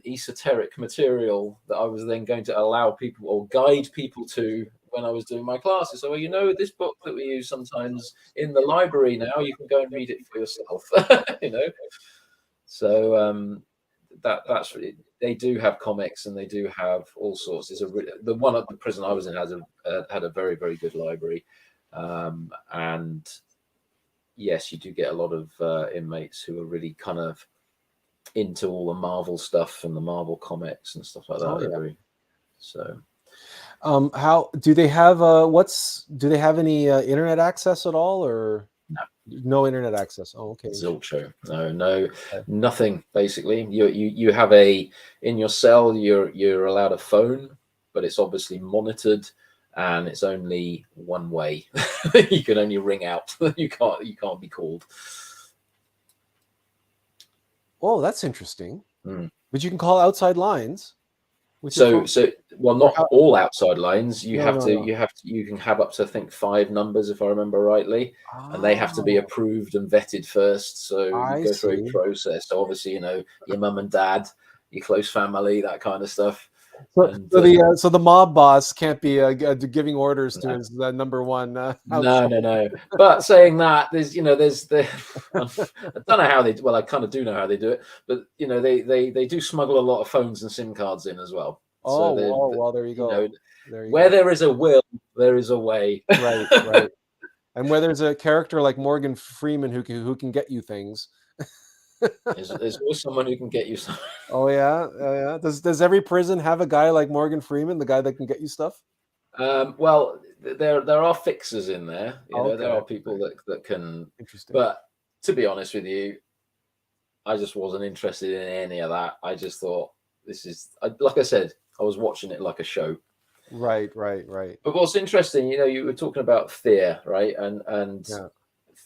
esoteric material that I was then going to allow people or guide people to when I was doing my classes. So, this book that we use sometimes in the library now, you can go and read it for yourself. So that's really, they do have comics and they do have all sorts. The one at the prison I was in had a very, very good library. And yes, you do get a lot of inmates who are really kind of into all the Marvel stuff and the Marvel comics and stuff like that. Oh, yeah. So how do they have do they have any internet access at all, or no internet access? Oh, okay. Zilcho. No, Okay. nothing. Basically, you have in your cell. You're allowed a phone, but it's obviously monitored, and it's only one way. You can only ring out. You can't be called. Oh, that's interesting. Mm. But you can call outside lines with your phone. So well, not all outside lines. You No. you can have up to, I think, 5 numbers, if I remember rightly, and they have to be Oh, approved and vetted first. So you I go through a see. process. So obviously, your mum and dad, your close family, that kind of stuff. So, And so the mob boss can't be giving orders to his number one. no. But saying that, there's I don't know how they. Well, I kind of do know how they do it, but they do smuggle a lot of phones and SIM cards in as well. Oh, So well, there you go. where there is a will, there is a way. Right. And where there's a character like Morgan Freeman who can get you things. There's always someone who can get you something. Oh yeah. Does every prison have a guy like Morgan Freeman, the guy that can get you stuff? Well, there are fixers in there. Okay. There are people that can. Interesting. But to be honest with you, I just wasn't interested in any of that. I just thought like I said, I was watching it like a show. Right. But what's interesting, you were talking about fear, right? And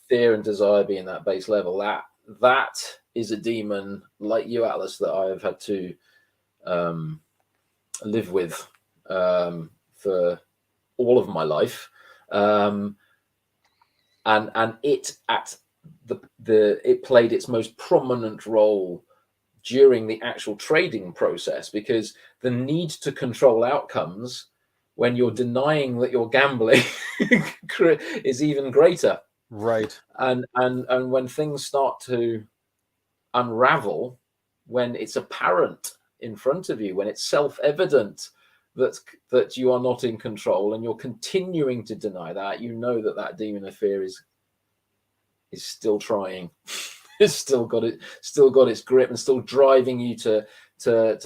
fear and desire being that base level. That is a demon like you, Atlas, that I have had to live with for all of my life, and it played its most prominent role during the actual trading process, because the need to control outcomes when you're denying that you're gambling is even greater. Right. And when things start to unravel, when it's apparent in front of you, when it's self-evident that you are not in control, and you're continuing to deny that, that demon of fear is still trying. It's still got its grip, and still driving you to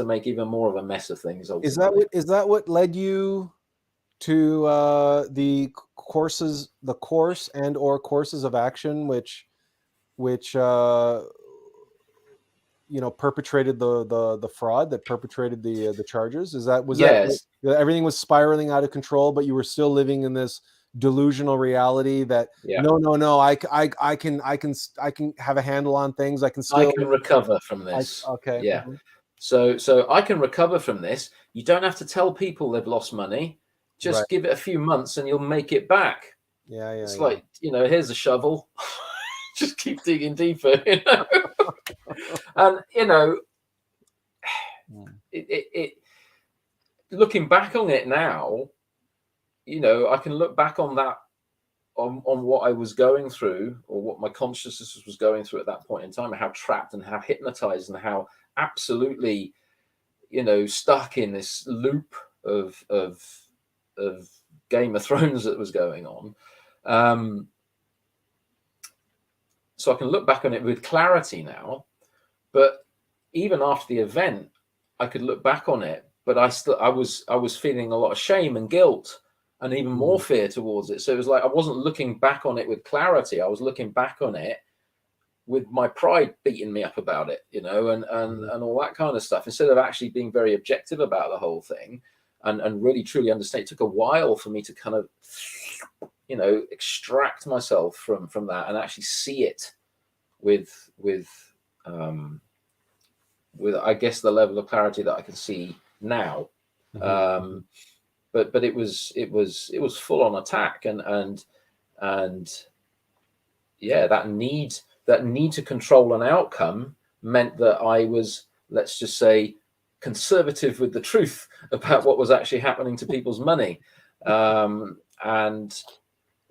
make even more of a mess of things. Ultimately. Is that what led you to the course and or courses of action, which perpetrated the fraud, that perpetrated the charges? That everything was spiraling out of control, but you were still living in this delusional reality that no, I can have a handle on things. I can recover from this. Okay. Yeah. Mm-hmm. So I can recover from this. You don't have to tell people they've lost money. Just give it a few months and you'll make it back. Yeah. It's like, here's a shovel. Just keep digging deeper, And it looking back on it now, I can look back on that, on what I was going through, or what my consciousness was going through at that point in time, and how trapped and how hypnotized and how absolutely, stuck in this loop of Game of Thrones that was going on. So I can look back on it with clarity now, but even after the event, I could look back on it, but I was feeling a lot of shame and guilt, and even more fear towards it. So it was like I wasn't looking back on it with clarity. I was looking back on it with my pride beating me up about it, and all that kind of stuff, instead of actually being very objective about the whole thing and really truly understand. It took a while for me to kind of, extract myself from that and actually see it with I guess the level of clarity that I can see now. But it was full on attack, and yeah, that need to control an outcome meant that I was, let's just say, conservative with the truth about what was actually happening to people's money. And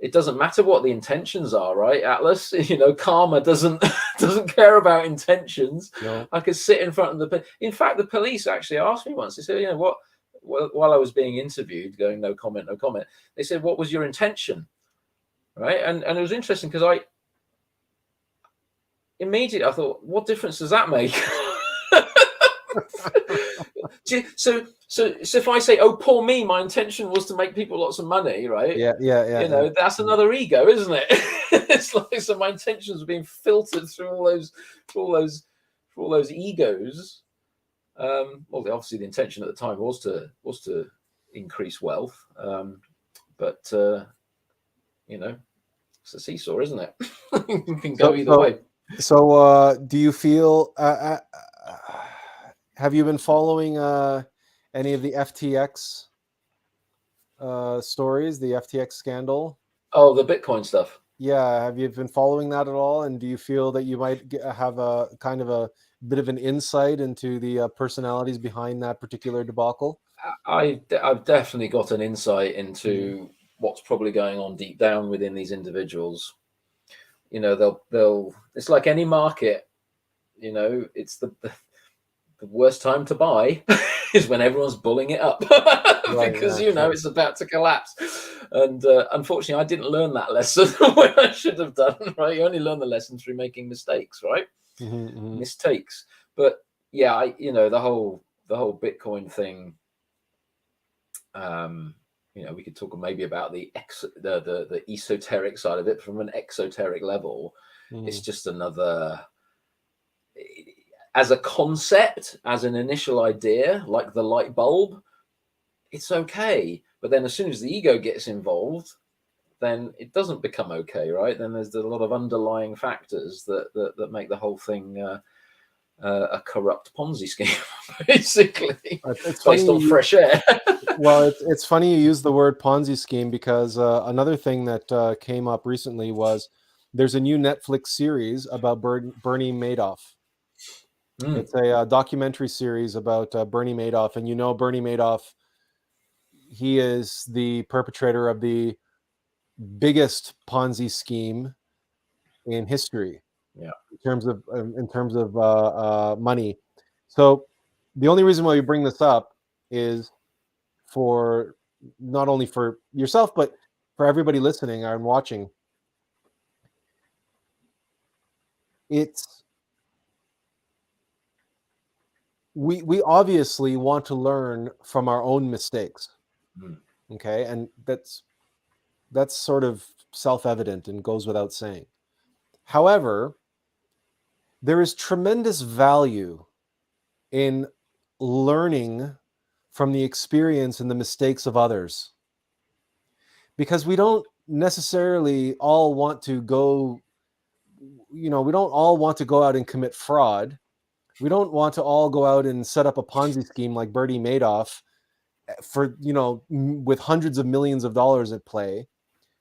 it doesn't matter what the intentions are, right, Atlas? Karma doesn't care about intentions. No. I could sit in front of in fact, the police actually asked me once. They said, while I was being interviewed, going, no comment. They said, what was your intention? right? And it was interesting because I thought, what difference does that make? So if I say, oh, poor me, my intention was to make people lots of money, right? Yeah. That's another ego, isn't it? It's like, so my intentions are being filtered through all those egos. Well, obviously the intention at the time was to increase wealth, but it's a seesaw, isn't it? It can go either way. So, do you feel? Have you been following any of the FTX stories, the FTX scandal? Oh, the Bitcoin stuff. Yeah, have you been following that at all? And do you feel that you might have a kind of a bit of an insight into the personalities behind that particular debacle? I've definitely got an insight into what's probably going on deep down within these individuals. They'll it's like any market, it's the worst time to buy is when everyone's bulling it up because it's about to collapse. And unfortunately, I didn't learn that lesson when I should have done. Right, you only learn the lesson through making mistakes, right? Mistakes. But yeah, the whole Bitcoin thing. We could talk maybe about the esoteric side of it from an exoteric level. It's just another. As a concept, as an initial idea, like the light bulb, it's okay. But then as soon as the ego gets involved, then it doesn't become okay, right? Then there's a lot of underlying factors that make the whole thing a corrupt Ponzi scheme, basically, it's based on fresh air. Well, it's funny you use the word Ponzi scheme because another thing that came up recently was there's a new Netflix series about Bernie Madoff. It's a documentary series about Bernie Madoff, and Bernie Madoff, he is the perpetrator of the biggest Ponzi scheme in history. Yeah, in terms of money. So the only reason why we bring this up is for not only for yourself but for everybody listening and watching. We obviously want to learn from our own mistakes. Okay, and that's sort of self-evident and goes without saying. However, there is tremendous value in learning from the experience and the mistakes of others, because we don't necessarily all want to go, we don't all want to go out and commit fraud. We don't want to all go out and set up a Ponzi scheme like Bernie Madoff for, with hundreds of millions of dollars at play.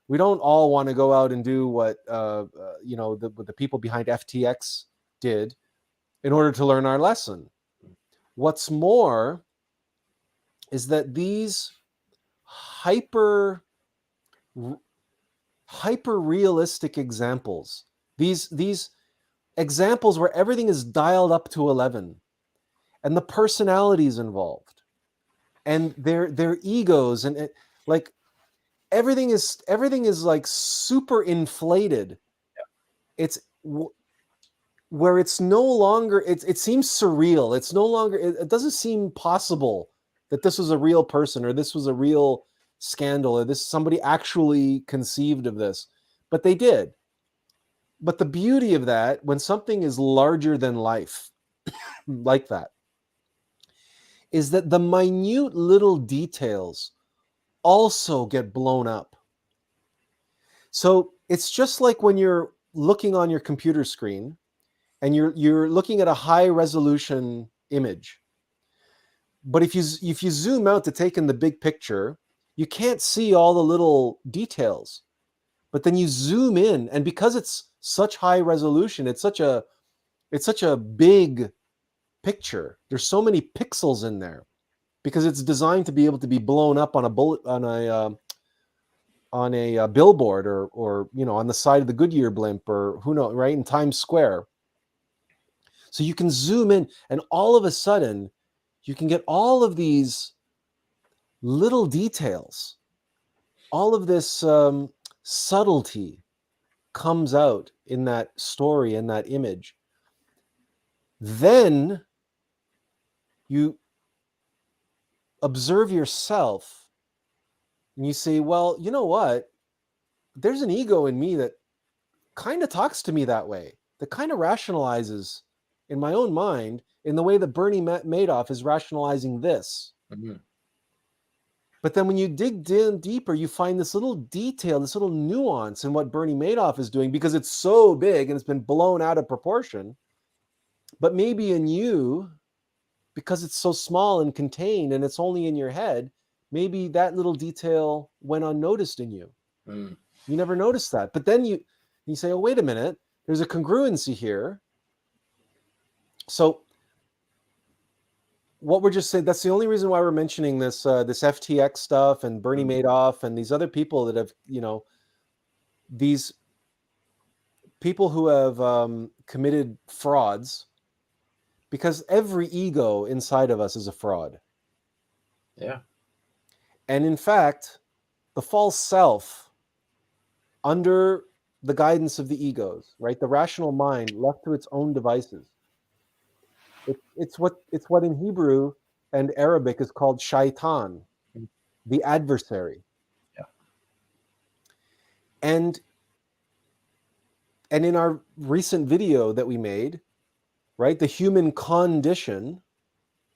We don't all want to go out and do what, the people behind FTX did in order to learn our lesson. What's more is that these hyper realistic examples, these examples where everything is dialed up to 11 and the personalities involved and their egos and like everything is like super inflated. It's where it's no longer, it seems surreal. It's no longer, it doesn't seem possible that this was a real person or this was a real scandal or this somebody actually conceived of this, but they did. But the beauty of that, when something is larger than life like that, is that the minute little details also get blown up. So it's just like when you're looking on your computer screen and you're looking at a high resolution image. But if you zoom out to take in the big picture, you can't see all the little details. But then you zoom in, and because it's such high resolution, it's such a big picture. There's so many pixels in there because it's designed to be able to be blown up on a billboard or on the side of the Goodyear blimp or who knows, right in Times Square. So you can zoom in, and all of a sudden, you can get all of these little details, all of this subtlety comes out in that story, in that image, then you observe yourself and you say, well, you know what? There's an ego in me that kind of talks to me that way, that kind of rationalizes in my own mind in the way that Bernie Madoff is rationalizing this. Mm-hmm. But then when you dig down deeper, you find this little detail, this little nuance in what Bernie Madoff is doing, because it's so big and it's been blown out of proportion. But maybe in you, because it's so small and contained and it's only in your head, maybe that little detail went unnoticed in you. Mm. You never noticed that. But then you say, oh, wait a minute, there's a congruency here. So what we're just saying, that's the only reason why we're mentioning this this FTX stuff and Bernie Madoff and these other people that have, these people who have committed frauds, because every ego inside of us is a fraud. Yeah. And in fact, the false self, under the guidance of the egos, right, the rational mind left to its own devices, it's what in Hebrew and Arabic is called shaitan, the adversary. Yeah. And in our recent video that we made, right, the human condition,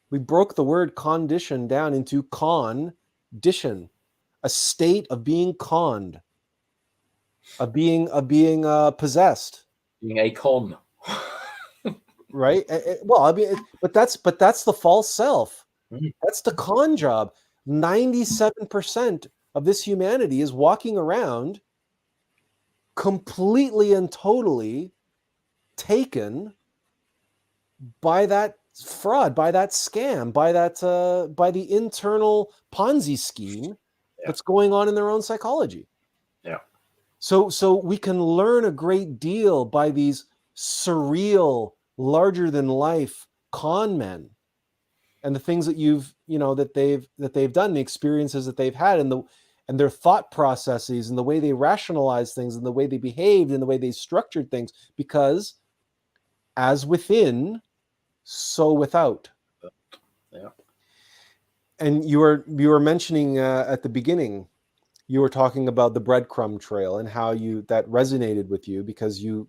we broke the word condition down into condition, a state of being conned, of being possessed, Being a con. right? Well, I mean, but that's the false self. That's the con job. 97% of this humanity is walking around completely and totally taken by that fraud, by that scam, by the internal Ponzi scheme that's going on in their own psychology. Yeah. So we can learn a great deal by these surreal, larger than life con men and the things that that they've done, the experiences that they've had, and their thought processes and the way they rationalize things and the way they behaved and the way they structured things, because as within, so without. Yeah. And you were mentioning at the beginning, you were talking about the breadcrumb trail and how that resonated with you because you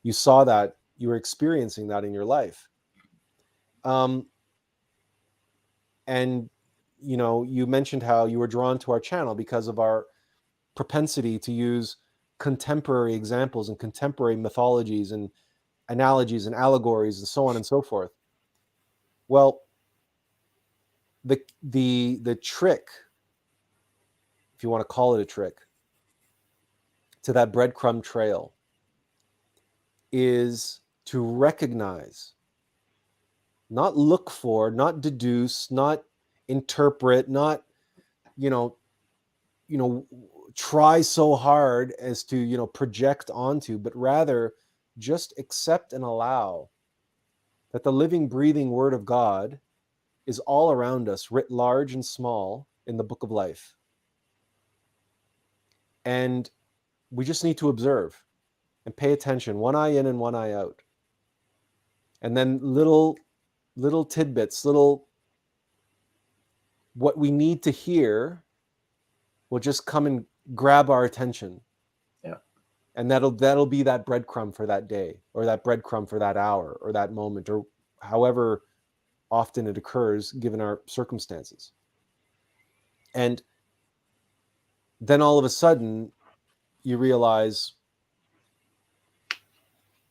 saw that, you were experiencing that in your life. And you mentioned how you were drawn to our channel because of our propensity to use contemporary examples and contemporary mythologies and analogies and allegories and so on and so forth. Well, the trick, if you want to call it a trick, to that breadcrumb trail is to recognize, not look for, not deduce, not interpret, not try so hard as to project onto, but rather just accept and allow that the living, breathing Word of God is all around us, writ large and small, in the book of life. And we just need to observe and pay attention, one eye in and one eye out. And then little tidbits, what we need to hear will just come and grab our attention. Yeah. And that'll be that breadcrumb for that day, or that breadcrumb for that hour, or that moment, or however often it occurs given our circumstances. And then all of a sudden you realize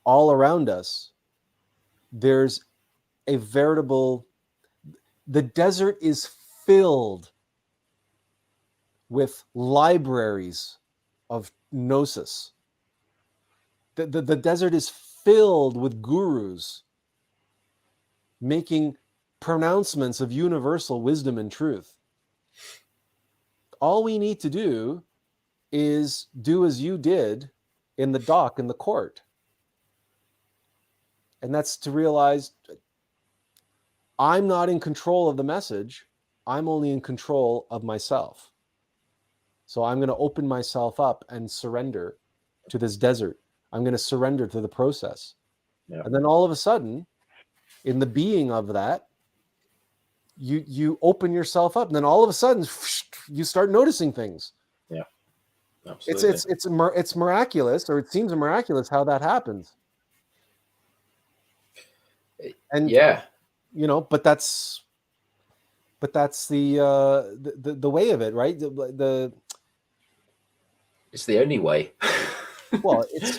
all around us there's a veritable, the desert is filled with libraries of gnosis. The desert is filled with gurus making pronouncements of universal wisdom and truth. All we need to do is do as you did in the dock in the court. And that's to realize I'm not in control of the message. I'm only in control of myself. So I'm going to open myself up and surrender to this desert. I'm going to surrender to the process. Yeah. And then all of a sudden, in the being of that, you open yourself up, and then all of a sudden you start noticing things. Yeah. Absolutely. It's miraculous, or it seems miraculous how that happens. And yeah, but that's the way of it, right? It's the only way. Well, it's.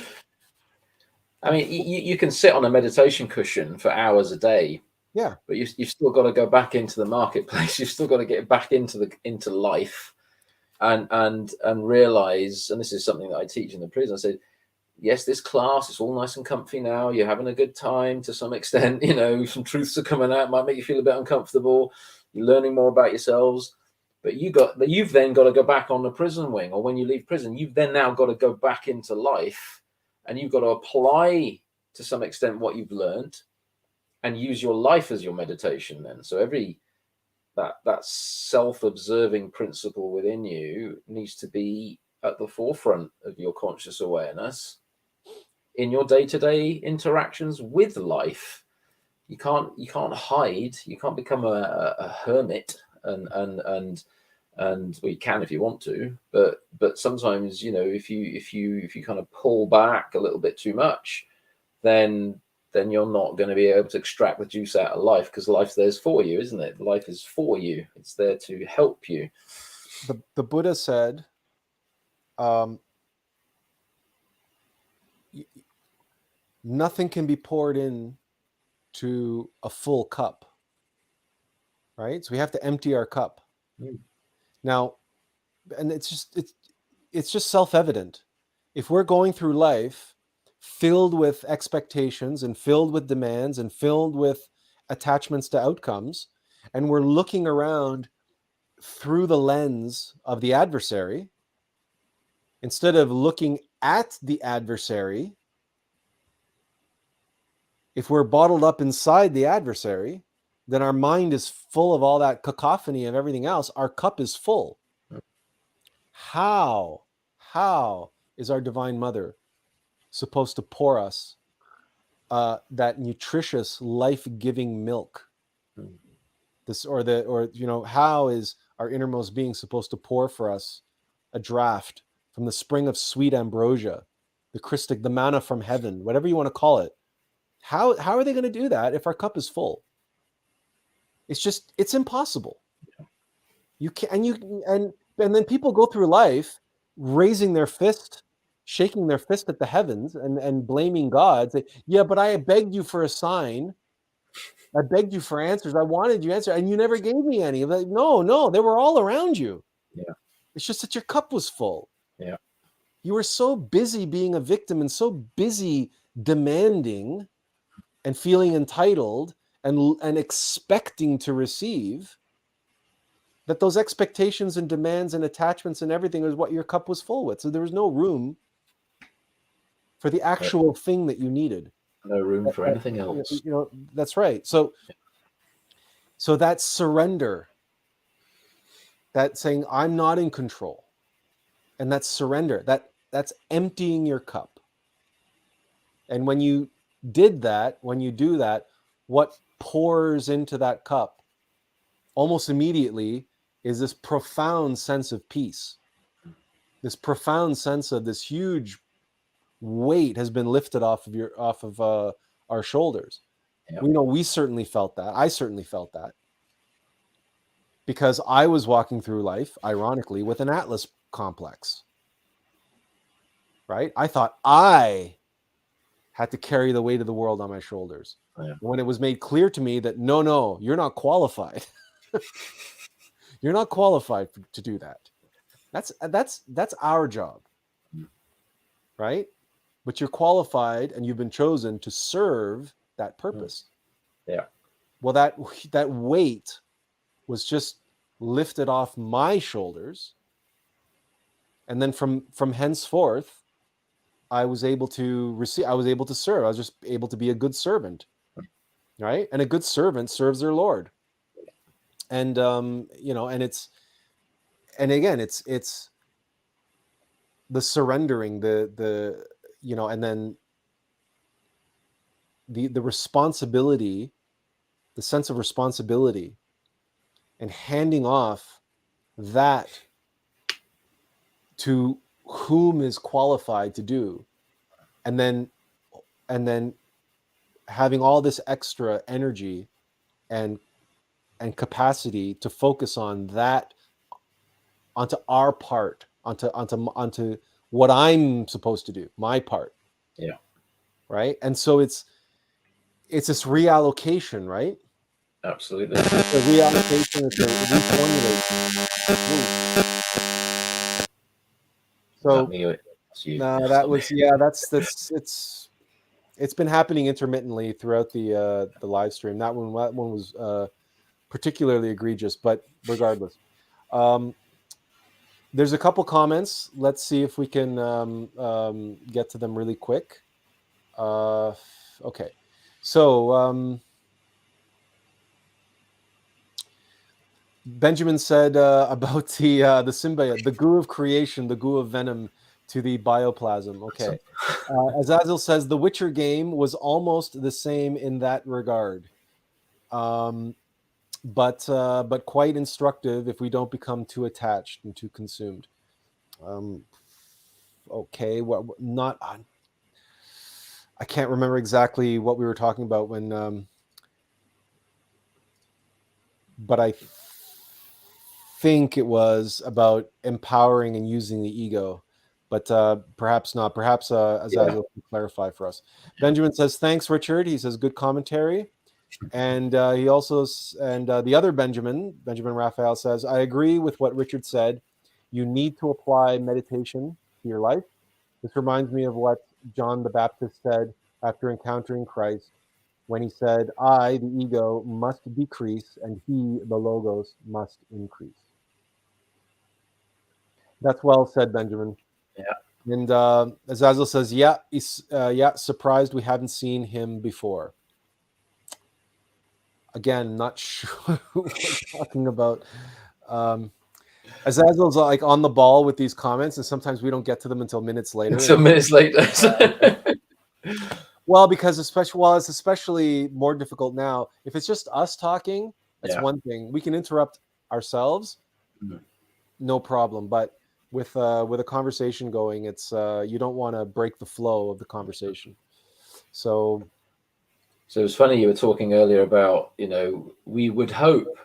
I mean, you can sit on a meditation cushion for hours a day. Yeah. But you've still got to go back into the marketplace. You've still got to get back into life, and realize. And this is something that I teach in the prison. I said, yes, this class is all nice and comfy now. You're having a good time to some extent. Some truths are coming out. Might make you feel a bit uncomfortable. You're learning more about yourselves. But you've then got to go back on the prison wing, or when you leave prison, you've then now got to go back into life, and you've got to apply to some extent what you've learned, and use your life as your meditation. Then, so that self-observing principle within you needs to be at the forefront of your conscious awareness in your day-to-day interactions with life. You can't hide. You can't become a hermit and well, you can if you want to, but sometimes if you kind of pull back a little bit too much, then you're not going to be able to extract the juice out of life, because life's there for you, isn't it? Life is for you. It's there to help you. The Buddha said, nothing can be poured in to a full cup, right? So we have to empty our cup. Now, and it's just self-evident. If we're going through life filled with expectations and filled with demands and filled with attachments to outcomes, and we're looking around through the lens of the adversary, instead of looking at the adversary, if we're bottled up inside the adversary, then our mind is full of all that cacophony of everything else. Our cup is full. How is our Divine Mother supposed to pour us that nutritious, life-giving milk? How is our innermost being supposed to pour for us a draft from the spring of sweet ambrosia, the manna from heaven, whatever you want to call it? How are they going to do that if our cup is full? It's impossible. You can't, and then people go through life raising their fist, shaking their fist at the heavens and blaming God. Say, yeah, but I begged you for a sign. I begged you for answers. I wanted you to answer, and you never gave me any. Like, no, they were all around you. Yeah. It's just that your cup was full. Yeah. You were so busy being a victim and so busy demanding and feeling entitled and expecting to receive, that those expectations and demands and attachments and everything is what your cup was full with. So there was no room for the actual thing that you needed. No room for anything else. That's right. So that surrender, that saying, I'm not in control, and that surrender, that's emptying your cup. And when you do that, what pours into that cup almost immediately is this profound sense of peace, this profound sense of this huge weight has been lifted off of our shoulders. Yep. We certainly felt that. I certainly felt that, because I was walking through life, ironically, with an Atlas complex. Right? I thought I had to carry the weight of the world on my shoulders. Yeah. When it was made clear to me that no, you're not qualified. You're not qualified to do that. That's our job, right? But you're qualified and you've been chosen to serve that purpose. Yeah. Well, that weight was just lifted off my shoulders, and then from henceforth, I was able to receive. I was able to serve. I was just able to be a good servant, right? And a good servant serves their Lord. And and again, it's the surrendering, the you know, and then the responsibility, the sense of responsibility, and handing off that to whom is qualified to do, and then having all this extra energy and capacity to focus on that, onto our part, onto what I'm supposed to do, my part. Yeah. Right. And so it's this reallocation, right? Absolutely. It's a reallocation, it's a reformulation. So no, that was, yeah, that's it's been happening intermittently throughout the live stream. That one was particularly egregious, but regardless. There's a couple comments. Let's see if we can get to them really quick. Okay. So Benjamin said about the symbiote, the goo of creation, the goo of venom to the bioplasm. Okay. Azazel says the Witcher game was almost the same in that regard. But quite instructive if we don't become too attached and too consumed. Okay, what not? I can't remember exactly what we were talking about when, but I think it was about empowering and using the ego. But perhaps not. Perhaps Azazel can clarify for us. Benjamin says, "Thanks, Richard." He says, "Good commentary." And he also, the other Benjamin Raphael says, "I agree with what Richard said. You need to apply meditation to your life. This reminds me of what John the Baptist said after encountering Christ, when he said, 'I, the ego, must decrease, and he, the logos, must increase.'" That's well said, Benjamin. Yeah. And Azazel says, "Yeah, yeah, surprised we haven't seen him before." Again, not sure who we're talking about. Azazel's like on the ball with these comments, and sometimes we don't get to them until minutes later. Until minutes later. Well, because it's especially more difficult now. If it's just us talking, that's one thing. We can interrupt ourselves, no problem. But with a conversation going, it's you don't want to break the flow of the conversation. So it's funny, you were talking earlier about, we would hope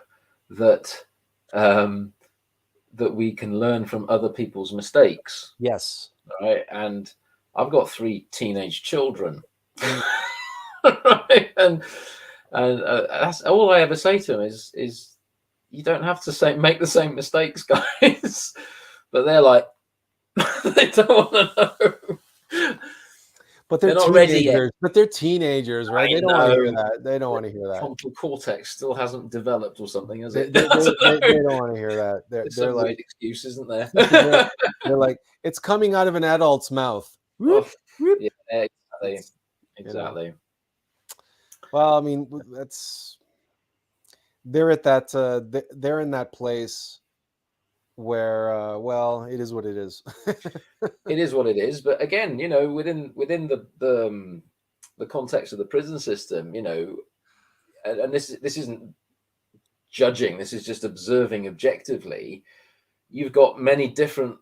that that we can learn from other people's mistakes. Yes. Right. And I've got 3 teenage children. Right? And that's all I ever say to them is you don't have to make the same mistakes, guys. But they're like, they don't want to know. But they're not ready yet. But they're teenagers, right? They don't want to hear that. They don't want to hear that. Frontal cortex still hasn't developed or something, has it? They don't want to hear that. They're like, weird excuse, isn't there? they're like, it's coming out of an adult's mouth. Oh, yeah, exactly. Well, I mean, they're at that. They're in that place where, well, it is what it is. It is what it is. But again, within the context of the prison system, and this isn't judging. This is just observing objectively. You've got many different,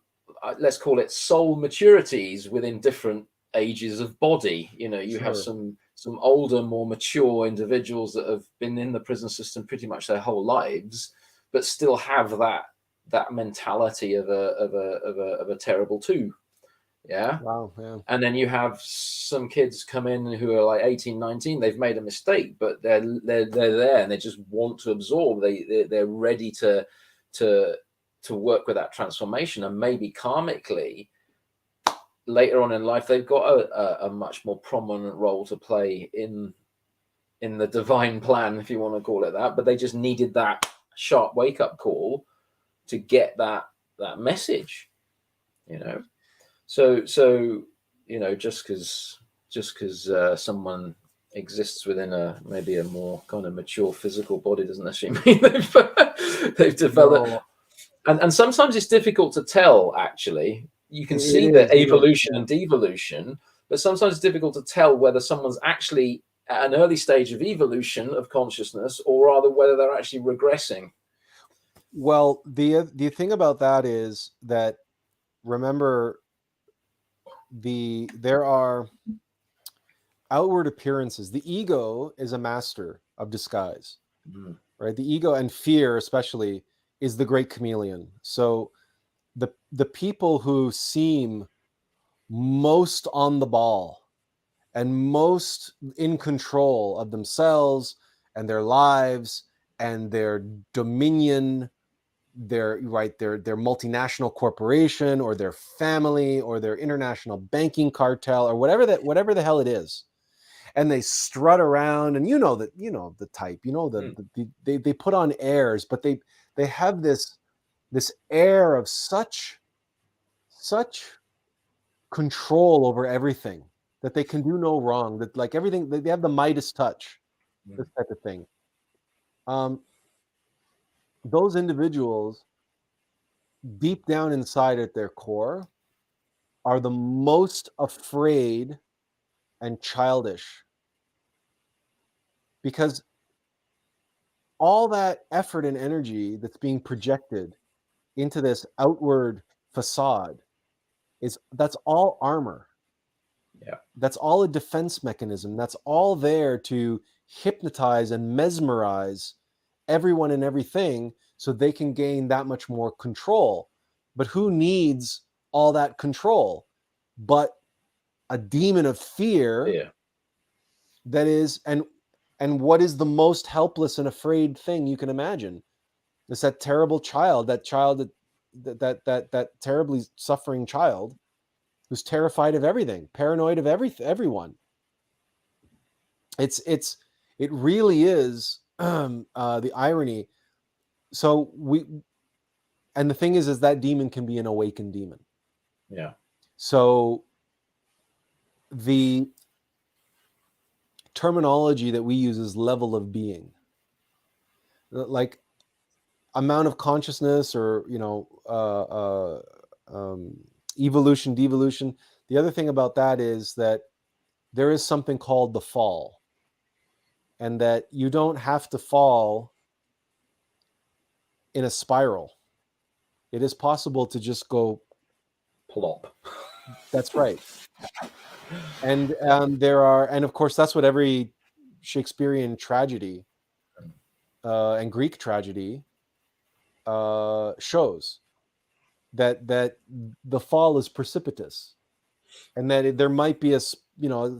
let's call it soul maturities within different ages of body. You have some older, more mature individuals that have been in the prison system pretty much their whole lives, but still have that mentality of a terrible two. Yeah. Wow. Yeah. And then you have some kids come in who are like 18, 19. They've made a mistake, but they're there and they just want to absorb. They're ready to work with that transformation, and maybe karmically later on in life they've got a much more prominent role to play in the divine plan, if you want to call it that. But they just needed that sharp wake up call to get that message, So just because someone exists within maybe a more kind of mature physical body doesn't necessarily mean they've developed. No. And sometimes it's difficult to tell, actually. you can It see the is, evolution yeah. and devolution, but sometimes it's difficult to tell whether someone's actually at an early stage of evolution of consciousness, or rather whether they're actually regressing. Well, the thing about that is that, remember, there are outward appearances. The ego is a master of disguise, right? The ego, and fear especially, is the great chameleon. So the people who seem most on the ball and most in control of themselves and their lives and their dominion, their multinational corporation or their family or their international banking cartel or whatever the hell it is, and they strut around, and the type, they put on airs, but they have this air of such control over everything, that they can do no wrong, that like everything, they have the Midas touch, this type of thing. Those individuals, deep down inside at their core, are the most afraid and childish, because all that effort and energy that's being projected into this outward facade that's all armor. Yeah. That's all a defense mechanism. That's all there to hypnotize and mesmerize everyone and everything so they can gain that much more control. But who needs all that control but a demon of fear? Yeah. That is, and what is the most helpless and afraid thing you can imagine? It's that terrible child, that terribly suffering child who's terrified of everything, paranoid of everyone. It really is the irony. So and the thing is that demon can be an awakened demon. Yeah. So the terminology that we use is level of being, like amount of consciousness, or evolution, devolution. The other thing about that is that there is something called the fall, and that you don't have to fall in a spiral. It is possible to just go plop. That's right. And and of course that's what every Shakespearean tragedy and Greek tragedy shows, that the fall is precipitous, and that there might be a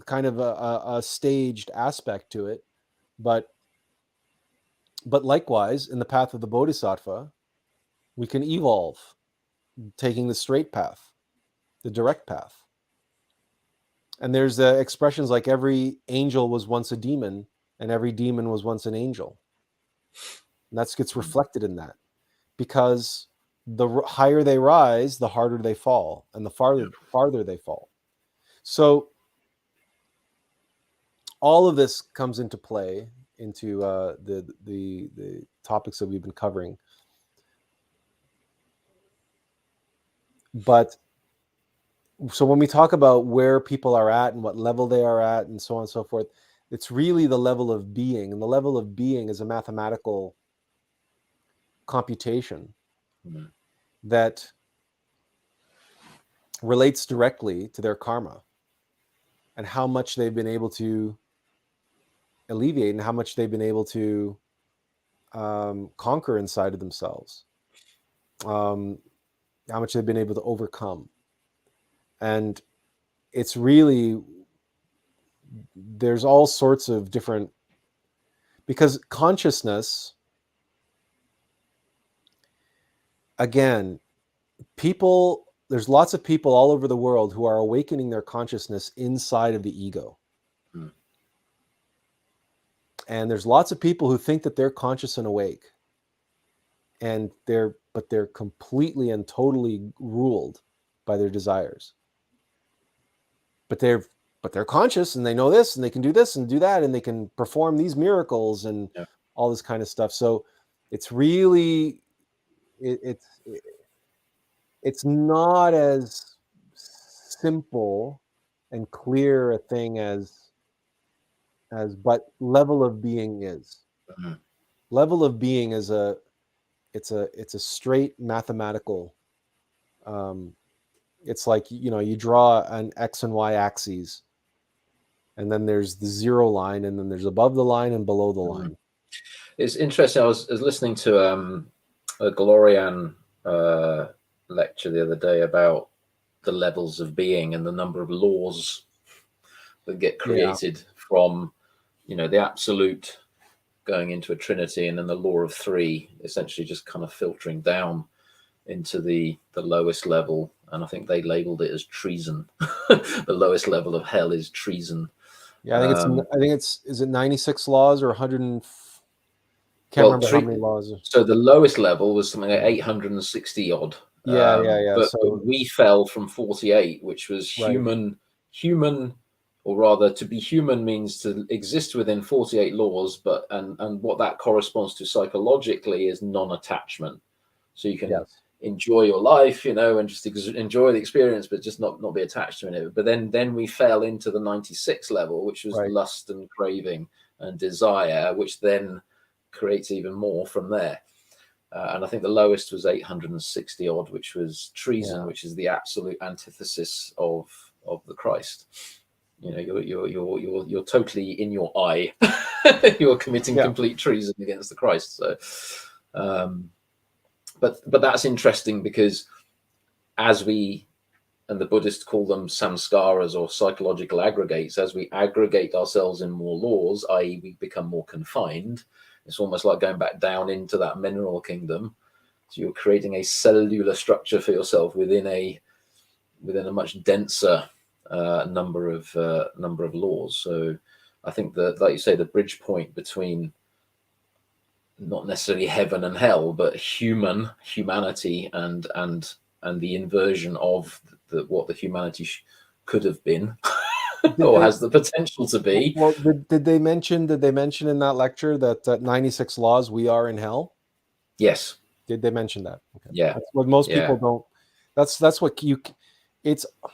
kind of a staged aspect to it, but likewise in the path of the Bodhisattva we can evolve, taking the straight path, the direct path. And there's expressions like every angel was once a demon and every demon was once an angel. And that gets reflected in that, because the higher they rise, the harder they fall, and the farther they fall. So all of this comes into play into the topics that we've been covering. But so when we talk about where people are at and what level they are at and so on and so forth, it's really the level of being. And the level of being is a mathematical computation that relates directly to their karma and how much they've been able to alleviate and how much they've been able to conquer inside of themselves, how much they've been able to overcome. And it's really, there's all sorts of different, because consciousness, again, there's lots of people all over the world who are awakening their consciousness inside of the ego. And there's lots of people who think that they're conscious and awake, and they're completely and totally ruled by their desires. But they're conscious, and they know this, and they can do this and do that, and they can perform these miracles and all this kind of stuff. So it's really, it's not as simple and clear a thing as but level of being is. Mhm. Level of being is it's a straight mathematical, it's like, you draw an X and Y axes, and then there's the zero line, and then there's above the line and below the Mhm. line. It's interesting. I was listening to a Glorian lecture the other day about the levels of being and the number of laws that get Yeah. created from, the absolute going into a trinity, and then the law of three essentially just kind of filtering down into the lowest level. And I think they labeled it as treason. The lowest level of hell is treason. Yeah, I think it's is it 96 laws or 100 and can't Well, remember how many laws. so the lowest level was something like 860 odd. Yeah. But So we fell from 48, which was right. human, or rather, to be human means to exist within 48 laws. But and what that corresponds to psychologically is non-attachment. So you can Yes. enjoy your life, and just enjoy the experience, but just not be attached to it. But then we fell into the 96 level, which was Right. lust and craving and desire, which then creates even more from there. And I think the lowest was 860 odd, which was treason, Yeah. which is the absolute antithesis of the Christ. You're totally in your eye. You're committing complete treason against the Christ. So, but that's interesting, because as we, and the Buddhists call them samskaras, or psychological aggregates, as we aggregate ourselves in more laws, i.e. we become more confined, it's almost like going back down into that mineral kingdom. So you're creating a cellular structure for yourself within a much denser number of laws. So I think that, like you say, the bridge point between not necessarily heaven and hell, but humanity and the inversion of what the humanity could have been or has the potential to be. Well, did they mention in that lecture that 96 laws we are in hell? Yes. Did they mention that? Okay. Yeah. That's what most people don't. That's what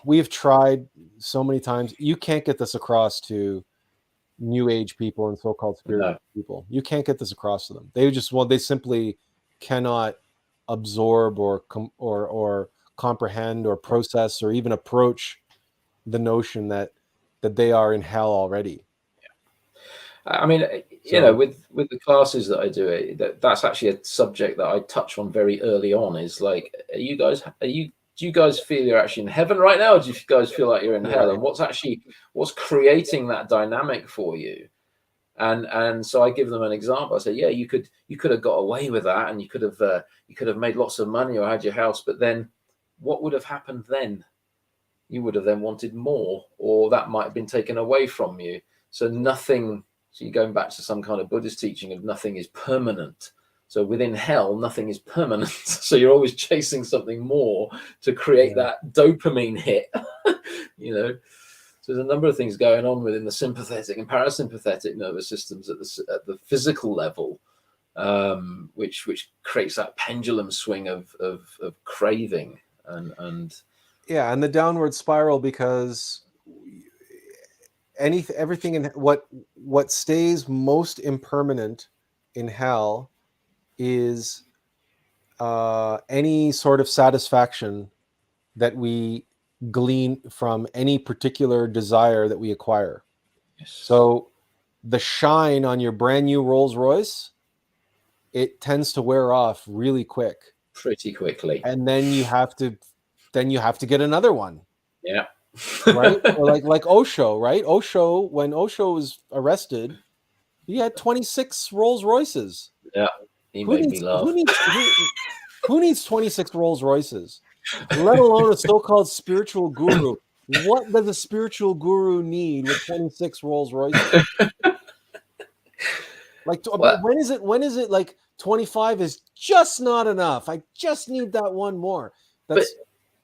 we've tried so many times. You can't get this across to New Age people and so-called spiritual people. You can't get this across to them. They simply cannot absorb or comprehend or process or even approach the notion that they are in hell already. I mean, with the classes that I do, that's actually a subject that I touch on very early on. Is like, do you guys feel you're actually in heaven right now, or do you guys feel like you're in hell? And what's creating that dynamic for you? And so I give them an example. I say, yeah, you could have got away with that, and you could have made lots of money or had your house, but then what would have happened then? You would have then wanted more, or that might have been taken away from you. So you're going back to some kind of Buddhist teaching of nothing is permanent. So within hell, nothing is permanent. So you're always chasing something more to create that dopamine hit. So there's a number of things going on within the sympathetic and parasympathetic nervous systems at the physical level, which creates that pendulum swing of craving and the downward spiral, because everything in what stays most impermanent in hell is any sort of satisfaction that we glean from any particular desire that we acquire. Yes. So the shine on your brand new Rolls Royce, it tends to wear off really quick, pretty quickly, and then you have to get another one. Yeah. Right? Or like Osho, right? When Osho was arrested, he had 26 Rolls Royces. Yeah, he made me laugh. Who needs 26 Rolls Royces? Let alone a so-called spiritual guru. What does a spiritual guru need with 26 Rolls Royces? When is it like 25 is just not enough? I just need that one more. But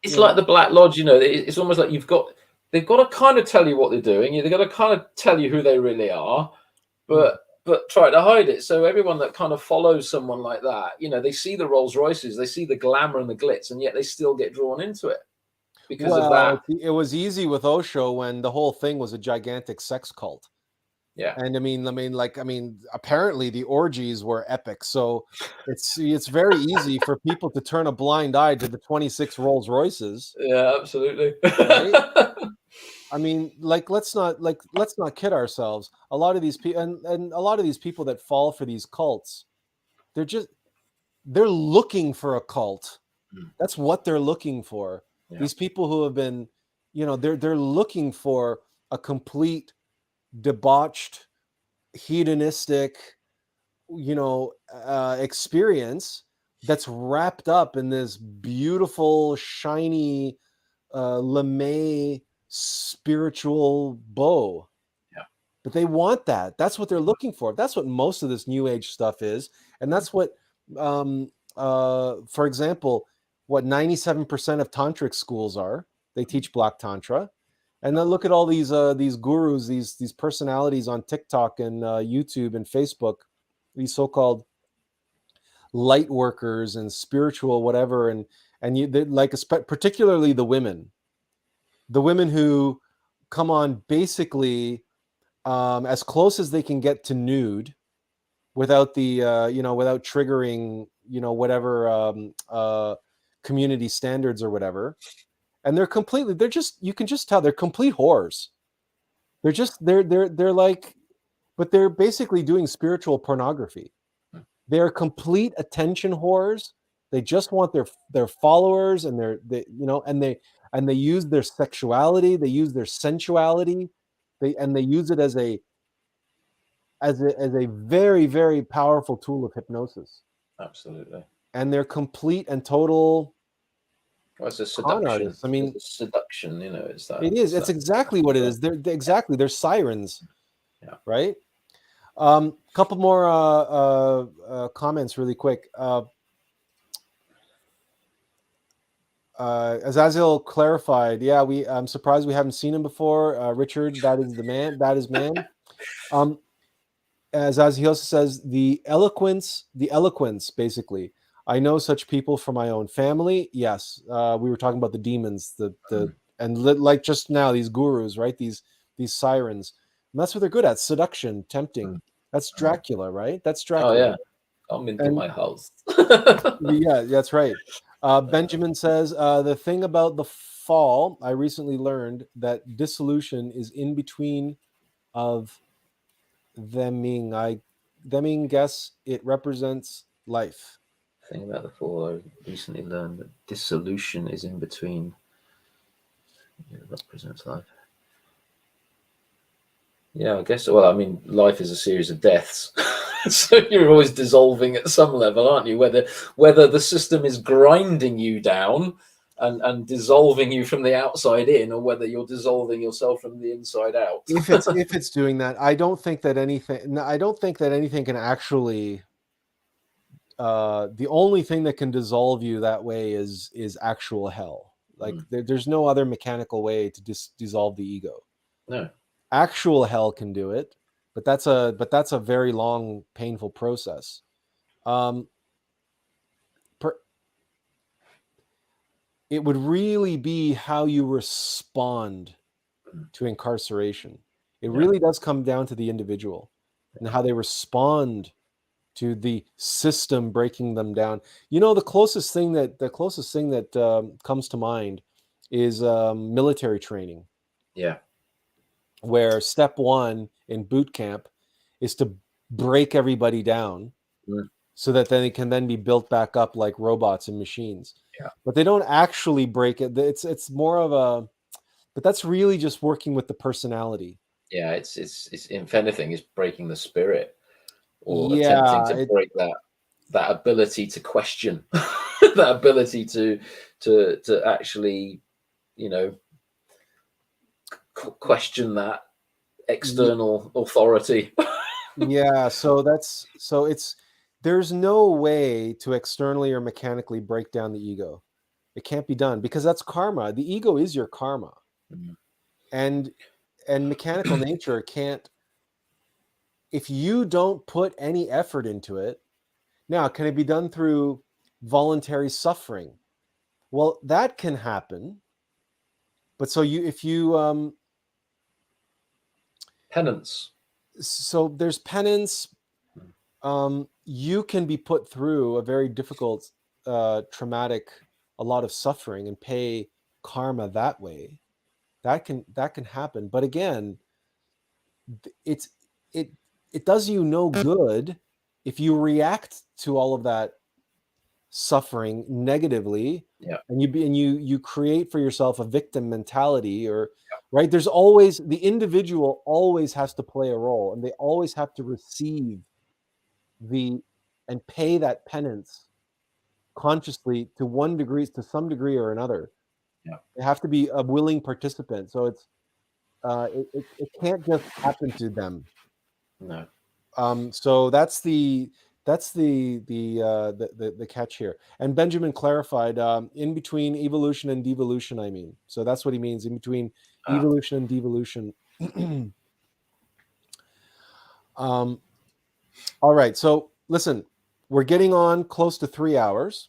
it's like the Black Lodge, it's almost like they've got to kind of tell you what they're doing. They've got to kind of tell you who they really are, but try to hide it. So everyone that kind of follows someone like that, they see the Rolls Royces, they see the glamour and the glitz, and yet they still get drawn into it. because of Well, that. it was easy with Osho when the whole thing was a gigantic sex cult. Yeah. And apparently the orgies were epic. So it's very easy for people to turn a blind eye to the 26 Rolls Royces, Yeah, absolutely. right? I mean, let's not kid ourselves. A lot of these people and a lot of these people that fall for these cults, they're looking for a cult. Mm. That's what they're looking for. Yeah. These people who have been, they're looking for a complete debauched, hedonistic, experience that's wrapped up in this beautiful, shiny, lame spiritual bow. Yeah. But they want that. That's what they're looking for. That's what most of this new age stuff is. And that's what, for example, what 97% of tantric schools are. They teach Black Tantra. And then look at all these gurus, these personalities on TikTok and YouTube and Facebook, these so-called light workers and spiritual whatever, and particularly the women who come on basically as close as they can get to nude without the without triggering whatever community standards or whatever, and you can just tell they're complete whores. They're like, but they're basically doing spiritual pornography. They're complete attention whores. They just want their followers, and they use their sexuality, they use their sensuality, they use it as a very, very powerful tool of hypnosis. Absolutely. And they're complete and total it's a con seduction. artists. I mean, it's a seduction. It's that. It is. It's exactly what it is. They're sirens. Yeah. Right. Couple more comments really quick. Azazel clarified. Yeah, I'm surprised we haven't seen him before. Richard, that is the man. That is man. As he also says, the eloquence, basically. I know such people from my own family. Yes, we were talking about the demons, like just now, these gurus, right? These sirens. And that's what they're good at: seduction, tempting. That's Dracula, right? That's Dracula. Oh yeah, come into my house. Yeah, that's right. Benjamin says the thing about the fall. I recently learned that dissolution is in between of theming. Guess it represents life. Thing about the fall, I recently learned that dissolution is in between. It represents life. Yeah, I guess. Well, I mean, life is a series of deaths, so you're always dissolving at some level, aren't you? Whether the system is grinding you down and dissolving you from the outside in, or whether you're dissolving yourself from the inside out. if it's doing that, I don't think that anything can actually. The only thing that can dissolve you that way is actual hell. Like there's no other mechanical way to dissolve the ego. No. Actual hell can do it, but that's a very long, painful process. It would really be how you respond to incarceration. It really does come down to the individual and how they respond to the system breaking them down. The closest thing that comes to mind is military training. Yeah. Where step one in boot camp is to break everybody down so that then it can then be built back up like robots and machines. Yeah. But they don't actually break it. It's more of a, but that's really just working with the personality. Yeah, it's if anything, it's breaking the spirit, or attempting to break that ability to question, that ability to actually, question that external authority. Yeah, so there's no way to externally or mechanically break down the ego. It can't be done because that's karma. The ego is your karma. And mechanical nature can't, if you don't put any effort into it. Now, can it be done through voluntary suffering? Well, that can happen, But so if you Penance. so there's penance. You can be put through a very difficult, traumatic, a lot of suffering, and pay karma that way. That can happen. But again, it's it it does you no good if you react to all of that suffering negatively, Yeah. and you create for yourself a victim mentality, or right. There's always, the individual always has to play a role, and they always have to receive the and pay that penance consciously, to one degree, to some degree or another. Yeah. They have to be a willing participant. So it's it can't just happen to them. No. So that's the catch here. And Benjamin clarified, in between evolution and devolution, I mean. So that's what he means, in between evolution and devolution. All right. So listen, we're getting on close to 3 hours.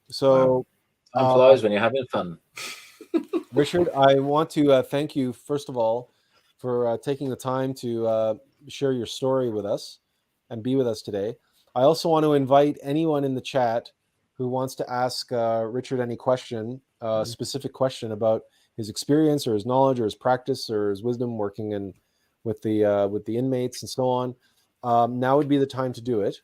So time flies when you're having fun. Richard, I want to thank you, first of all, for taking the time to share your story with us and be with us today. I also want to invite anyone in the chat who wants to ask Richard any question, specific question about his experience or his knowledge or his practice or his wisdom working with the inmates and so on. Now would be the time to do it,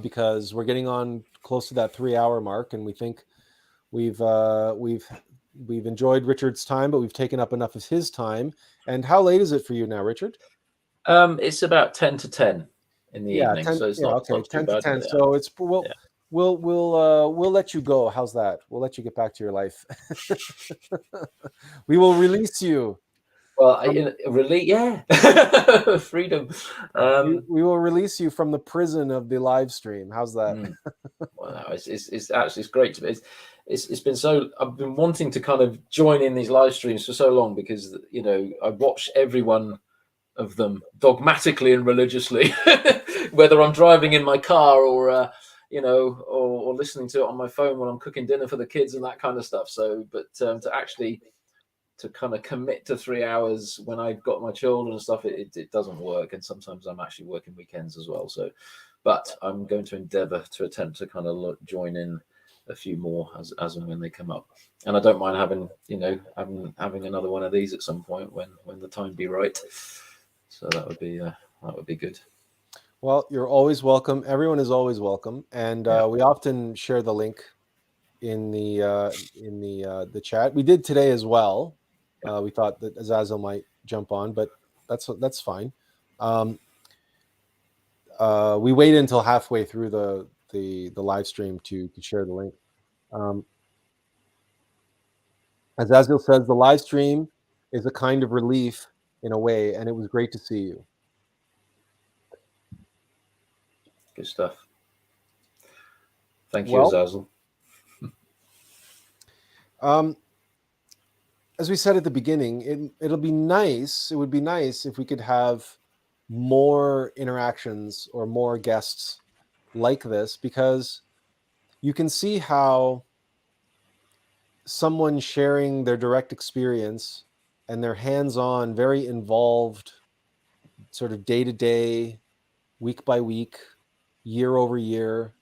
because we're getting on close to that 3 hour mark, and we think we've enjoyed Richard's time, but we've taken up enough of his time. And how late is it for you now, Richard? It's about 10 to 10 in the evening, 10, so it's not too 10 bad. to 10. So it's we'll let you go. How's that? We'll let you get back to your life. We will release you. Well, freedom. We will release you from the prison of the live stream. How's that? Well, it's actually great. It's been so, I've been wanting to kind of join in these live streams for so long, because I watch every one of them dogmatically and religiously, whether I'm driving in my car or or listening to it on my phone when I'm cooking dinner for the kids and that kind of stuff. So, but to kind of commit to 3 hours when I've got my children and stuff, it doesn't work. And sometimes I'm actually working weekends as well. So, but I'm going to endeavor to attempt to kind of join in a few more as and when they come up. And I don't mind having another one of these at some point when the time be right. So that would be good. Well, you're always welcome. Everyone is always welcome. And we often share the link in the chat. We did today as well. We thought that Azazel might jump on, but that's fine. We waited until halfway through the live stream to share the link. Azazel says the live stream is a kind of relief in a way, and it was great to see you. Good stuff. Thank you, Azazel. As we said at the beginning, it would be nice if we could have more interactions or more guests like this, because you can see how someone sharing their direct experience and their hands-on, very involved, sort of day-to-day, week by week, year over year,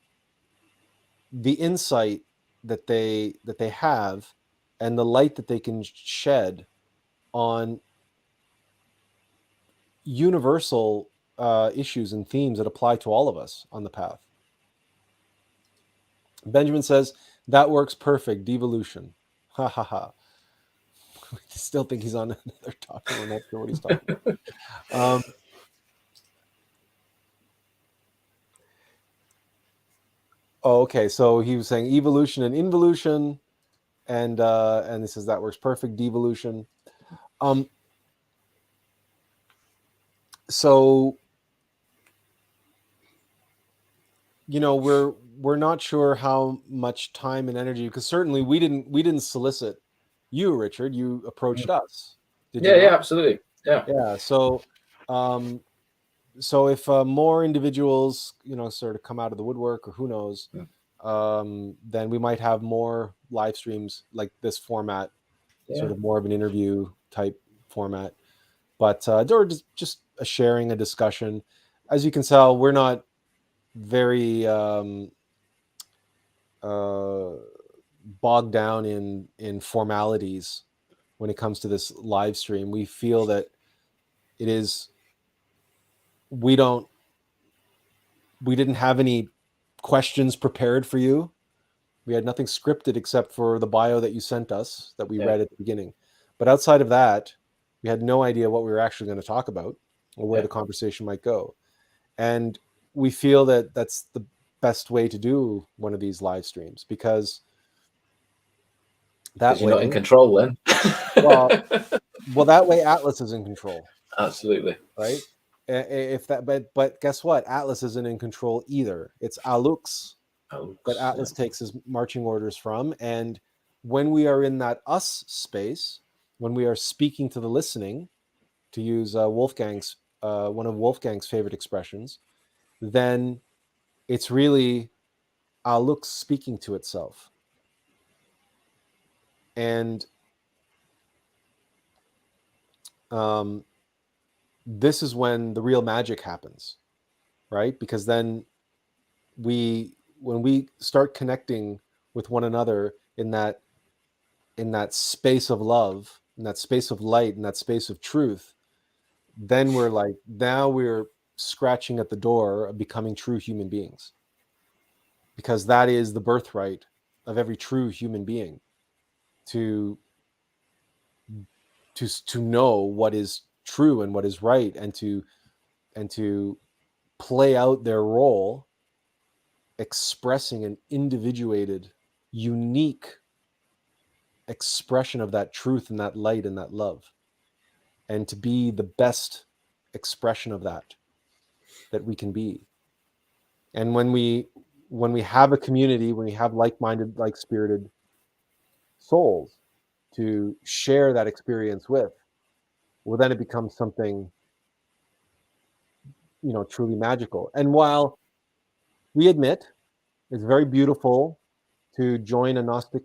the insight that they have and the light that they can shed on universal issues and themes that apply to all of us on the path. Benjamin says, that works perfect, devolution. Ha ha ha. I still think he's on another topic. We're not sure what he's talking about. Okay, so he was saying evolution and involution, and he says that works perfect, devolution. So we're not sure how much time and energy, because certainly we didn't solicit you, Richard. You approached us. Did you not? Yeah, absolutely. Yeah. So if more individuals sort of come out of the woodwork, or who knows, then we might have more live streams like this format, sort Yeah. of more of an interview type format, but or just a sharing, a discussion. As you can tell, we're not very bogged down in formalities when it comes to this live stream. We feel that it is, we didn't have any questions prepared for you. We had nothing scripted except for the bio that you sent us that we read at the beginning. But outside of that, we had no idea what we were actually going to talk about or where the conversation might go. And we feel that that's the best way to do one of these live streams, because that you're way, not in control then. well, that way Attlas is in control. Absolutely. Right? If that, but guess what? Attlas isn't in control either. It's Alux that Attlas takes his marching orders from. And when we are in that us space, when we are speaking to the listening, to use Wolfgang's one of Wolfgang's favorite expressions, then it's really Alux speaking to itself. And this is when the real magic happens, right? Because then when we start connecting with one another in that space of love, in that space of light, in that space of truth, then we're like, now we're scratching at the door of becoming true human beings, because that is the birthright of every true human being, to know what is true and what is right, and to play out their role, expressing an individuated, unique expression of that truth and that light and that love, and to be the best expression of that we can be. And when we have a community, when we have like-minded, like-spirited souls to share that experience with, well, then it becomes something, truly magical. And while we admit it's very beautiful to join a Gnostic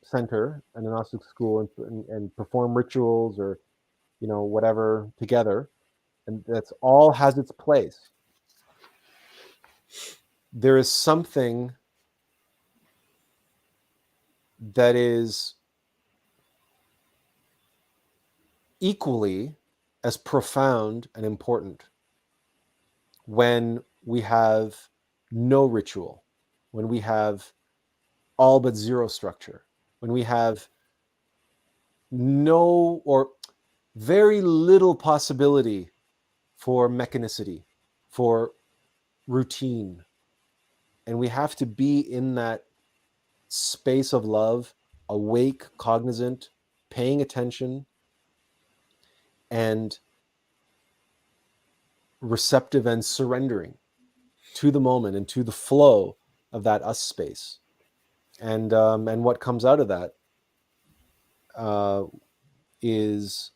center and a Gnostic school and perform rituals or whatever together, and that's all has its place, there is something that is equally as profound and important when we have no ritual, when we have all but zero structure, when we have no or very little possibility for mechanicity, for routine. And we have to be in that space of love, awake, cognizant, paying attention, and receptive and surrendering to the moment and to the flow of that us space. And what comes out of that is,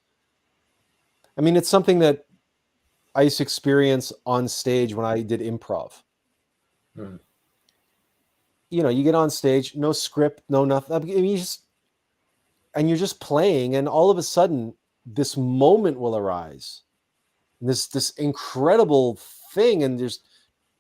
I mean, it's something that I used to experience on stage when I did improv. You get on stage, no script, no nothing. I mean, you're just playing, and all of a sudden, this moment will arise. And this incredible thing, and there's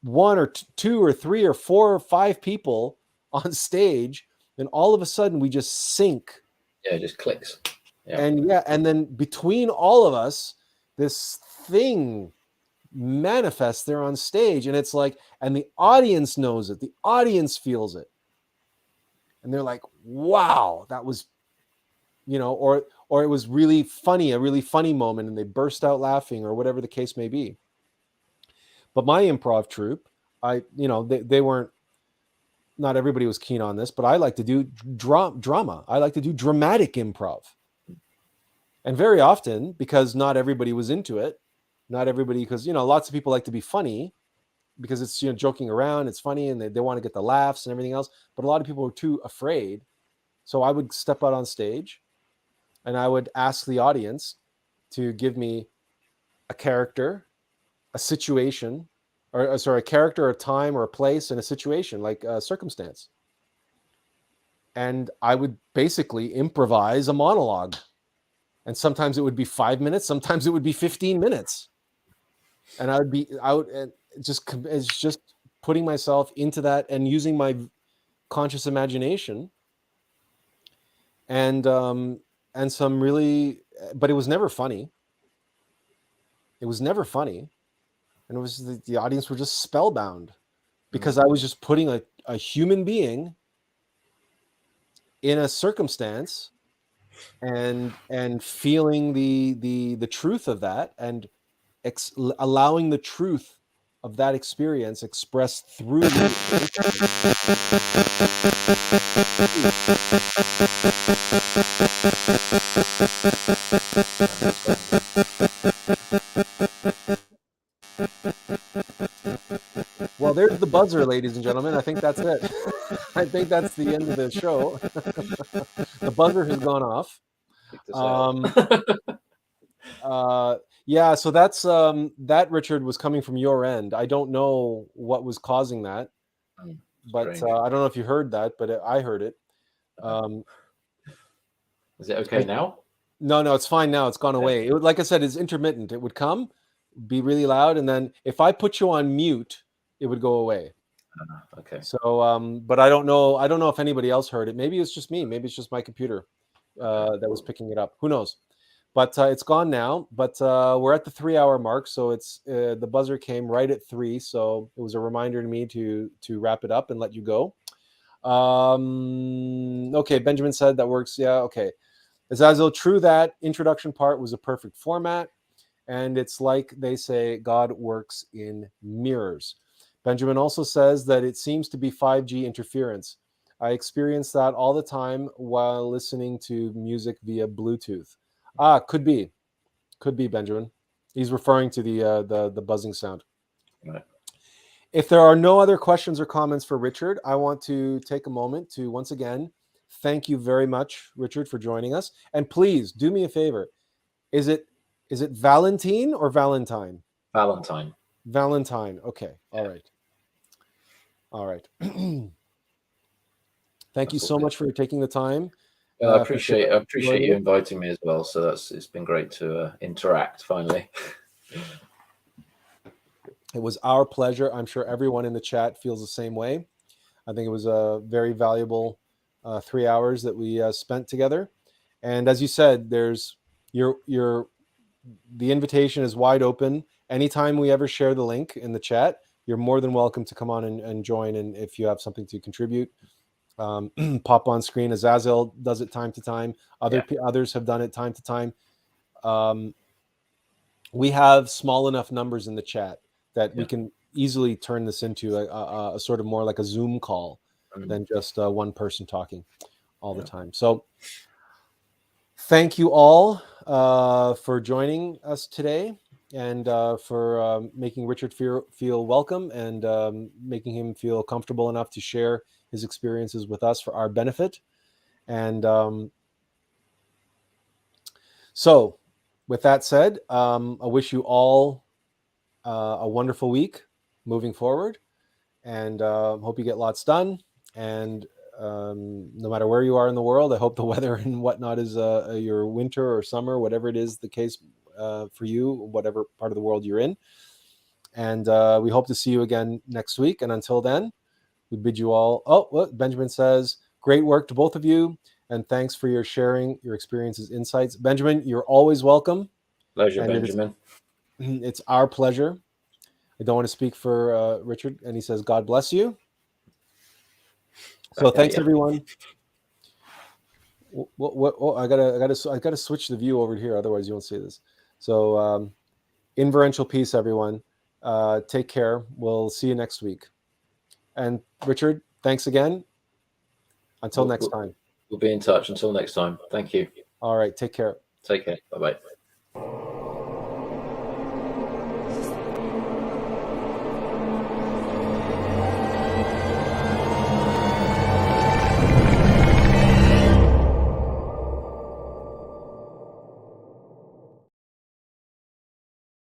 one or two or three or four or five people on stage, and all of a sudden we just sync. Yeah, it just clicks. Yeah. And then between all of us, this thing manifests there on stage, and it's like, and the audience knows it, the audience feels it, and they're like, wow, that was, or it was really funny, a really funny moment, and they burst out laughing, or whatever the case may be. But my improv troupe, they weren't, not everybody was keen on this, but I like to do drama. I like to do dramatic improv. And very often, because not everybody was into it, because lots of people like to be funny because it's joking around, it's funny, and they want to get the laughs and everything else. But a lot of people were too afraid. So I would step out on stage and I would ask the audience to give me a character, a situation, a character, a time, or a place, and a situation, like a circumstance. and I would basically improvise a monologue. And sometimes it would be 5 minutes, sometimes it would be 15 minutes. And I would be out and it's just putting myself into that and using my conscious imagination and some really, but it was never funny. It was never funny. And it was the audience were just spellbound because I was just putting a human being in a circumstance and feeling the truth of that and allowing the truth of that experience expressed through Well, there's the buzzer, ladies and gentlemen. I think that's it. I think that's the end of the show. The buzzer has gone off. Yeah, so that's that, Richard, was coming from your end. I don't know what was causing that, but I don't know if you heard that, but I heard it. Is it okay now? No, it's fine now. It's gone away. Like I said, it's intermittent. It would come, be really loud, and then if I put you on mute, it would go away. Okay. So, but I don't know if anybody else heard it. Maybe it's just me. Maybe it's just my computer that was picking it up. Who knows? But it's gone now. But we're at the 3-hour mark, so it's the buzzer came right at 3. So it was a reminder to me to wrap it up and let you go. Okay, Benjamin said that works. Yeah, okay. Azazel, true that introduction part was a perfect format, and it's like they say, God works in mirrors. Benjamin also says that it seems to be 5G interference. I experience that all the time while listening to music via Bluetooth. Could be, Benjamin. He's referring to the buzzing sound. Right. If there are no other questions or comments for Richard, I want to take a moment to once again thank you very much, Richard, for joining us. And please do me a favor. Is it Valentine or Valentine? Valentine. Valentine. Okay. All right. Thank you so much for taking the time. I appreciate you inviting me as well. So it's been great to interact finally. It was our pleasure. I'm sure everyone in the chat feels the same way. I think it was a very valuable 3 hours that we spent together. And as you said, there's the invitation is wide open. Anytime we ever share the link in the chat, you're more than welcome to come on and join. And if you have something to contribute, pop on screen. Azazel does it time to time. Others have done it time to time. We have small enough numbers in the chat that we can easily turn this into a sort of more like a Zoom call than just one person talking all the time. So thank you all for joining us today and for making Richard feel welcome and making him feel comfortable enough to share his experiences with us for our benefit. And so with that said, I wish you all a wonderful week moving forward, and hope you get lots done. And no matter where you are in the world, I hope the weather and whatnot is your winter or summer, whatever it is the case for you, whatever part of the world you're in. And we hope to see you again next week. And until then, we bid you all. Benjamin says, great work to both of you. And thanks for your sharing your experiences, insights. Benjamin, you're always welcome. Pleasure, and Benjamin. It's our pleasure. I don't want to speak for Richard. And he says, God bless you. So thanks, everyone. I gotta switch the view over here. Otherwise you won't see this. So inferential peace, everyone. Take care. We'll see you next week. And Richard, thanks again. Until next time. We'll be in touch. Until next time. Thank you. All right. Take care. Take care. Bye-bye.